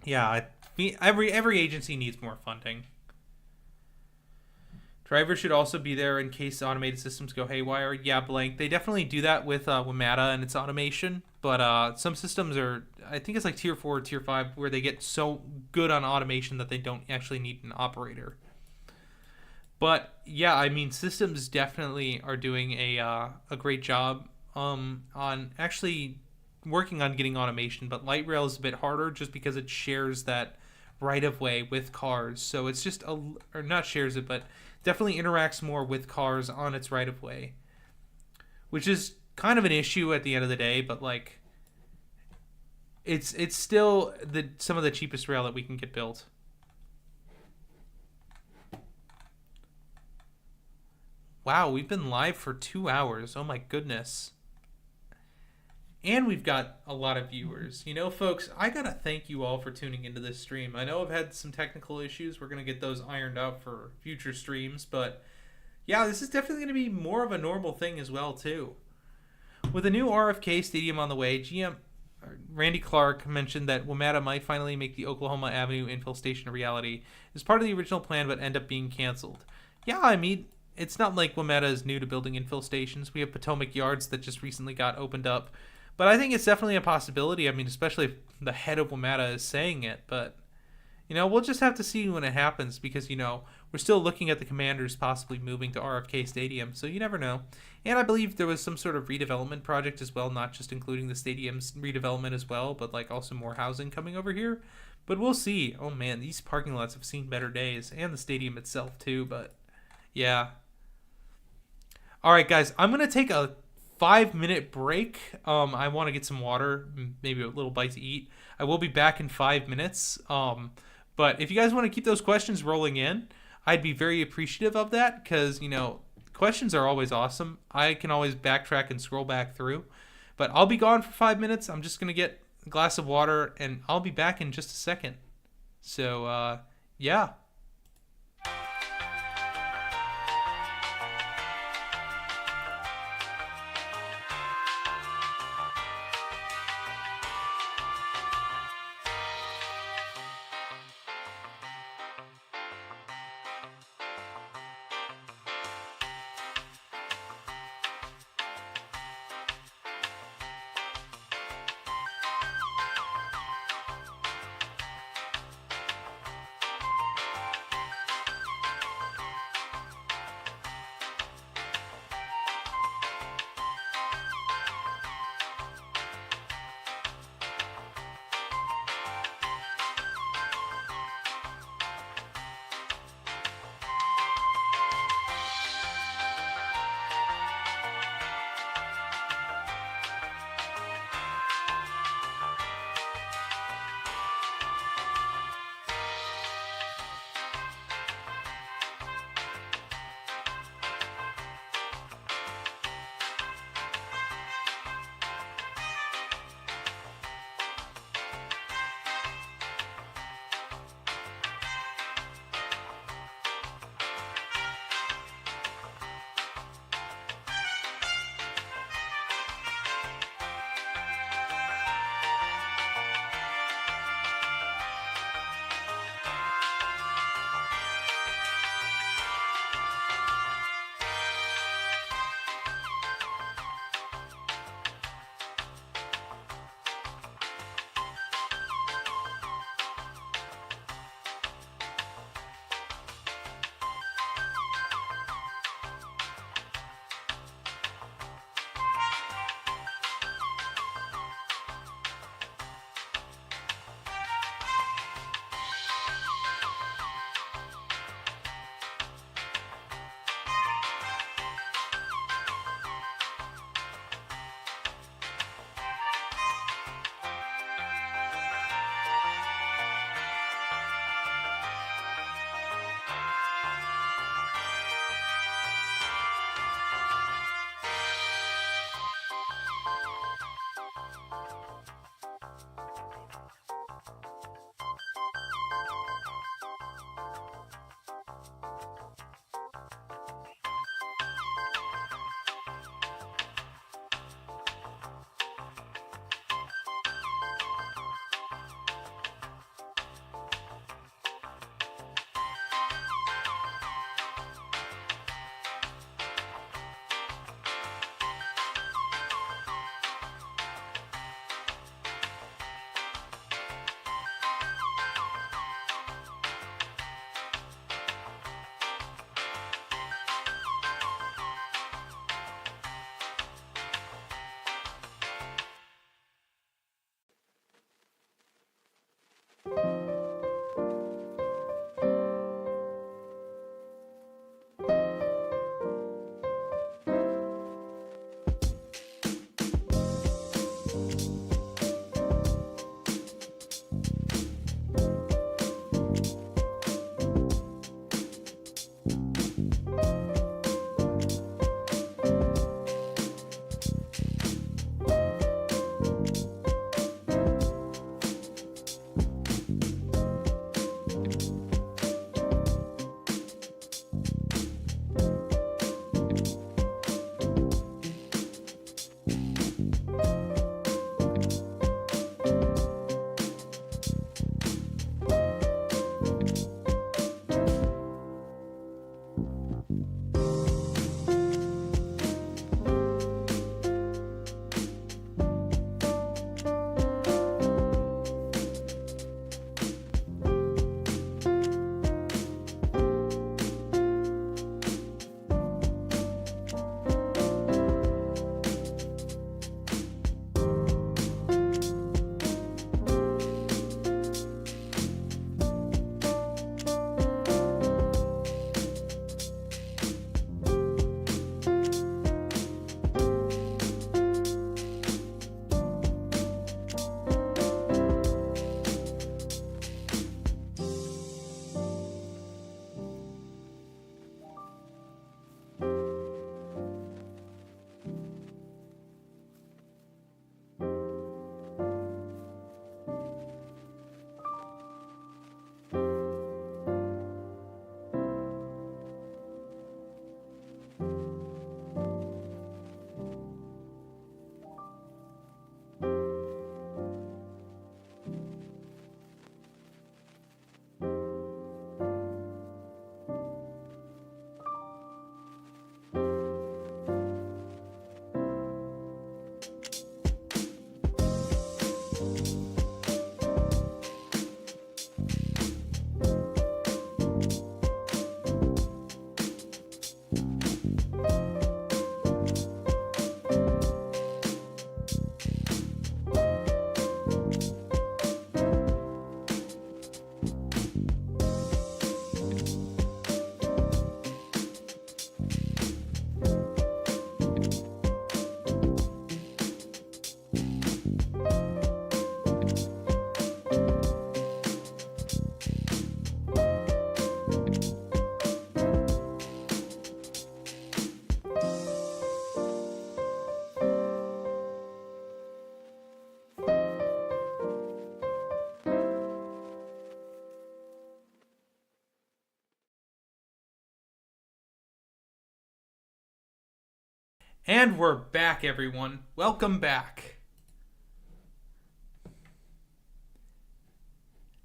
Yeah, every agency needs more funding. Drivers should also be there in case automated systems go haywire. Yeah, blank. They definitely do that with WMATA and its automation. But some systems are, I think it's like tier 4 or tier 5, where they get so good on automation that they don't actually need an operator. But yeah, I mean, systems definitely are doing a great job on actually working on getting automation. But light rail is a bit harder just because it shares that right of way with cars. So it's just or not shares it, but definitely interacts more with cars on its right of way, which is kind of an issue at the end of the day. But like, it's still some of the cheapest rail that we can get built. Wow, we've been live for 2 hours. Oh my goodness. And we've got a lot of viewers. You know, folks, I gotta thank you all for tuning into this stream. I know I've had some technical issues. We're gonna get those ironed out for future streams. But yeah, this is definitely gonna be more of a normal thing as well, too. With a new RFK stadium on the way, GM Randy Clark mentioned that WMATA might finally make the Oklahoma Avenue infill station a reality. It's part of the original plan, but end up being canceled. Yeah, I mean, it's not like WMATA is new to building infill stations. We have Potomac Yards that just recently got opened up. But I think it's definitely a possibility. I mean, especially if the head of WMATA is saying it. But, you know, we'll just have to see when it happens, because, you know, we're still looking at the Commanders possibly moving to RFK Stadium. So you never know. And I believe there was some sort of redevelopment project as well, not just including the stadium's redevelopment as well, but like also more housing coming over here. But we'll see. Oh, man, these parking lots have seen better days, and the stadium itself too. But, yeah. All right, guys, I'm going to take a 5-minute break. I want to get some water, maybe a little bite to eat. I will be back in 5 minutes. But if you guys want to keep those questions rolling in, I'd be very appreciative of that, because, you know, questions are always awesome. I can always backtrack and scroll back through. But I'll be gone for 5 minutes. I'm just going to get a glass of water, and I'll be back in just a second. So, yeah. And we're back, everyone. Welcome back.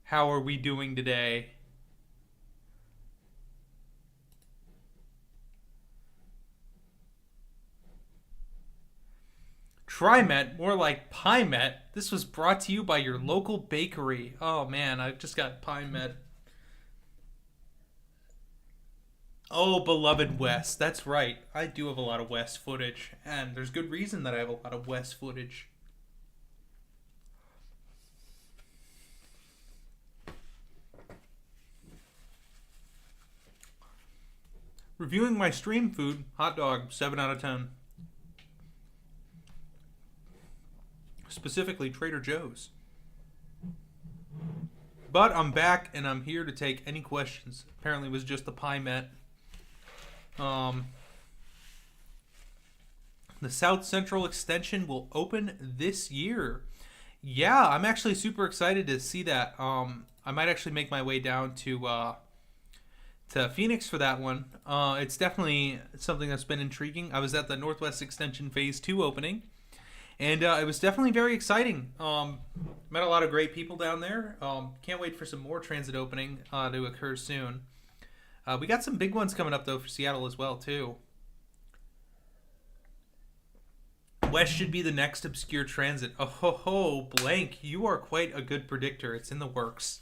How are we doing today? TriMet, more like PieMet. This was brought to you by your local bakery. Oh man, I just got PieMet. Oh, beloved West. That's right. I do have a lot of West footage, and there's good reason that I have a lot of West footage. Reviewing my stream food, hot dog, 7 out of 10. Specifically, Trader Joe's. But I'm back, and I'm here to take any questions. Apparently it was just the PieMet. The South Central Extension will open this year. Yeah, I'm actually super excited to see that. I might actually make my way down to Phoenix for that one. It's definitely something that's been intriguing. I was at the Northwest Extension Phase 2 opening, and it was definitely very exciting. Met a lot of great people down there. Can't wait for some more transit opening to occur soon. We got some big ones coming up, though, for Seattle as well, too. West should be the next obscure transit. Oh, ho, ho, blank. You are quite a good predictor. It's in the works.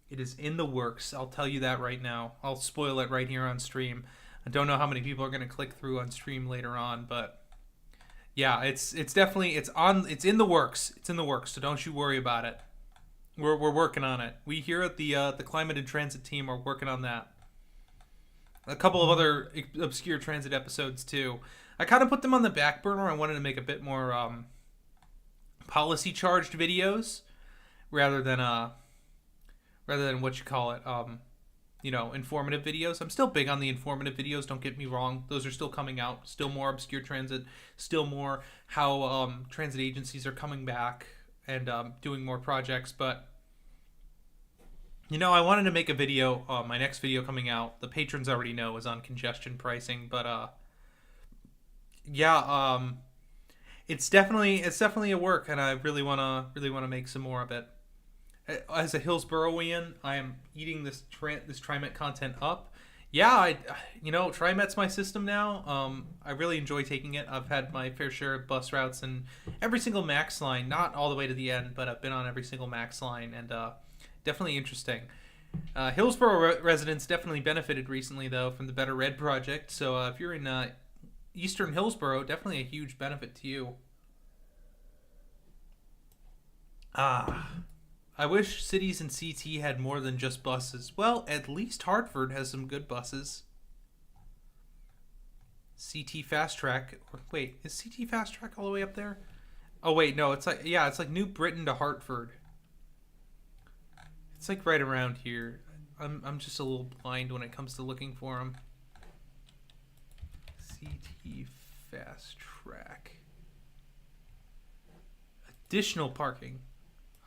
It is in the works. I'll tell you that right now. I'll spoil it right here on stream. I don't know how many people are going to click through on stream later on, but yeah, it's definitely, it's in the works. It's in the works, so don't you worry about it. We're working on it. We here at the Climate and Transit team are working on that. A couple of other obscure transit episodes too. I kind of put them on the back burner. I wanted to make a bit more policy charged videos rather than what you call it, informative videos. I'm still big on the informative videos. Don't get me wrong; those are still coming out. Still more obscure transit. Still more how transit agencies are coming back and doing more projects, but. I wanted to make a video, my next video coming out, the patrons already know, is on congestion pricing, but it's definitely a work, and I really want to make some more of it. As a Hillsboroughian, I am eating this TriMet content up. Yeah, TriMet's my system now. I really enjoy taking it. I've had my fair share of bus routes and every single Max line, not all the way to the end, but I've been on every single Max line, and definitely interesting. Hillsborough residents definitely benefited recently, though, from the Better Red project. So if you're in Eastern Hillsborough, definitely a huge benefit to you. I wish cities and CT had more than just buses. Well, at least Hartford has some good buses. CT Fast Track. Wait, is CT Fast Track all the way up there? Oh wait, no, it's like New Britain to Hartford. It's like right around here. I'm just a little blind when it comes to looking for them. CT Fast Track. Additional parking.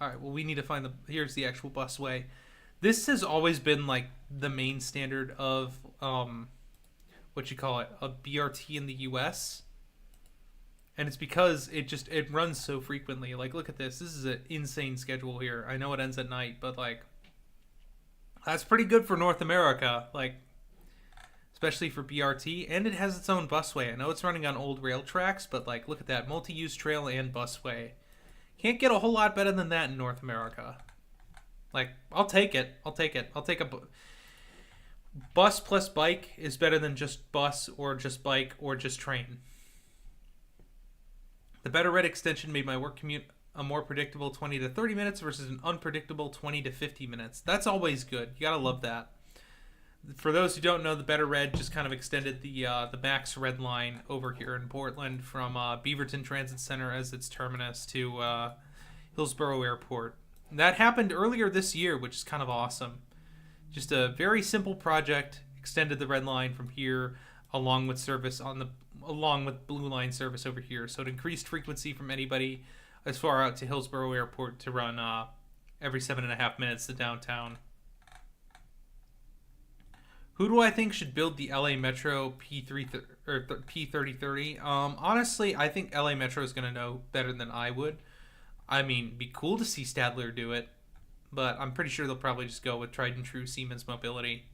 All right, well, we need to find here's the actual busway. This has always been like the main standard of a BRT in the US. And it's because it runs so frequently. Like, look at this. This is an insane schedule here. I know it ends at night, but like that's pretty good for North America. Like, especially for BRT, and it has its own busway. I know it's running on old rail tracks, but like, look at that, multi-use trail and busway. Can't get a whole lot better than that in North America. Like, I'll take it. I'll take a bus plus bike is better than just bus or just bike or just train. The Better Red extension made my work commute a more predictable 20 to 30 minutes versus an unpredictable 20 to 50 minutes. That's always good. You gotta love that. For those who don't know, the Better Red just kind of extended the Max Red Line over here in Portland from Beaverton Transit Center as its terminus to Hillsborough Airport. That happened earlier this year, which is kind of awesome. Just a very simple project, extended the Red Line from here along with Blue Line service over here. So it increased frequency from anybody as far out to Hillsborough Airport to run every 7.5 minutes to downtown. Who do I think should build the LA Metro P3030. Honestly, I think LA Metro is going to know better than I would. I mean, it'd be cool to see Stadler do it, but I'm pretty sure they'll probably just go with tried and true Siemens Mobility.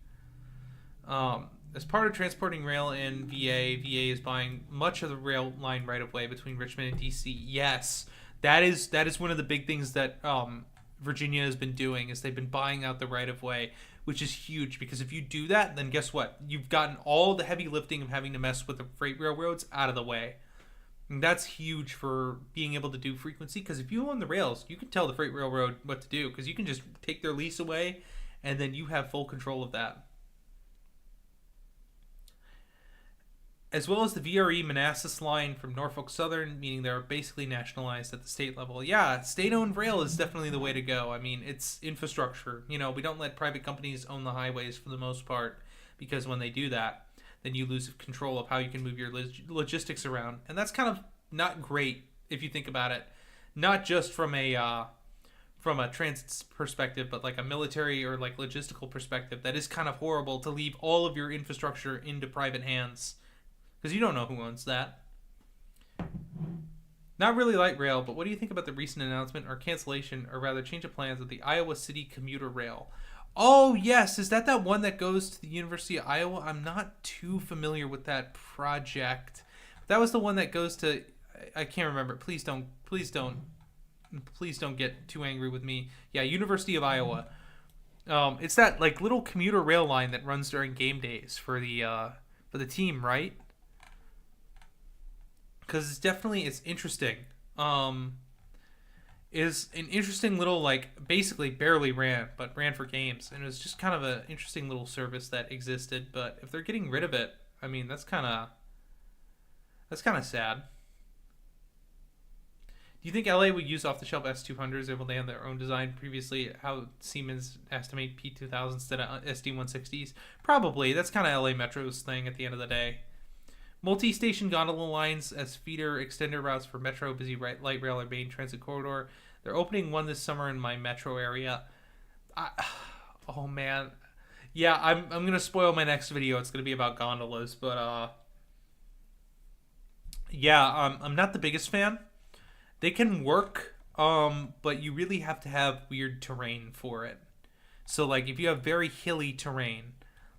As part of transporting rail in VA is buying much of the rail line right of way between Richmond and DC. Yes, that is one of the big things that Virginia has been doing, is they've been buying out the right of way, which is huge, because if you do that, then guess what? You've gotten all the heavy lifting of having to mess with the freight railroads out of the way. And that's huge for being able to do frequency, because if you own the rails, you can tell the freight railroad what to do, because you can just take their lease away, and then you have full control of that. As well as the VRE Manassas line from Norfolk Southern, meaning they're basically nationalized at the state level. Yeah, state-owned rail is definitely the way to go. I mean, it's infrastructure. You know, we don't let private companies own the highways for the most part, because when they do that, then you lose control of how you can move your logistics around. And that's kind of not great if you think about it. Not just from a transit perspective, but like a military or like logistical perspective. That is kind of horrible to leave all of your infrastructure into private hands, because you don't know who owns that. Not really light rail, but what do you think about the recent announcement or cancellation, or rather change of plans of the Iowa City commuter rail? Oh, yes. Is that one that goes to the University of Iowa? I'm not too familiar with that project. That was the one that goes to... I can't remember. Please don't get too angry with me. Yeah, University of Iowa. It's that like little commuter rail line that runs during game days for the team, right? Because it's interesting. Is an interesting little, like, basically barely ran for games, and it was just kind of an interesting little service that existed. But if they're getting rid of it, I mean, that's kind of sad. Do you think LA would use off-the-shelf S200s if they have their own design? Previously, how Siemens estimate P2000s instead of SD160s? Probably. That's kind of LA Metro's thing at the end of the day. Multi-station gondola lines as feeder extender routes for Metro, busy light rail, or main transit corridor. They're opening one this summer in my Metro area. Oh man, yeah, I'm gonna spoil my next video. It's gonna be about gondolas, but yeah, I'm not the biggest fan. They can work, but you really have to have weird terrain for it. So like if you have very hilly terrain,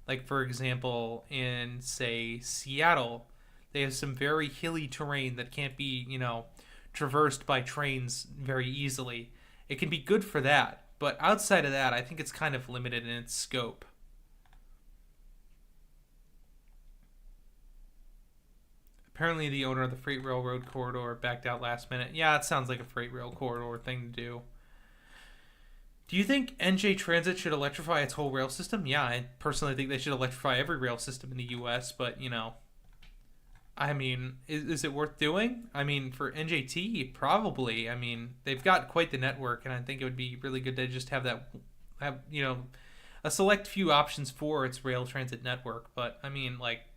like for example in say Seattle, they have some very hilly terrain that can't be, traversed by trains very easily. It can be good for that, but outside of that, I think it's kind of limited in its scope. Apparently the owner of the freight railroad corridor backed out last minute. Yeah, it sounds like a freight rail corridor thing to do. Do you think NJ Transit should electrify its whole rail system? Yeah, I personally think they should electrify every rail system in the U.S., but, I mean, is it worth doing? I mean, for NJT, probably. I mean, they've got quite the network, and I think it would be really good to just have a select few options for its rail transit network. But I mean, like,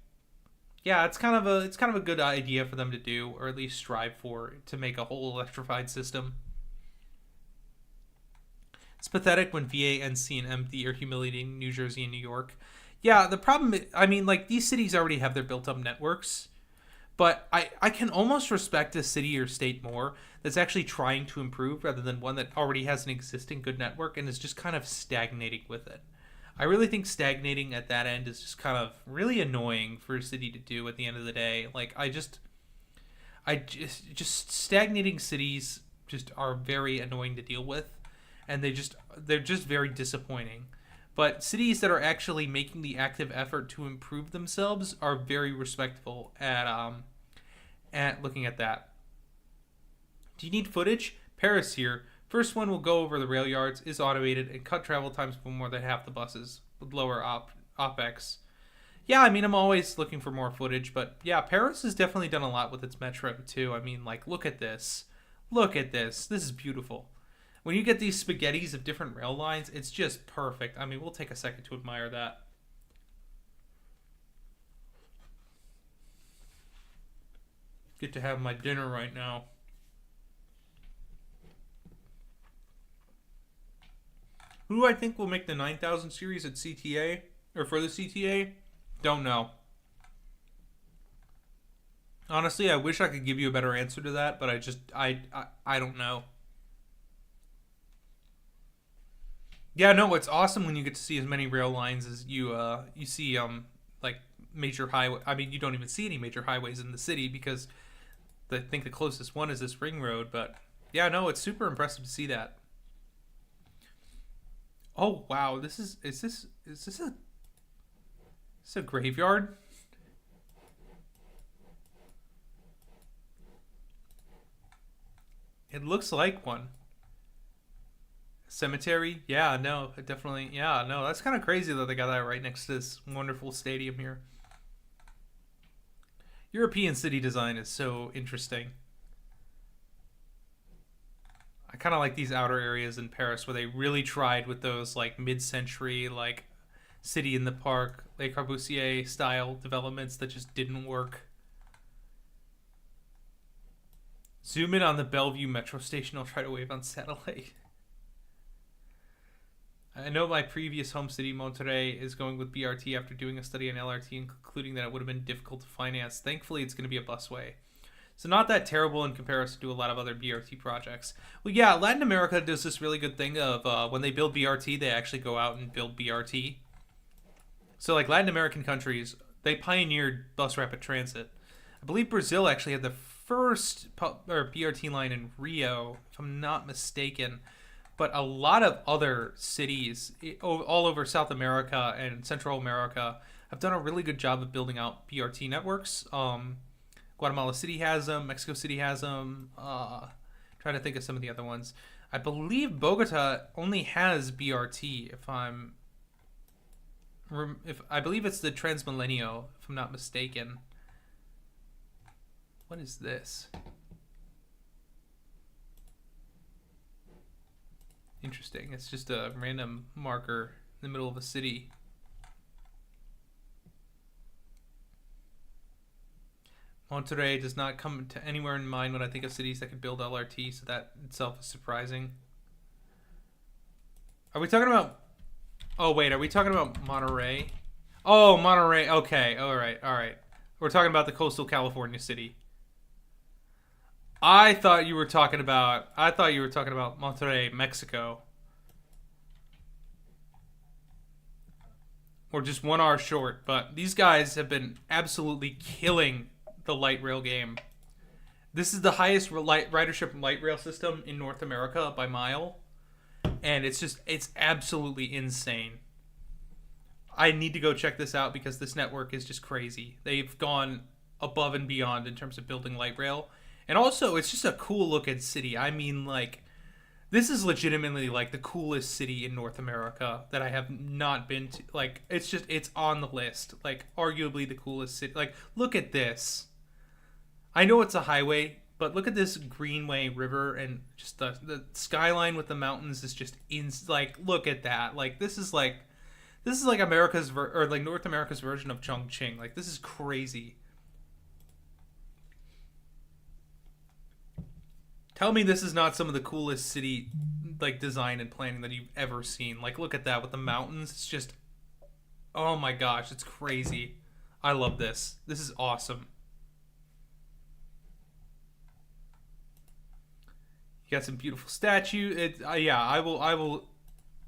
yeah, it's kind of a good idea for them to do, or at least strive for, to make a whole electrified system. It's pathetic when VA, NC, and MD are humiliating New Jersey and New York. Yeah, the problem, I mean, like, these cities already have their built-up networks. But I can almost respect a city or state more that's actually trying to improve rather than one that already has an existing good network and is just kind of stagnating with it. I really think stagnating at that end is just kind of really annoying for a city to do at the end of the day. Like, just stagnating cities just are very annoying to deal with, and they're just very disappointing. But cities that are actually making the active effort to improve themselves are very respectful at looking at that. Do you need footage? Paris here. First one will go over the rail yards, is automated, and cut travel times for more than half the buses with lower OPEX. Yeah, I mean, I'm always looking for more footage, but yeah, Paris has definitely done a lot with its metro too. I mean, like, look at this. Look at this. This is beautiful. When you get these spaghettis of different rail lines, it's just perfect. I mean, we'll take a second to admire that. Get to have my dinner right now. Who do I think will make the 9000 series at CTA? Or for the CTA? Don't know. Honestly, I wish I could give you a better answer to that, but I don't know. Yeah, no, it's awesome when you get to see as many rail lines as you see like major highway. I mean, you don't even see any major highways in the city because I think the closest one is this ring road. But yeah, no, it's super impressive to see that. Oh wow, is this a graveyard? It looks like one. Cemetery? Yeah, no, it definitely. Yeah, no, that's kind of crazy that they got that right next to this wonderful stadium here. European city design is so interesting. I kind of like these outer areas in Paris where they really tried with those like mid-century like city in the park, Le Corbusier style developments that just didn't work. Zoom in on the Bellevue metro station. I'll try to wave on satellite. I know my previous home city, Monterey, is going with BRT after doing a study on LRT and concluding that it would have been difficult to finance. Thankfully, it's going to be a busway. So not that terrible in comparison to a lot of other BRT projects. Well, yeah, Latin America does this really good thing of when they build BRT, they actually go out and build BRT. So like Latin American countries, they pioneered bus rapid transit. I believe Brazil actually had the first BRT line in Rio, if I'm not mistaken. But a lot of other cities all over South America and Central America have done a really good job of building out BRT networks. Guatemala City has them. Mexico City has them. Trying to think of some of the other ones. I believe Bogota only has BRT. If I believe it's the Transmilenio, if I'm not mistaken. What is this? Interesting. It's just a random marker in the middle of a city. Monterey does not come to anywhere in mind when I think of cities that could build LRT, so that itself is surprising. Are we talking about... Oh, wait. Are we talking about Monterey? Oh, Monterey. Okay. All right. We're talking about the coastal California city. I thought you were talking about Monterrey, Mexico. Or just 1 hour short, but these guys have been absolutely killing the light rail game. This is the highest ridership light rail system in North America by mile, and it's absolutely insane. I need to go check this out because this network is just crazy. They've gone above and beyond in terms of building light rail. And also, it's just a cool looking city. I mean, like, this is legitimately, like, the coolest city in North America that I have not been to. Like, it's on the list. Like, arguably the coolest city. Like, look at this. I know it's a highway, but look at this Greenway River and just the skyline with the mountains is just, like, look at that. Like, this is like America's, or like North America's version of Chongqing. Like, this is crazy. Tell me this is not some of the coolest city like design and planning that you've ever seen. Like, look at that with the mountains. It's just, oh my gosh, it's crazy. I love this. This is awesome. You got some beautiful statue. Yeah, I will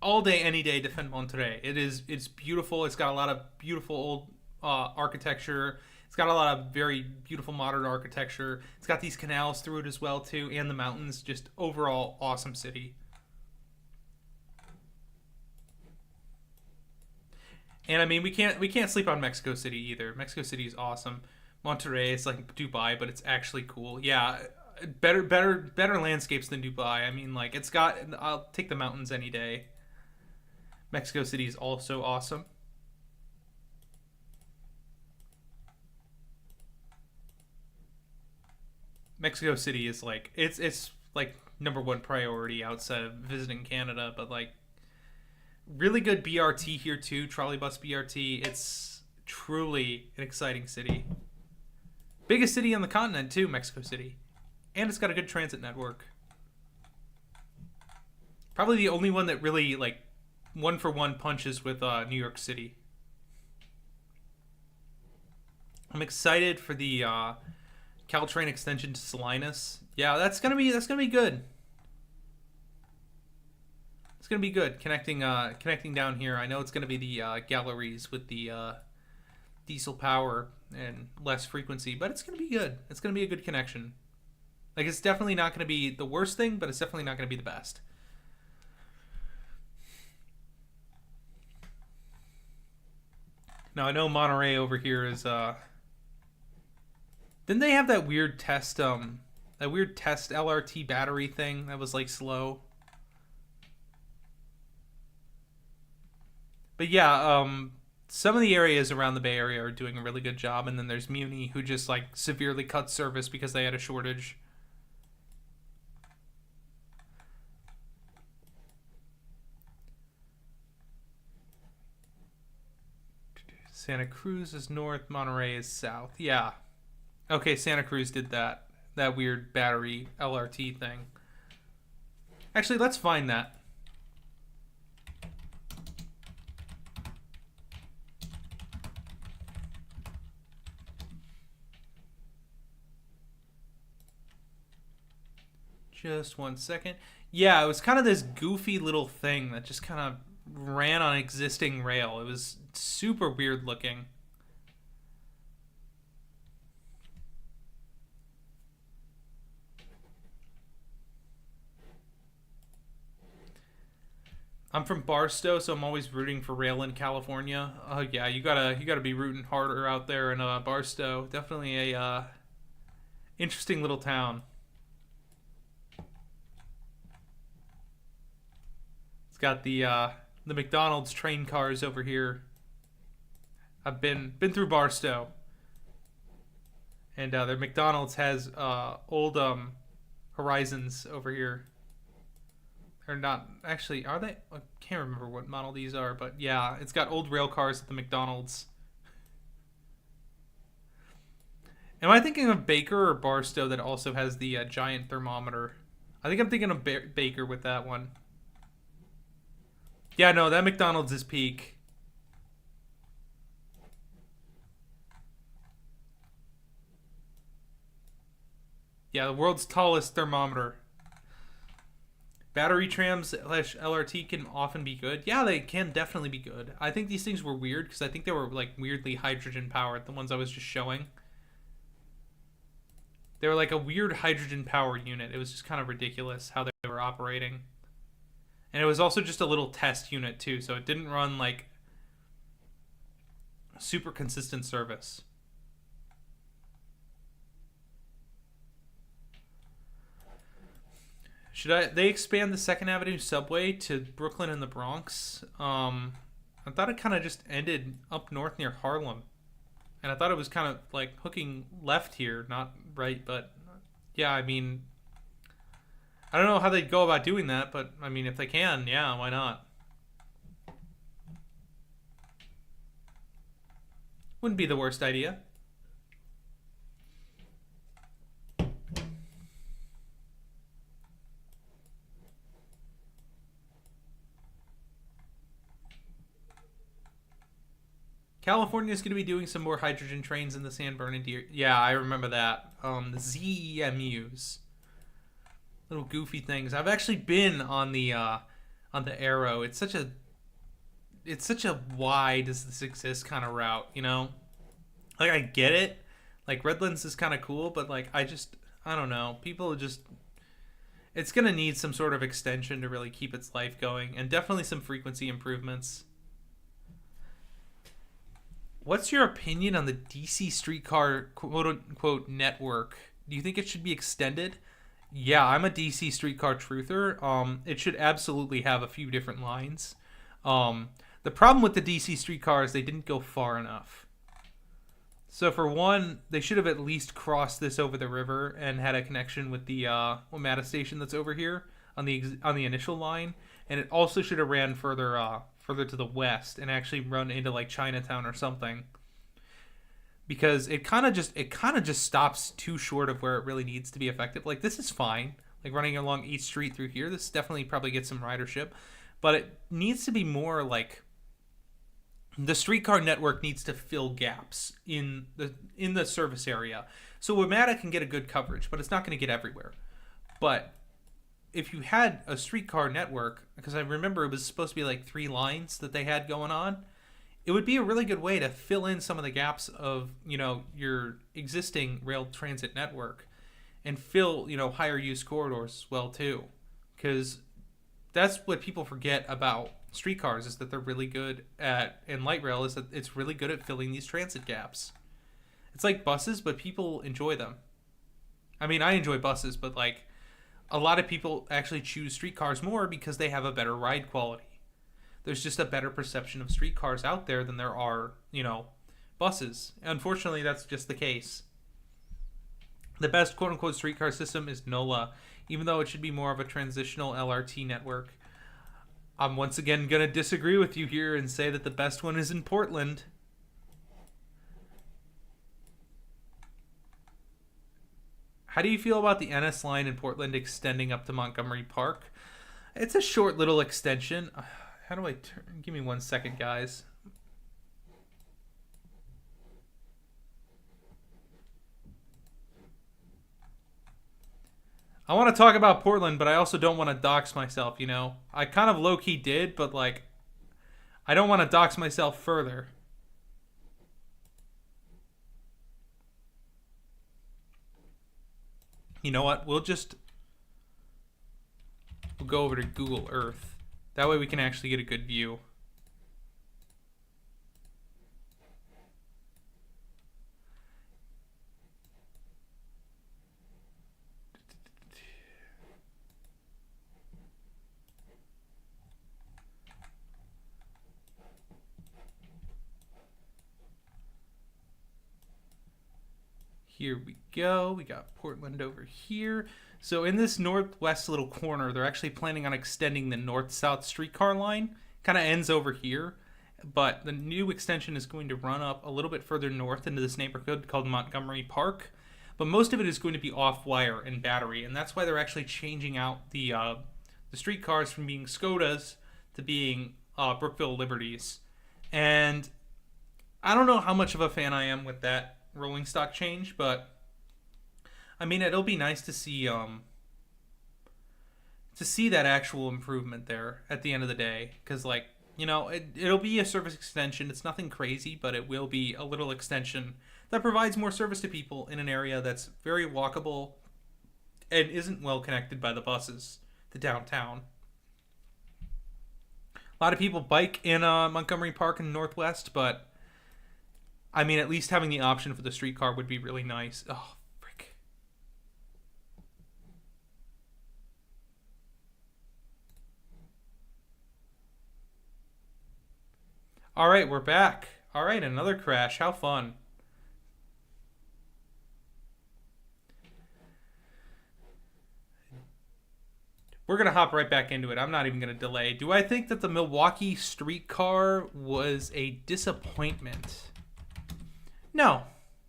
all day, any day defend Monterey. It's beautiful. It's got a lot of beautiful old architecture. It's got a lot of very beautiful modern architecture. It's got these canals through it as well too, and the mountains. Just overall awesome city. And I mean, we can't sleep on Mexico City either. Mexico City is awesome. Monterey is like Dubai, but it's actually cool. Yeah, better landscapes than Dubai. I mean, like I'll take the mountains any day. Mexico City is also awesome. Mexico City is like it's like number one priority outside of visiting Canada, but like really good BRT here too, trolley bus BRT. It's truly an exciting city. Biggest city on the continent too, Mexico City. And it's got a good transit network. Probably the only one that really like one for one punches with New York City. I'm excited for the Caltrain extension to Salinas. Yeah, that's gonna be good. It's gonna be good connecting down here. I know it's gonna be the galleries with the diesel power and less frequency, but it's gonna be good. It's gonna be a good connection. Like, it's definitely not gonna be the worst thing, but it's definitely not gonna be the best. Now I know Monterey over here is didn't they have that weird test LRT battery thing that was like slow? But yeah, some of the areas around the Bay Area are doing a really good job, and then there's Muni, who just like severely cut service because they had a shortage. Santa Cruz is north, Monterey is south. Yeah. Okay, Santa Cruz did that weird battery LRT thing. Actually, let's find that. Just 1 second. Yeah, it was kind of this goofy little thing that just kind of ran on existing rail. It was super weird looking. I'm from Barstow, so I'm always rooting for rail in California. Oh yeah, you gotta be rooting harder out there in Barstow. Definitely a interesting little town. It's got the McDonald's train cars over here. I've been through Barstow, and their McDonald's has old Horizons over here. Or not, actually, are they? I can't remember what model these are, but yeah, it's got old rail cars at the McDonald's. Am I thinking of Baker or Barstow that also has the giant thermometer? I think I'm thinking of Baker with that one. Yeah, no, that McDonald's is peak. Yeah, the world's tallest thermometer. Battery trams / LRT can often be good. Yeah, they can definitely be good. I think these things were weird because I think they were like weirdly hydrogen powered, the ones I was just showing. They were like a weird hydrogen power unit. It was just kind of ridiculous how they were operating. And it was also just a little test unit too, so it didn't run like super consistent service. Should they expand the 2nd Avenue subway to Brooklyn and the Bronx? I thought it kind of just ended up north near Harlem. And I thought it was kind of like hooking left here, not right, but yeah, I mean, I don't know how they'd go about doing that, but I mean, if they can, yeah, why not? Wouldn't be the worst idea. California is going to be doing some more hydrogen trains in the San Bernardino. Yeah, I remember that. The ZEMUs, little goofy things. I've actually been on the Arrow. It's such a why does this exist kind of route, you know? Like, I get it. Like, Redlands is kind of cool, but like I don't know. People just, it's going to need some sort of extension to really keep its life going, and definitely some frequency improvements. What's your opinion on the DC streetcar quote-unquote network? Do you think it should be extended? Yeah, I'm a DC streetcar truther. It should absolutely have a few different lines. The problem with the DC streetcar is they didn't go far enough. So for one, they should have at least crossed this over the river and had a connection with the Omata station that's over here on the initial line, and it also should have ran further to the west and actually run into like Chinatown or something, because it kind of just stops too short of where it really needs to be effective. Like, this is fine, like running along East Street through here, this definitely probably gets some ridership, but it needs to be more like the streetcar network needs to fill gaps in the service area. So WMATA can get a good coverage, but it's not going to get everywhere. But if you had a streetcar network, because I remember it was supposed to be like 3 lines that they had going on, it would be a really good way to fill in some of the gaps of, your existing rail transit network and fill, higher use corridors as well too. Because that's what people forget about streetcars, is that they're really good at, and light rail is that it's really good at filling these transit gaps. It's like buses, but people enjoy them. I mean, I enjoy buses, but like a lot of people actually choose streetcars more because they have a better ride quality. There's just a better perception of streetcars out there than there are, buses. Unfortunately, that's just the case. The best quote-unquote streetcar system is NOLA, even though it should be more of a transitional LRT network. I'm once again going to disagree with you here and say that the best one is in Portland. How do you feel about the NS line in Portland extending up to Montgomery Park? It's a short little extension. How do I turn? Give me 1 second, guys. I want to talk about Portland, but I also don't want to dox myself, I kind of low-key did, but like, I don't want to dox myself further. You know what? We'll go over to Google Earth. That way we can actually get a good view. Here we go. We got Portland over here. So in this northwest little corner, they're actually planning on extending the north-south streetcar line. Kind of ends over here. But the new extension is going to run up a little bit further north into this neighborhood called Montgomery Park. But most of it is going to be off-wire and battery. And that's why they're actually changing out the streetcars from being Skodas to being Brookville Liberties. And I don't know how much of a fan I am with that rolling stock change, but I mean, it'll be nice to see that actual improvement there at the end of the day, because like, it'll be a service extension. It's nothing crazy, but it will be a little extension that provides more service to people in an area that's very walkable and isn't well connected by the buses to downtown. A lot of people bike in Montgomery Park in the Northwest, but I mean, at least having the option for the streetcar would be really nice. Oh, frick. All right, we're back. All right, another crash. How fun. We're going to hop right back into it. I'm not even going to delay. Do I think that the Milwaukee streetcar was a disappointment? No,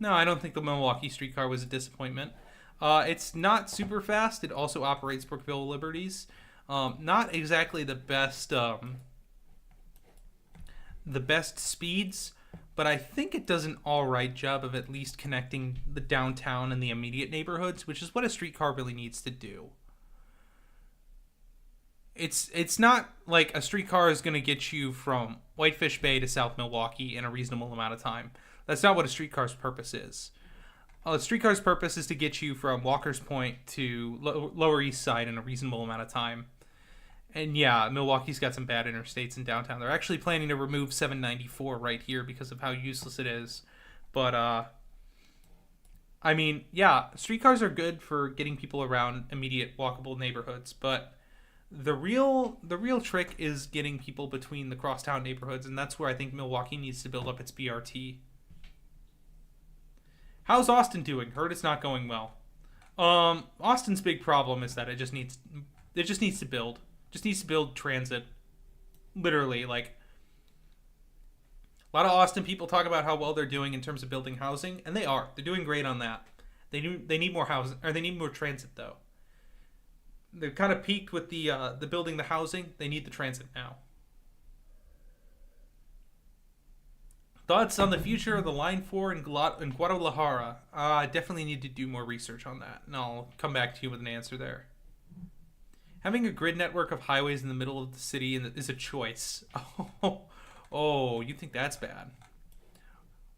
I don't think the Milwaukee streetcar was a disappointment. It's not super fast. It also operates Brookville Liberties. Not exactly the best speeds, but I think it does an all right job of at least connecting the downtown and the immediate neighborhoods, which is what a streetcar really needs to do. It's not like a streetcar is going to get you from Whitefish Bay to South Milwaukee in a reasonable amount of time. That's not what a streetcar's purpose is. A streetcar's purpose is to get you from Walker's Point to Lower East Side in a reasonable amount of time. And yeah, Milwaukee's got some bad interstates in downtown. They're actually planning to remove 794 right here because of how useless it is. But, I mean, yeah, streetcars are good for getting people around immediate walkable neighborhoods, but the real trick is getting people between the crosstown neighborhoods, and that's where I think Milwaukee needs to build up its BRT. How's Austin doing? Heard it's not going well. Austin's big problem is that it just needs to build. Just needs to build transit. Literally, like, a lot of Austin people talk about how well they're doing in terms of building housing, and they are. They're doing great on that. They need more housing, or they need more transit though. They've kind of peaked with the building the housing. They need the transit now. Thoughts on the future of the Line 4 in Guadalajara? I definitely need to do more research on that, and I'll come back to you with an answer there. Having a grid network of highways in the middle of the city is a choice. Oh, you think that's bad?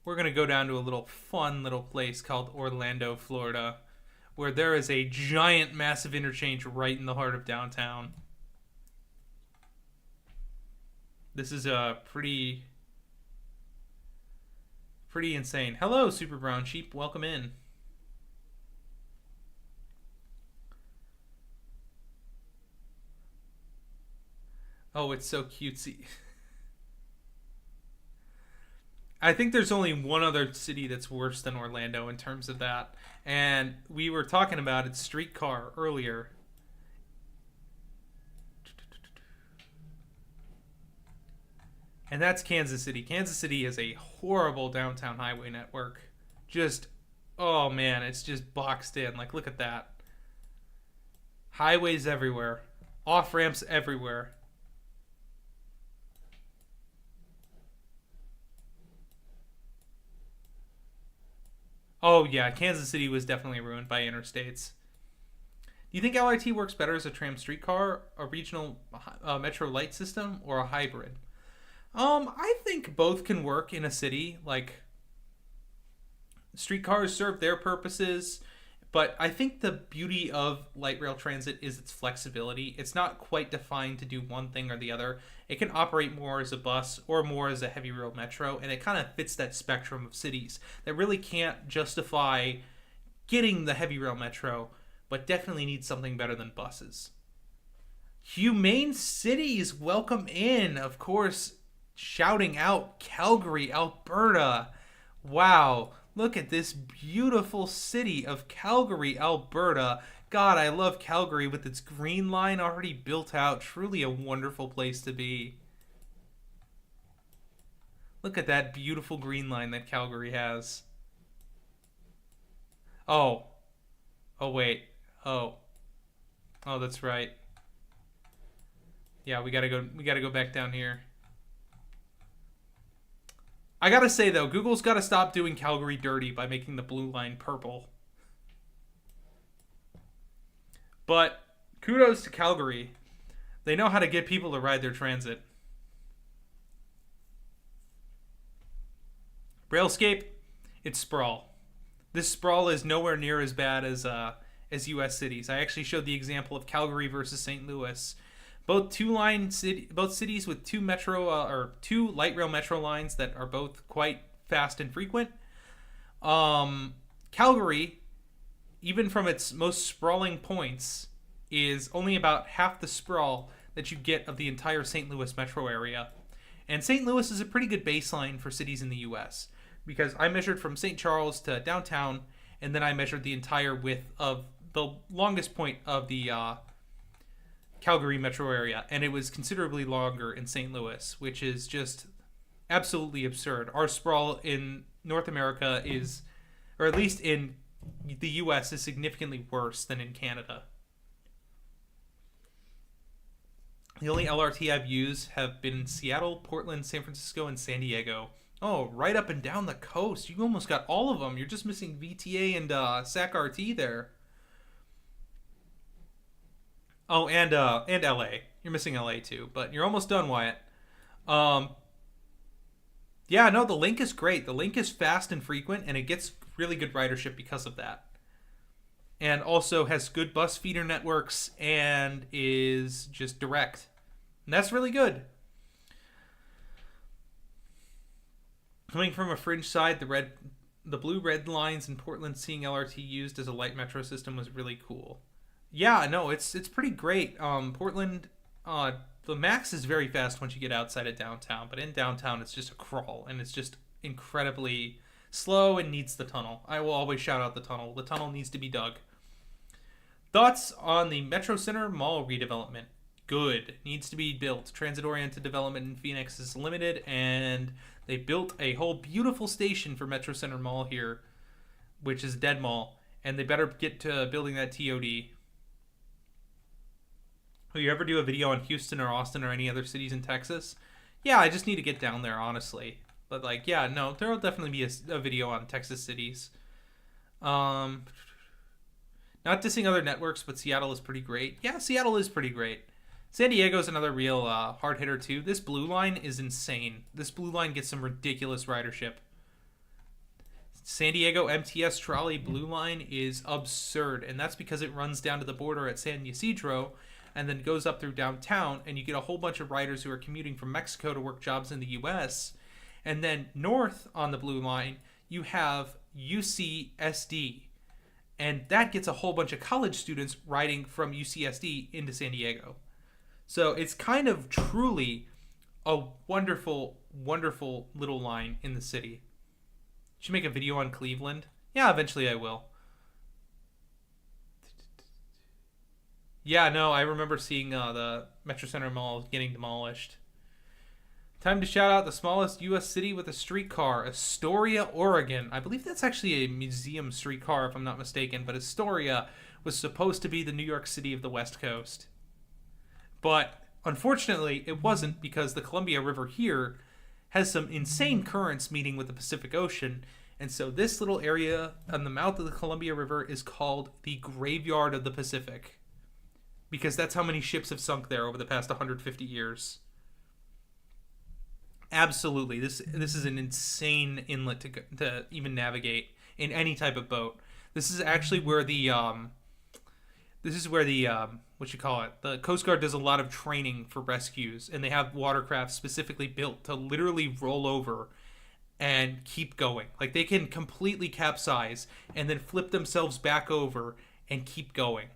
We're going to go down to a fun little place called Orlando, Florida, where there is a giant, massive interchange right in the heart of downtown. This is a pretty insane. Hello, Super Brown Sheep. Welcome in. Oh, it's so cutesy. I think there's only one other city that's worse than Orlando in terms of that. And we were talking about it, Streetcar, earlier. And that's Kansas City. Kansas City is a horrible downtown highway network. Just, oh man, it's just boxed in. Like, look at that. Highways everywhere. Off-ramps everywhere. Oh yeah, Kansas City was definitely ruined by interstates. Do you think LRT works better as a tram streetcar, a regional metro light system, or a hybrid? I think both can work in a city. Like, streetcars serve their purposes, but I think the beauty of light rail transit is its flexibility. It's not quite defined to do one thing or the other. It can operate more as a bus or more as a heavy rail metro, and it kind of fits that spectrum of cities that really can't justify getting the heavy rail metro, but definitely need something better than buses. Humane Cities, welcome in. Of course, shouting out Calgary, Alberta. Wow, look at this beautiful city of Calgary, Alberta. God, I love Calgary with its green line already built out. Truly a wonderful place to be. Look at that beautiful green line that Calgary has. Oh. Oh, wait. Oh. Oh, that's right. Yeah, we gotta go back down here. I gotta say, though, Google's gotta stop doing Calgary dirty by making the blue line purple. But kudos to Calgary. They know how to get people to ride their transit. Railscape, it's sprawl. This sprawl is nowhere near as bad as U.S. cities. I actually showed the example of Calgary versus St. Louis. Both cities with two light rail metro lines that are both quite fast and frequent. Calgary, even from its most sprawling points, is only about half the sprawl that you get of the entire St. Louis metro area. And St. Louis is a pretty good baseline for cities in the U.S. because I measured from St. Charles to downtown, and then I measured the entire width of the longest point of the Calgary metro area, and it was considerably longer in St. Louis, which is just absolutely absurd. Our sprawl in North America is, or at least in the U.S., is significantly worse than in Canada. The only LRT I've used have been in Seattle, Portland, San Francisco, and San Diego. Oh, right up and down the coast. You almost got all of them. You're just missing VTA and SAC-RT there. Oh, and LA. You're missing LA too, but you're almost done, Wyatt. Yeah, no, the link is great. The link is fast and frequent, and it gets really good ridership because of that. And also has good bus feeder networks and is just direct. And that's really good. Coming from a fringe side, the blue-red lines in Portland, seeing LRT used as a light metro system was really cool. Yeah, no, it's pretty great. Portland, the max is very fast once you get outside of downtown, but in downtown it's just a crawl, and it's just incredibly slow and needs the tunnel. I will always shout out the tunnel. The tunnel needs to be dug. Thoughts on the Metro Center Mall redevelopment? Good. Needs to be built. Transit-oriented development in Phoenix is limited, and they built a whole beautiful station for Metro Center Mall here, which is a dead mall, and they better get to building that TOD. Will you ever do a video on Houston or Austin or any other cities in Texas? Yeah, I just need to get down there, honestly. But like, yeah, no, there will definitely be a video on Texas cities. Um, Not dissing other networks, but Seattle is pretty great. Yeah, Seattle is pretty great. San Diego's another real hard hitter too. This blue line is insane. This blue line gets some ridiculous ridership. San Diego MTS trolley blue line is absurd, and that's because it runs down to the border at San Ysidro and then goes up through downtown, and you get a whole bunch of riders who are commuting from Mexico to work jobs in the U.S. And then north on the blue line, you have UCSD, and that gets a whole bunch of college students riding from UCSD into San Diego. So it's kind of truly a wonderful, wonderful little line in the city. Should make a video on Cleveland. Yeah, eventually I will. Yeah, no, I remember seeing the Metro Center Mall getting demolished. Time to shout out the smallest U.S. city with a streetcar, Astoria, Oregon. I believe that's actually a museum streetcar, if I'm not mistaken, but Astoria was supposed to be the New York City of the West Coast. But unfortunately, it wasn't, because the Columbia River here has some insane currents meeting with the Pacific Ocean, and so this little area on the mouth of the Columbia River is called the Graveyard of the Pacific, because that's how many ships have sunk there over the past 150 years. Absolutely, this is an insane inlet to even navigate in any type of boat. This is actually where the the Coast Guard does a lot of training for rescues, and they have watercraft specifically built to literally roll over and keep going. Like, they can completely capsize and then flip themselves back over and keep going.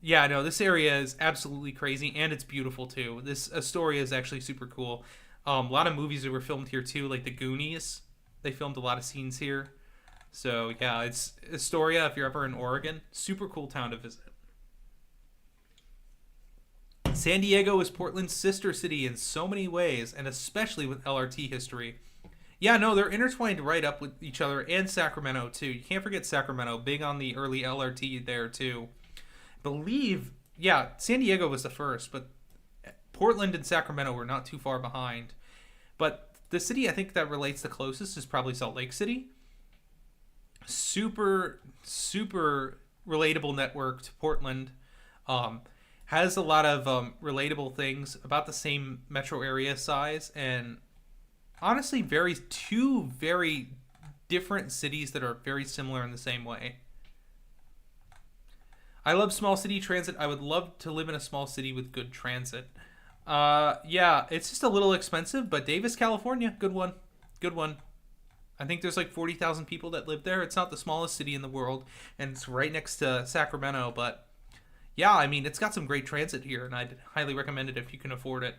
Yeah, no, this area is absolutely crazy, and it's beautiful too. This Astoria is actually super cool. A lot of movies that were filmed here too, like The Goonies. They filmed a lot of scenes here. So yeah, it's Astoria, if you're ever in Oregon. Super cool town to visit. San Diego is Portland's sister city in so many ways, and especially with LRT history. Yeah, no, they're intertwined right up with each other, and Sacramento too. You can't forget Sacramento, big on the early LRT there too. Believe, yeah, San Diego was the first, but Portland and Sacramento were not too far behind. But the city I think that relates the closest is probably Salt Lake City. Super, super relatable network to Portland. Has a lot of relatable things, about the same metro area size, and honestly two very different cities that are very similar in the same way. I love small city transit. I would love to live in a small city with good transit. Yeah, it's just a little expensive, but Davis, California, good one. Good one. I think there's like 40,000 people that live there. It's not the smallest city in the world, and it's right next to Sacramento, but yeah, I mean, it's got some great transit here, and I'd highly recommend it if you can afford it.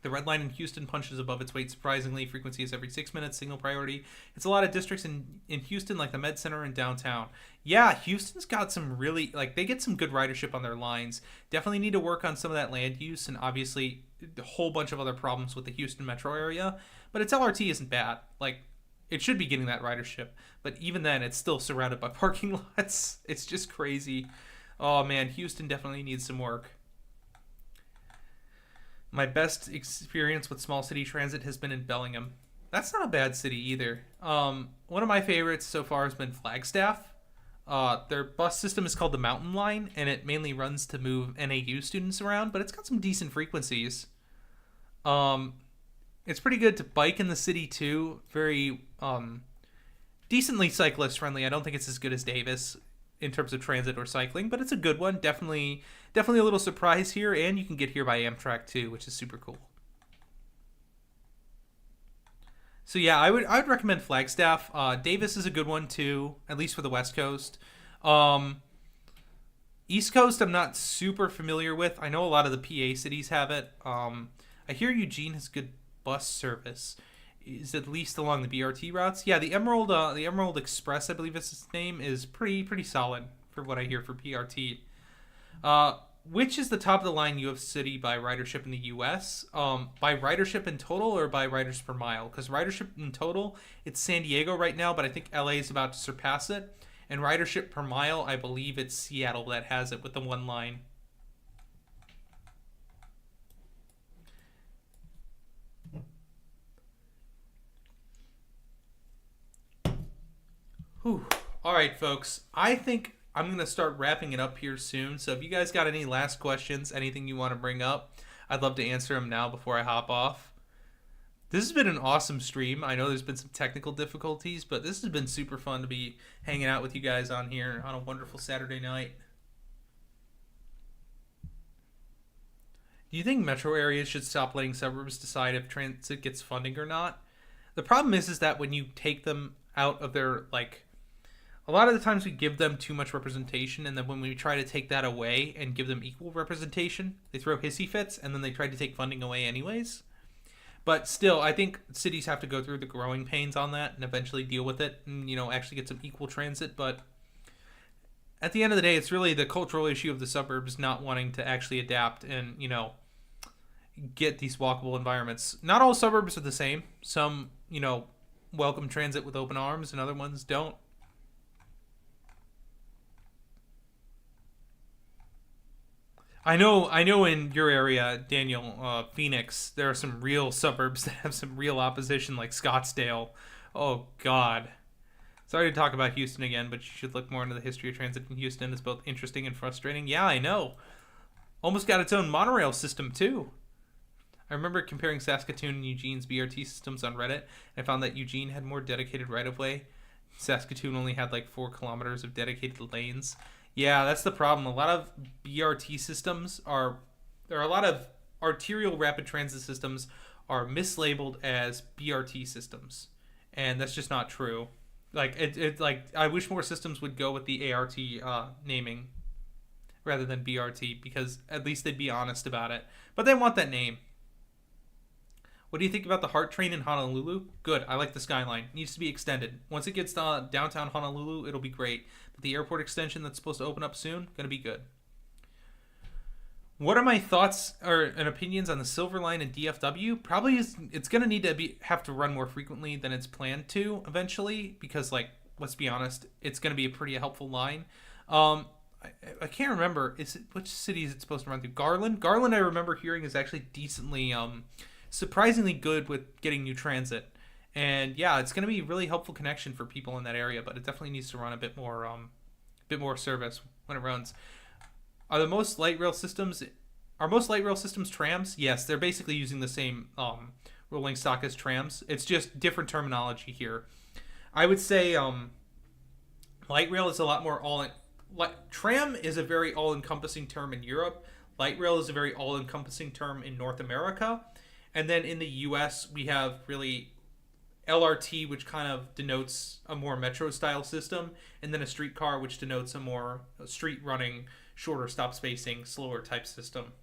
The red line in Houston punches above its weight surprisingly. Frequency is every 6 minutes, signal priority. It's a lot of districts in Houston, like the Med Center and downtown. Yeah, Houston's got some really, like, they get some good ridership on their lines. Definitely need to work on some of that land use, and obviously a whole bunch of other problems with the Houston metro area. But its LRT isn't bad. Like, it should be getting that ridership. But even then, it's still surrounded by parking lots. It's just crazy. Oh, man, Houston definitely needs some work. My best experience with small city transit has been in Bellingham. That's not a bad city either. One of my favorites so far has been Flagstaff. Their bus system is called the Mountain Line, and it mainly runs to move NAU students around, but it's got some decent frequencies. It's pretty good to bike in the city too. Very decently cyclist friendly. I don't think it's as good as Davis in terms of transit or cycling, but it's a good one. Definitely a little surprise here, and you can get here by Amtrak too, which is super cool. So yeah, I would recommend Flagstaff. Davis is a good one too, at least for the West Coast. East Coast, I'm not super familiar with. I know a lot of the PA cities have it. I hear Eugene has good bus service, is at least along the BRT routes. Yeah, the Emerald Express, I believe is its name, is pretty solid for what I hear for PRT. Which is the top of the line U.S. city by ridership in the U.S.? By ridership in total or by riders per mile? Because ridership in total, it's San Diego right now, but I think LA is about to surpass it. And ridership per mile, I believe it's Seattle that has it with the one line. Whew. All right, folks. I think I'm going to start wrapping it up here soon. So if you guys got any last questions, anything you want to bring up, I'd love to answer them now before I hop off. This has been an awesome stream. I know there's been some technical difficulties, but this has been super fun to be hanging out with you guys on here on a wonderful Saturday night. Do you think metro areas should stop letting suburbs decide if transit gets funding or not? The problem is that when you take them out of their, like, a lot of the times we give them too much representation, and then when we try to take that away and give them equal representation, they throw hissy fits, and then they try to take funding away anyways. But still, I think cities have to go through the growing pains on that and eventually deal with it and, actually get some equal transit. But at the end of the day, it's really the cultural issue of the suburbs not wanting to actually adapt and, get these walkable environments. Not all suburbs are the same. Some, welcome transit with open arms and other ones don't. I know in your area, Daniel, Phoenix, there are some real suburbs that have some real opposition, like Scottsdale. Oh, God. Sorry to talk about Houston again, but you should look more into the history of transit in Houston. It's both interesting and frustrating. Yeah, I know. Almost got its own monorail system, too. I remember comparing Saskatoon and Eugene's BRT systems on Reddit. I found that Eugene had more dedicated right-of-way. Saskatoon only had like 4 kilometers of dedicated lanes. Yeah, that's the problem. A lot of BRT systems there are a lot of arterial rapid transit systems are mislabeled as BRT systems. And that's just not true. I wish more systems would go with the ART naming rather than BRT, because at least they'd be honest about it. But they want that name. What do you think about the HART train in Honolulu? Good. I like the Skyline. It needs to be extended. Once it gets to downtown Honolulu, it'll be great. But the airport extension that's supposed to open up soon, going to be good. What are my thoughts and opinions on the Silver Line and DFW? Probably it's going to need to have to run more frequently than it's planned to eventually, because, let's be honest, it's going to be a pretty helpful line. I can't remember which city is it supposed to run through. Garland, I remember hearing, is actually decently surprisingly good with getting new transit, and yeah, it's going to be a really helpful connection for people in that area, but it definitely needs to run a bit more service when it runs. Are most light rail systems trams? Yes, they're basically using the same rolling stock as trams. It's just different terminology here. I would say light rail is a lot more tram is a very all-encompassing term in Europe. Light rail is a very all-encompassing term in North America. And then in the U.S., we have really LRT, which kind of denotes a more metro-style system, and then a streetcar, which denotes a more street-running, shorter stop spacing, slower type system.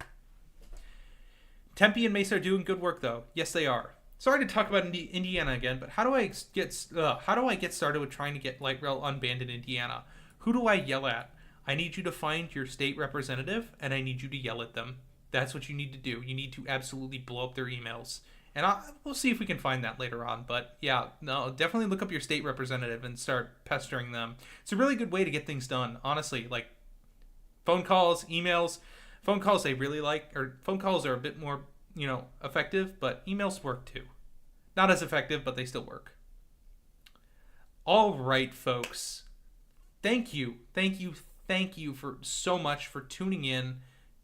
Tempe and Mesa are doing good work, though. Yes, they are. Sorry to talk about Indiana again, but how do I get started with trying to get light rail unbanned in Indiana? Who do I yell at? I need you to find your state representative, and I need you to yell at them. That's what you need to do. You need to absolutely blow up their emails. And we'll see if we can find that later on. But yeah, no, definitely look up your state representative and start pestering them. It's a really good way to get things done, honestly. Like phone calls, emails. Phone calls they really like, or phone calls are a bit more, effective, but emails work too. Not as effective, but they still work. All right, folks. Thank you for so much for tuning in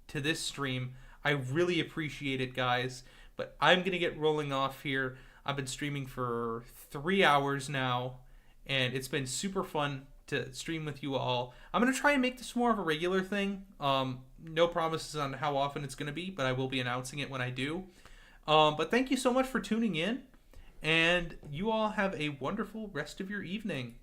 to this stream. I really appreciate it, guys, but I'm gonna get rolling off here. I've been streaming for 3 hours now, and it's been super fun to stream with you all. I'm gonna try and make this more of a regular thing. No promises on how often it's gonna be, but I will be announcing it when I do. But thank you so much for tuning in, and you all have a wonderful rest of your evening.